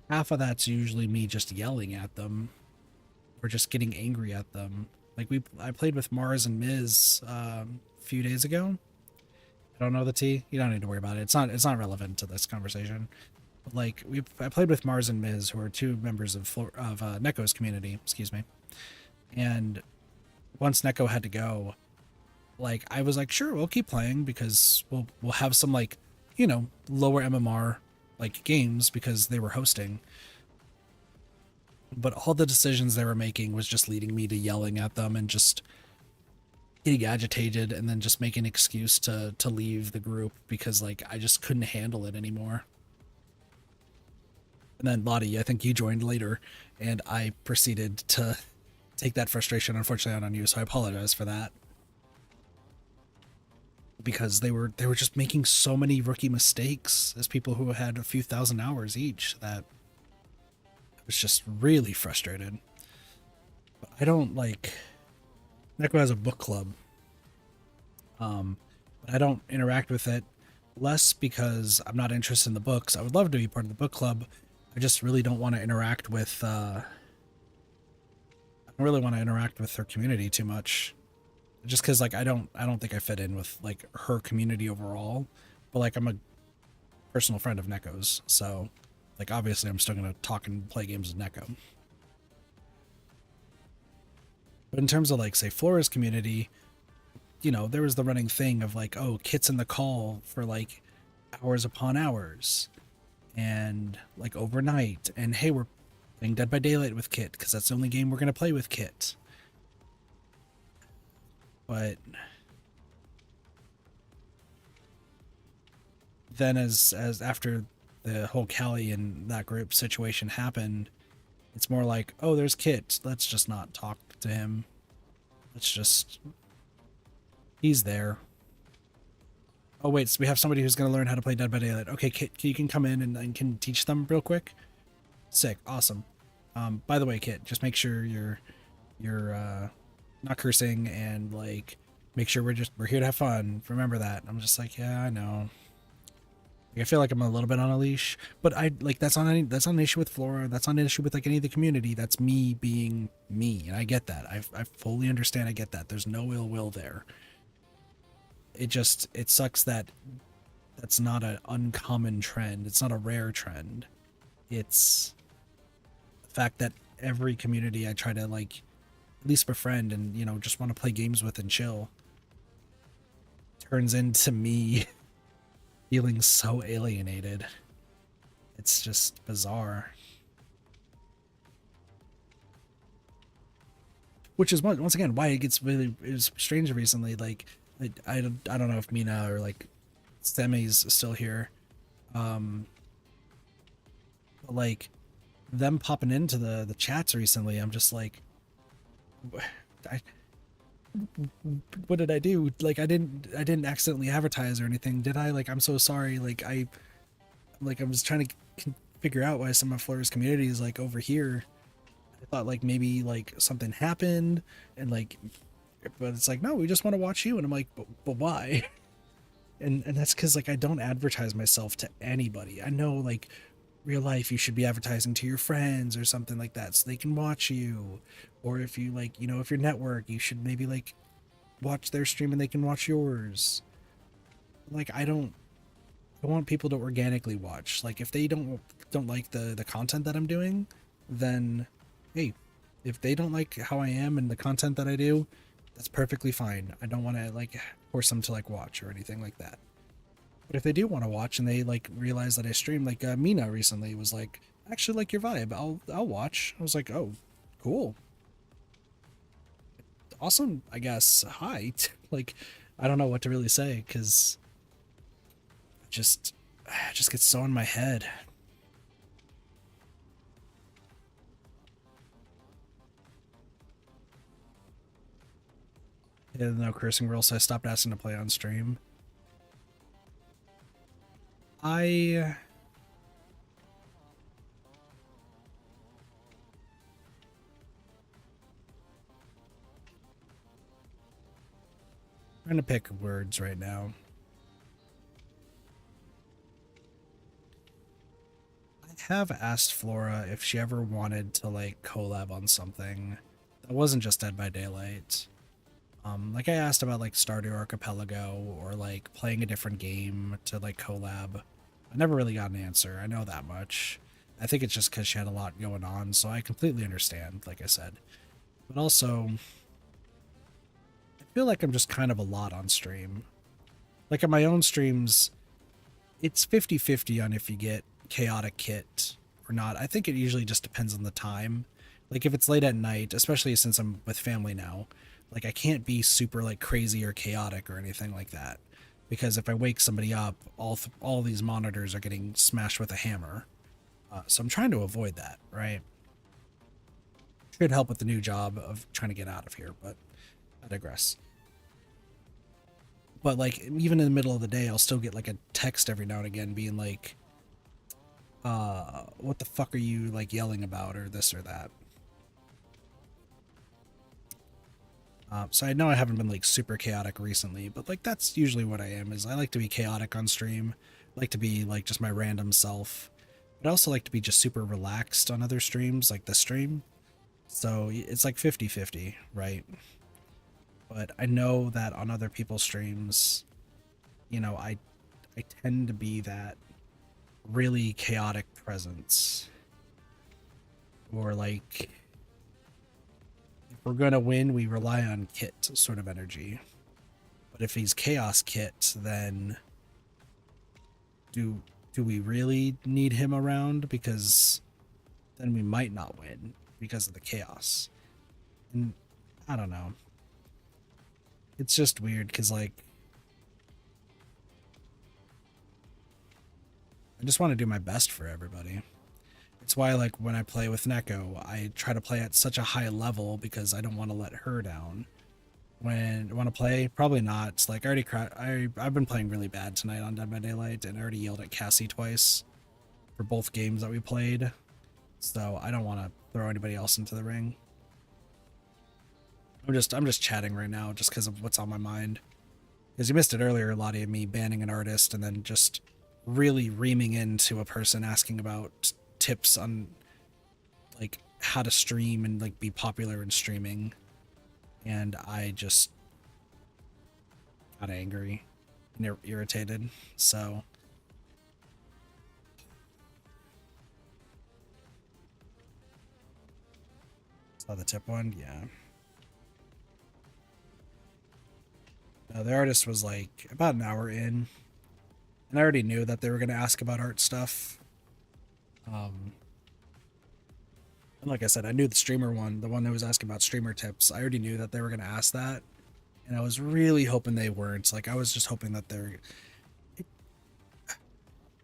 half of that's usually me just yelling at them or just getting angry at them. Like, I played with Mars and Miz a few days ago. I don't know the T. You don't need to worry about it. It's not relevant to this conversation. But, like, I played with Mars and Miz, who are two members of Neko's community. Excuse me. And once Neko had to go, like, I was like, sure, we'll keep playing because we'll have some, like, you know, lower MMR, like, games because they were hosting. But all the decisions they were making was just leading me to yelling at them and just getting agitated and then just making an excuse to leave the group because, like, I just couldn't handle it anymore. And then Lottie, I think you joined later, and I proceeded to take that frustration, unfortunately, out on you, so I apologize for that. Because they were just making so many rookie mistakes as people who had a few thousand hours each that I was just really frustrated. But I don't, like, Neko has a book club. But I don't interact with it, less because I'm not interested in the books. I would love to be part of the book club. I just really don't want to interact with I don't really want to interact with her community too much. Just because, like, I don't think I fit in with, like, her community overall. But, like, I'm a personal friend of Neko's, so, like, obviously I'm still gonna talk and play games with Neko. But in terms of, like, say, Flora's community, you know, there was the running thing of, like, oh, Kit's in the call for, like, hours upon hours and, like, overnight, and hey, we're playing Dead by Daylight with Kit because that's the only game we're gonna play with Kit. But then as after the whole Callie and that group situation happened, it's more like, oh, there's Kit. Let's just not talk to him. Let's just, he's there. Oh wait, so we have somebody who's gonna learn how to play Dead by Daylight. Okay, Kit, you can come in and can teach them real quick. Sick, awesome. By the way, Kit, just make sure you're not cursing and like make sure we're here to have fun. Remember that. I'm just like, yeah, I know. Like, I feel like I'm a little bit on a leash, but I like that's not an issue with Flora. That's not an issue with like any of the community. That's me being me, and I get that. I fully understand. I get that. There's no ill will there. It sucks that that's not an uncommon trend. It's not a rare trend. It's the fact that every community I try to like at least befriend and, you know, just want to play games with and chill turns into me feeling so alienated. It's just bizarre. Which is once again why it gets really is strange recently. Like I don't know if Mina or like Semi's still here. But like them popping into the chats recently, I'm just like, what did I do? Like I didn't accidentally advertise or anything, did I? Like I'm so sorry. Like I was trying to figure out why some of Flora's community is like over here. I thought like maybe like something happened and like, but it's like, no, we just want to watch you. And I'm like, but why? And that's because like I don't advertise myself to anybody. I know like real life you should be advertising to your friends or something like that so they can watch you, or if you like, you know, if your network, you should maybe like watch their stream and they can watch yours. Like I want people to organically watch. Like if they don't like the content that I'm doing, then hey, if they don't like how I am and the content that I do, that's perfectly fine. I don't want to like force them to like watch or anything like that. But if they do want to watch and they like realize that I stream, like Mina recently was like, I actually like your vibe. I'll watch. I was like, oh, cool, awesome. I guess hi. Like, I don't know what to really say because it just gets so in my head. Yeah, no cursing rules, so I stopped asking to play on stream. I'm trying to pick words right now. I have asked Flora if she ever wanted to like collab on something that wasn't just Dead by Daylight. Like I asked about like Stardew Archipelago or like playing a different game to like collab. I never really got an answer. I know that much. I think it's just because she had a lot going on, so I completely understand, like I said. But also, I feel like I'm just kind of a lot on stream. Like in my own streams, it's 50-50 on if you get chaotic kit or not. I think it usually just depends on the time. Like if it's late at night, especially since I'm with family now, like I can't be super like crazy or chaotic or anything like that, because if I wake somebody up, all these monitors are getting smashed with a hammer. So I'm trying to avoid that, right? Should help with the new job of trying to get out of here, but I digress. But like even in the middle of the day, I'll still get like a text every now and again being like, what the fuck are you like yelling about or this or that. So I know I haven't been like super chaotic recently, but like that's usually what I am. Is I like to be chaotic on stream, I like to be like just my random self, but I also like to be just super relaxed on other streams like this stream. So it's like 50-50, right? But I know that on other people's streams, you know, I tend to be that really chaotic presence, or like if we're gonna win, we rely on Kit sort of energy. But if he's Chaos Kit, then do we really need him around? Because then we might not win because of the chaos. And I don't know. It's just weird because like I just want to do my best for everybody. It's why, like, when I play with Neko, I try to play at such a high level because I don't want to let her down. When I want to play, probably not. It's like, I've been playing really bad tonight on Dead by Daylight, and I already yelled at Cassie twice for both games that we played. So I don't want to throw anybody else into the ring. I'm just chatting right now just because of what's on my mind. Because you missed it earlier, a lot of me banning an artist and then just really reaming into a person asking about tips on like how to stream and like be popular in streaming. And I just got angry and irritated. So saw the tip one, yeah. The artist was like about an hour in, and I already knew that they were going to ask about art stuff. And like I said, I knew the streamer one, the one that was asking about streamer tips. I already knew that they were going to ask that, and I was really hoping they weren't. Like, I was just hoping that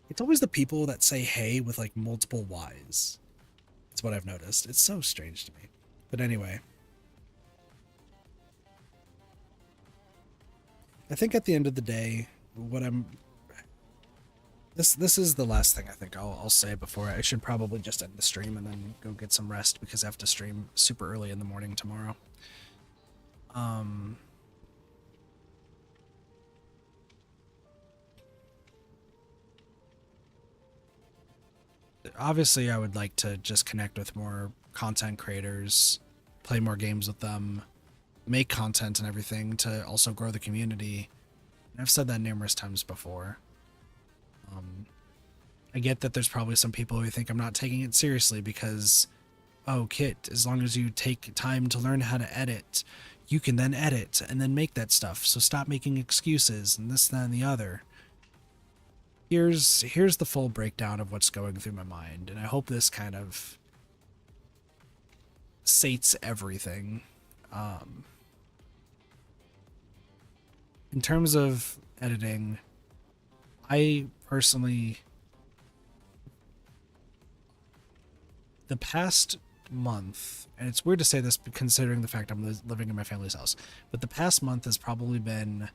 it's always the people that say hey with like multiple Y's. That's what I've noticed. It's so strange to me. But anyway, I think at the end of the day, this is the last thing I think I'll say before I should probably just end the stream and then go get some rest because I have to stream super early in the morning tomorrow. Obviously, I would like to just connect with more content creators, play more games with them, make content and everything to also grow the community. And I've said that numerous times before. I get that there's probably some people who think I'm not taking it seriously because, oh, Kit, as long as you take time to learn how to edit, you can then edit and then make that stuff. So stop making excuses and this, that, and the other. Here's the full breakdown of what's going through my mind, and I hope this kind of sates everything. In terms of editing, I personally, the past month, and it's weird to say this considering the fact I'm living in my family's house, but the past month has probably been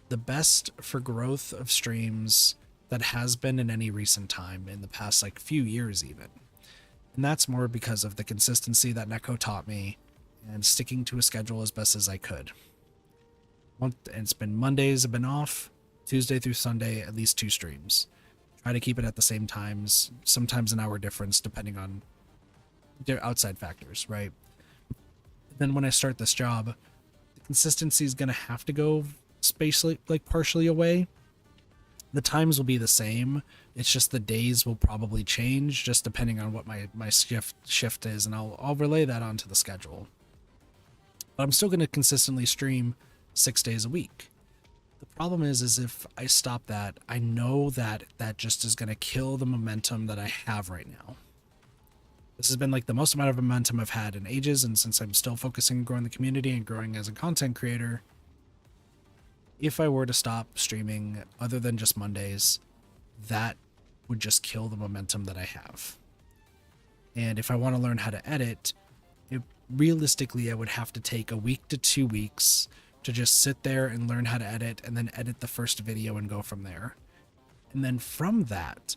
the best for growth of streams that has been in any recent time in the past like few years even. And that's more because of the consistency that Neko taught me and sticking to a schedule as best as I could. And it's been Mondays have been off, Tuesday through Sunday, at least 2 streams. Try to keep it at the same times, sometimes an hour difference depending on outside factors, right? Then when I start this job, the consistency is going to have to go spatially, like partially away. The times will be the same. It's just the days will probably change just depending on what my shift is, and I'll relay that onto the schedule. But I'm still going to consistently stream 6 days a week. The problem is if I stop that, I know that just is going to kill the momentum that I have right now. This has been like the most amount of momentum I've had in ages, and since I'm still focusing on growing the community and growing as a content creator, if I were to stop streaming other than just Mondays, that would just kill the momentum that I have. And if I want to learn how to edit, realistically, I would have to take a week to 2 weeks to just sit there and learn how to edit and then edit the first video and go from there. And then from that,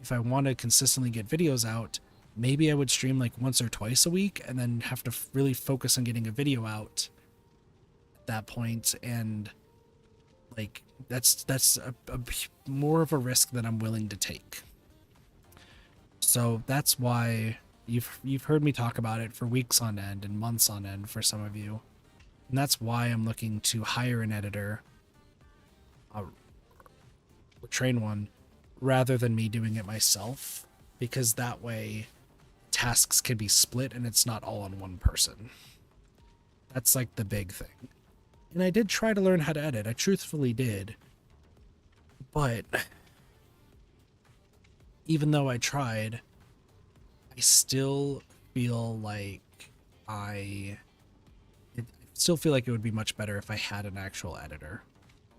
if I want to consistently get videos out, maybe I would stream like once or twice a week and then have to really focus on getting a video out at that point. And like that's a more of a risk than I'm willing to take. So that's why you've heard me talk about it for weeks on end and months on end for some of you. And that's why I'm looking to hire an editor, train one, rather than me doing it myself, because that way tasks can be split and it's not all on one person. That's like the big thing. And I did try to learn how to edit. I truthfully did. But even though I tried, I still feel like it would be much better if I had an actual editor.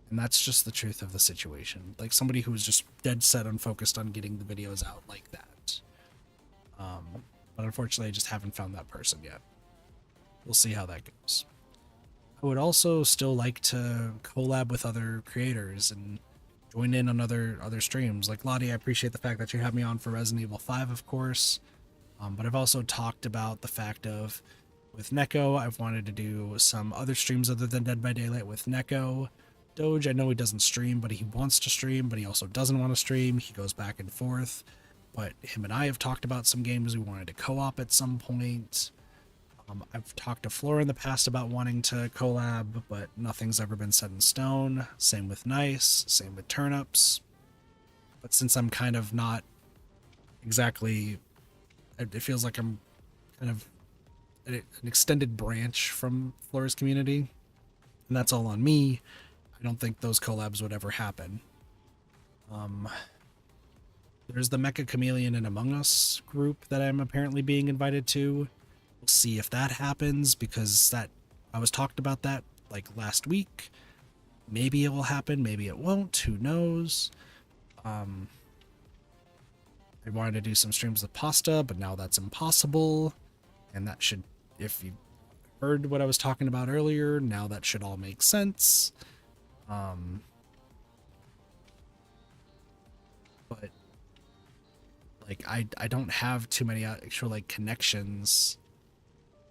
And that's just the truth of the situation. Like somebody who was just dead set on focused on getting the videos out like that. But unfortunately, I just haven't found that person yet. We'll see how that goes. I would also still like to collab with other creators and join in on other streams. Like Lottie, I appreciate the fact that you have me on for Resident Evil 5, of course. But I've also talked about the fact of, with Neko, I've wanted to do some other streams other than Dead by Daylight with Neko. Doge, I know he doesn't stream, but he wants to stream, but he also doesn't want to stream. He goes back and forth. But him and I have talked about some games we wanted to co-op at some point. I've talked to Flora in the past about wanting to collab, but nothing's ever been set in stone. Same with Nice, same with Turnips. But since I'm kind of not exactly... It feels like I'm kind of an extended branch from Flora's community, and that's all on me. I don't think those collabs would ever happen. There's the Mecha Chameleon and Among Us group that I'm apparently being invited to. We'll see if that happens, because I was talked about that like last week. Maybe it will happen, maybe it won't, who knows. I wanted to do some streams with Pasta, but now that's impossible. And that should, if you heard what I was talking about earlier, now that should all make sense. But like I don't have too many actual like connections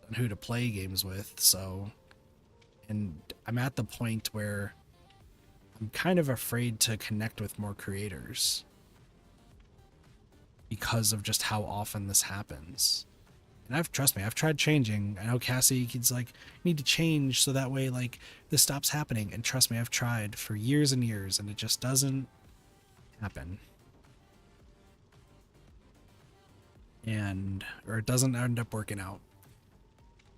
on who to play games with, so, and I'm at the point where I'm kind of afraid to connect with more creators because of just how often this happens. And trust me, I've tried changing. I know Cassie kids like, you need to change so that way like this stops happening. And trust me, I've tried for years and years and it just doesn't happen. Or it doesn't end up working out.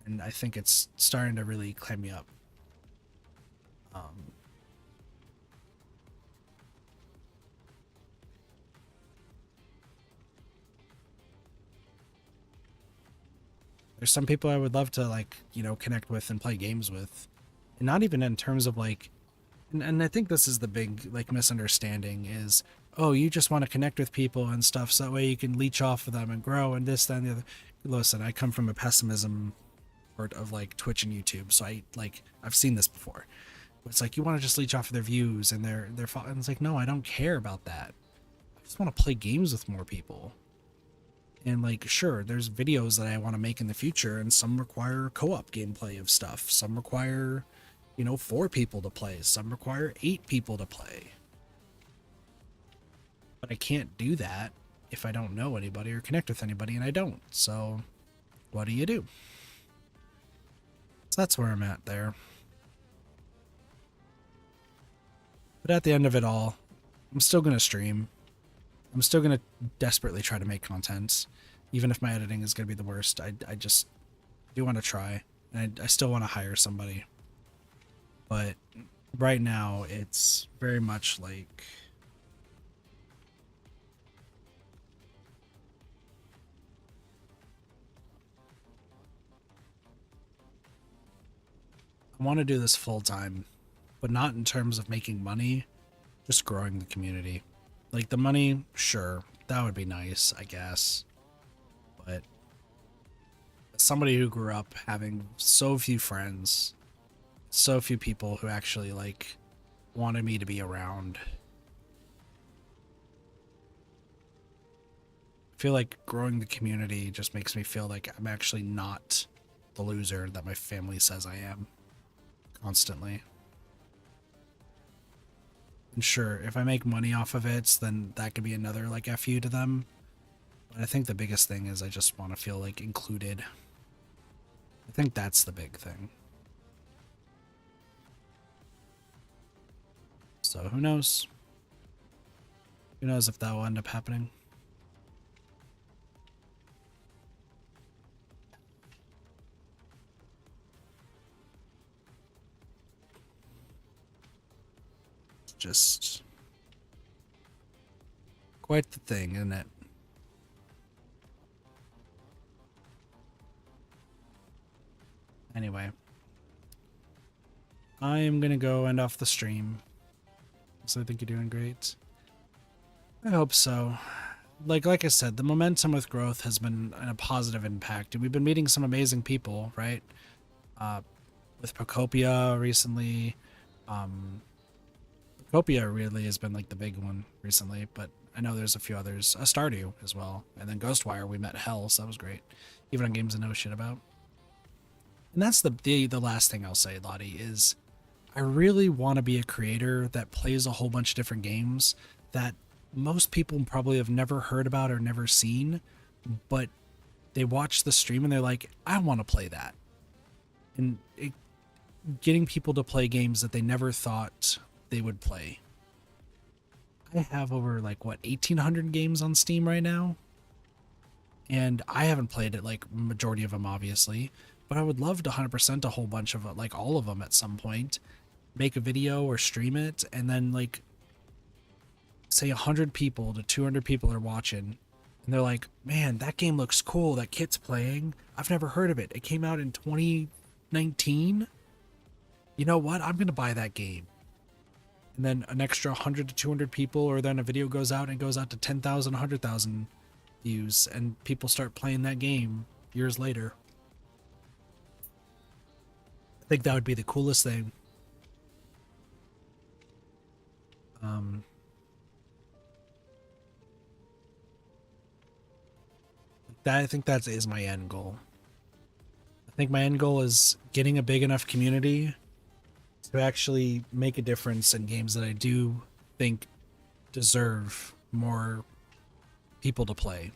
And I think it's starting to really clamp me up. There's some people I would love to like, you know, connect with and play games with. And not even in terms of like, and I think this is the big like misunderstanding is, oh, you just want to connect with people and stuff so that way you can leech off of them and grow and this, that, and the other. Listen, I come from a pessimism part of like Twitch and YouTube, so I've seen this before. It's like you want to just leech off of their views and their and it's like, no, I don't care about that. I just want to play games with more people. And like, sure, there's videos that I want to make in the future, and some require co-op gameplay of stuff. Some require, you know, 4 people to play. Some require 8 people to play. But I can't do that if I don't know anybody or connect with anybody, and I don't. So, what do you do? So that's where I'm at there. But at the end of it all, I'm still going to stream. I'm still going to desperately try to make content, even if my editing is going to be the worst. I just do want to try, and I still want to hire somebody. But right now, it's very much like... I want to do this full time, but not in terms of making money, just growing the community. Like the money, sure, that would be nice, I guess. But as somebody who grew up having so few friends, so few people who actually like wanted me to be around, I feel like growing the community just makes me feel like I'm actually not the loser that my family says I am constantly. And sure, if I make money off of it, then that could be another like FU to them. But I think the biggest thing is I just want to feel like included. I think that's the big thing. So who knows? Who knows if that will end up happening? Just quite the thing, isn't it? Anyway, I'm gonna go end off the stream. So I think you're doing great. I hope so. Like I said, the momentum with growth has been a positive impact, and we've been meeting some amazing people, right? With Procopia recently. Procopia really has been like the big one recently, but I know there's a few others. Stardew as well. And then Ghostwire, we met Hell, so that was great. Even on games I know shit about. And that's the last thing I'll say, Lottie, is I really want to be a creator that plays a whole bunch of different games that most people probably have never heard about or never seen, but they watch the stream and they're like, I want to play that. And getting people to play games that they never thought they would play. I have over like, what, 1,800 games on Steam right now? And I haven't played it, like, majority of them, obviously. But I would love to 100% a whole bunch of, like, all of them at some point. Make a video or stream it, and then, like, say 100 people to 200 people are watching. And they're like, man, that game looks cool. That kid's playing. I've never heard of it. It came out in 2019. You know what? I'm going to buy that game. And then an extra 100 to 200 people, or then a video goes out and goes out to 10,000, 100,000 views, and people start playing that game years later. I think that would be the coolest thing. I think that is my end goal. I think my end goal is getting a big enough community to actually make a difference in games that I do think deserve more people to play.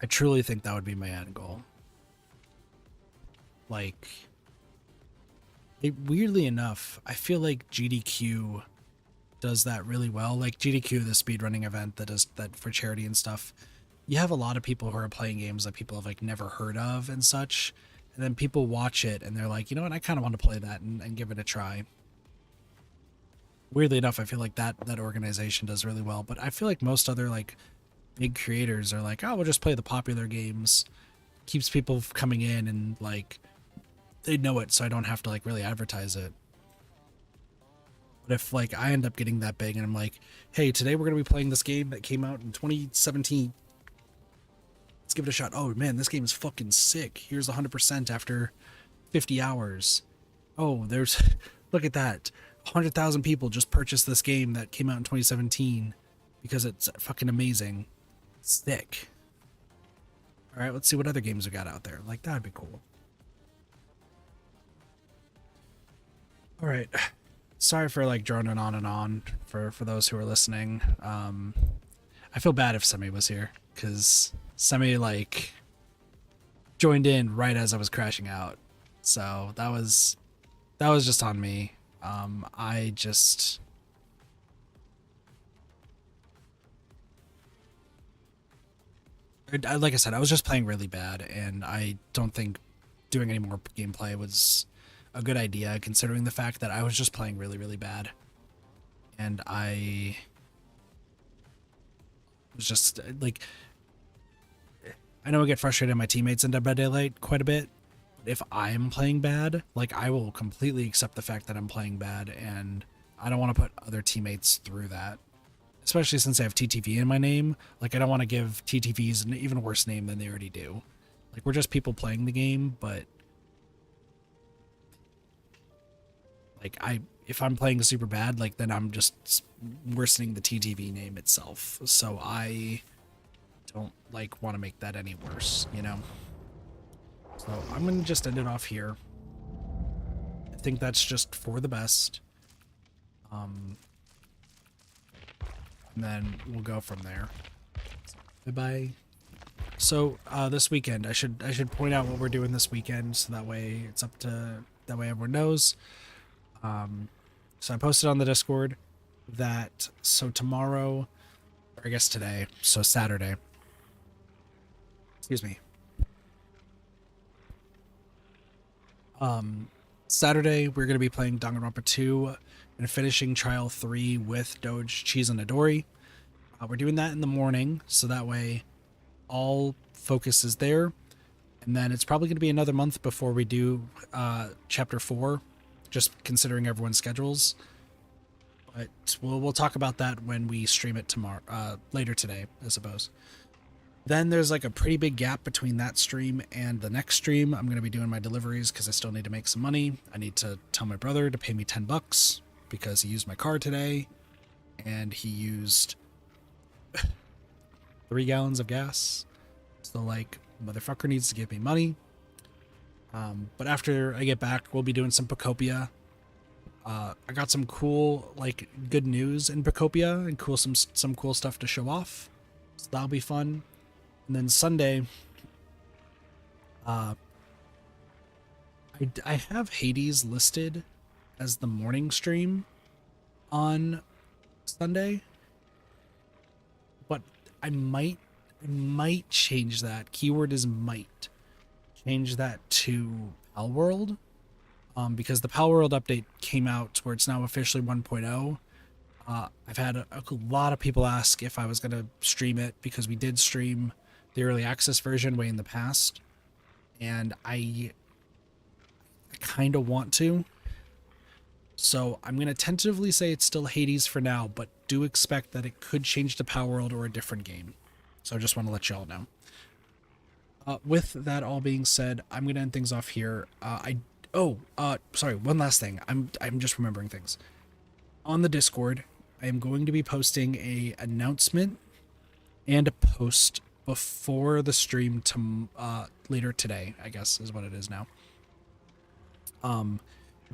I truly think that would be my end goal. Like, weirdly enough, I feel like GDQ does that really well. Like GDQ, the speedrunning event that does that for charity and stuff, you have a lot of people who are playing games that people have like never heard of and such, and then people watch it and they're like, you know what, I kind of want to play that and give it a try. Weirdly enough, I feel like that organization does really well, but I feel like most other like big creators are like, oh, we'll just play the popular games. Keeps people coming in and like they know it, so I don't have to like really advertise it. But if like I end up getting that big and I'm like, hey, today we're gonna be playing this game that came out in 2017. Let's give it a shot. Oh man, this game is fucking sick. Here's 100% after 50 hours. Oh, there's look at that. 100,000 people just purchased this game that came out in 2017 because it's fucking amazing. Sick. All right, let's see what other games we got out there. Like, that'd be cool. All right. Sorry for like droning on and on for those who are listening. I feel bad if Semi was here because Semi like joined in right as I was crashing out. So that was just on me. Like I said, I was just playing really bad, and I don't think doing any more gameplay was a good idea, considering the fact that I was just playing really, really bad. And I was just, like, I know I get frustrated my teammates in Dead by Daylight quite a bit. If I'm playing bad, like, I will completely accept the fact that I'm playing bad, and I don't want to put other teammates through that. Especially since I have TTV in my name. Like, I don't want to give TTVs an even worse name than they already do. Like, we're just people playing the game, but like, if I'm playing super bad, like, then I'm just worsening the TTV name itself. So I don't, like, want to make that any worse, you know? So I'm going to just end it off here. I think that's just for the best. And then we'll go from there. Bye-bye. So this weekend, I should point out what we're doing this weekend, so that way it's up to, that way everyone knows. So I posted on the Discord that, so tomorrow, or I guess today, so Saturday, excuse me. Saturday, we're going to be playing Danganronpa 2 and finishing Trial 3 with Doge, Cheese, and Adori. We're doing that in the morning, so that way all focus is there. And then it's probably going to be another month before we do Chapter 4, just considering everyone's schedules. But we'll talk about that when we stream it tomorrow, later today, I suppose. Then there's like a pretty big gap between that stream and the next stream. I'm going to be doing my deliveries because I still need to make some money. I need to tell my brother to pay me $10 because he used my car today and he used 3 gallons of gas. So like, motherfucker needs to give me money. But after I get back, we'll be doing some Pacopia. I got some cool, like, good news in Pacopia and some cool stuff to show off. So that'll be fun. And then Sunday, I have Hades listed as the morning stream on Sunday, but I might change that. Keyword is might. Change that to Pal World, because the Pal World update came out where it's now officially 1.0. I've had a lot of people ask if I was going to stream it because we did stream the early access version way in the past, and I kind of want to. So I'm going to tentatively say it's still Hades for now, but do expect that it could change to Power World or a different game. So I just want to let y'all know. With that all being said, I'm going to end things off here. Sorry, one last thing. I'm just remembering things. On the Discord, I am going to be posting a announcement and a post before the stream to later today, I guess is what it is now.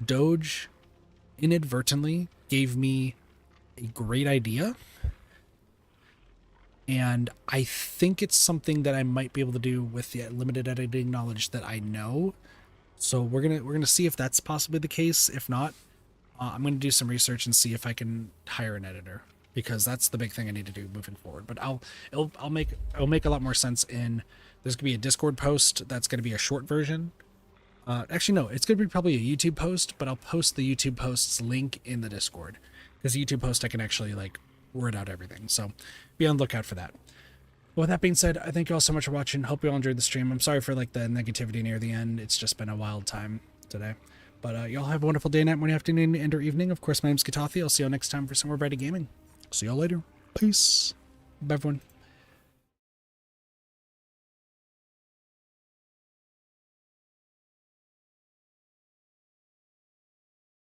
Doge inadvertently gave me a great idea, and I think it's something that I might be able to do with the limited editing knowledge that I know. So we're gonna see if that's possibly the case. If not, I'm gonna do some research and see if I can hire an editor, because that's the big thing I need to do moving forward. But it'll make a lot more sense in, there's gonna be a Discord post that's gonna be a short version. Actually, no, it's gonna be probably a YouTube post, but I'll post the YouTube post's link in the Discord, because the YouTube post I can actually like word out everything. So be on the lookout for that. Well, with that being said, I thank you all so much for watching. Hope you all enjoyed the stream. I'm sorry for like the negativity near the end. It's just been a wild time today. But y'all have a wonderful day, night, morning, afternoon, and or evening. Of course, my name's Katathi. I'll see you all next time for some more Reddit gaming. See y'all later. Peace. Bye, everyone.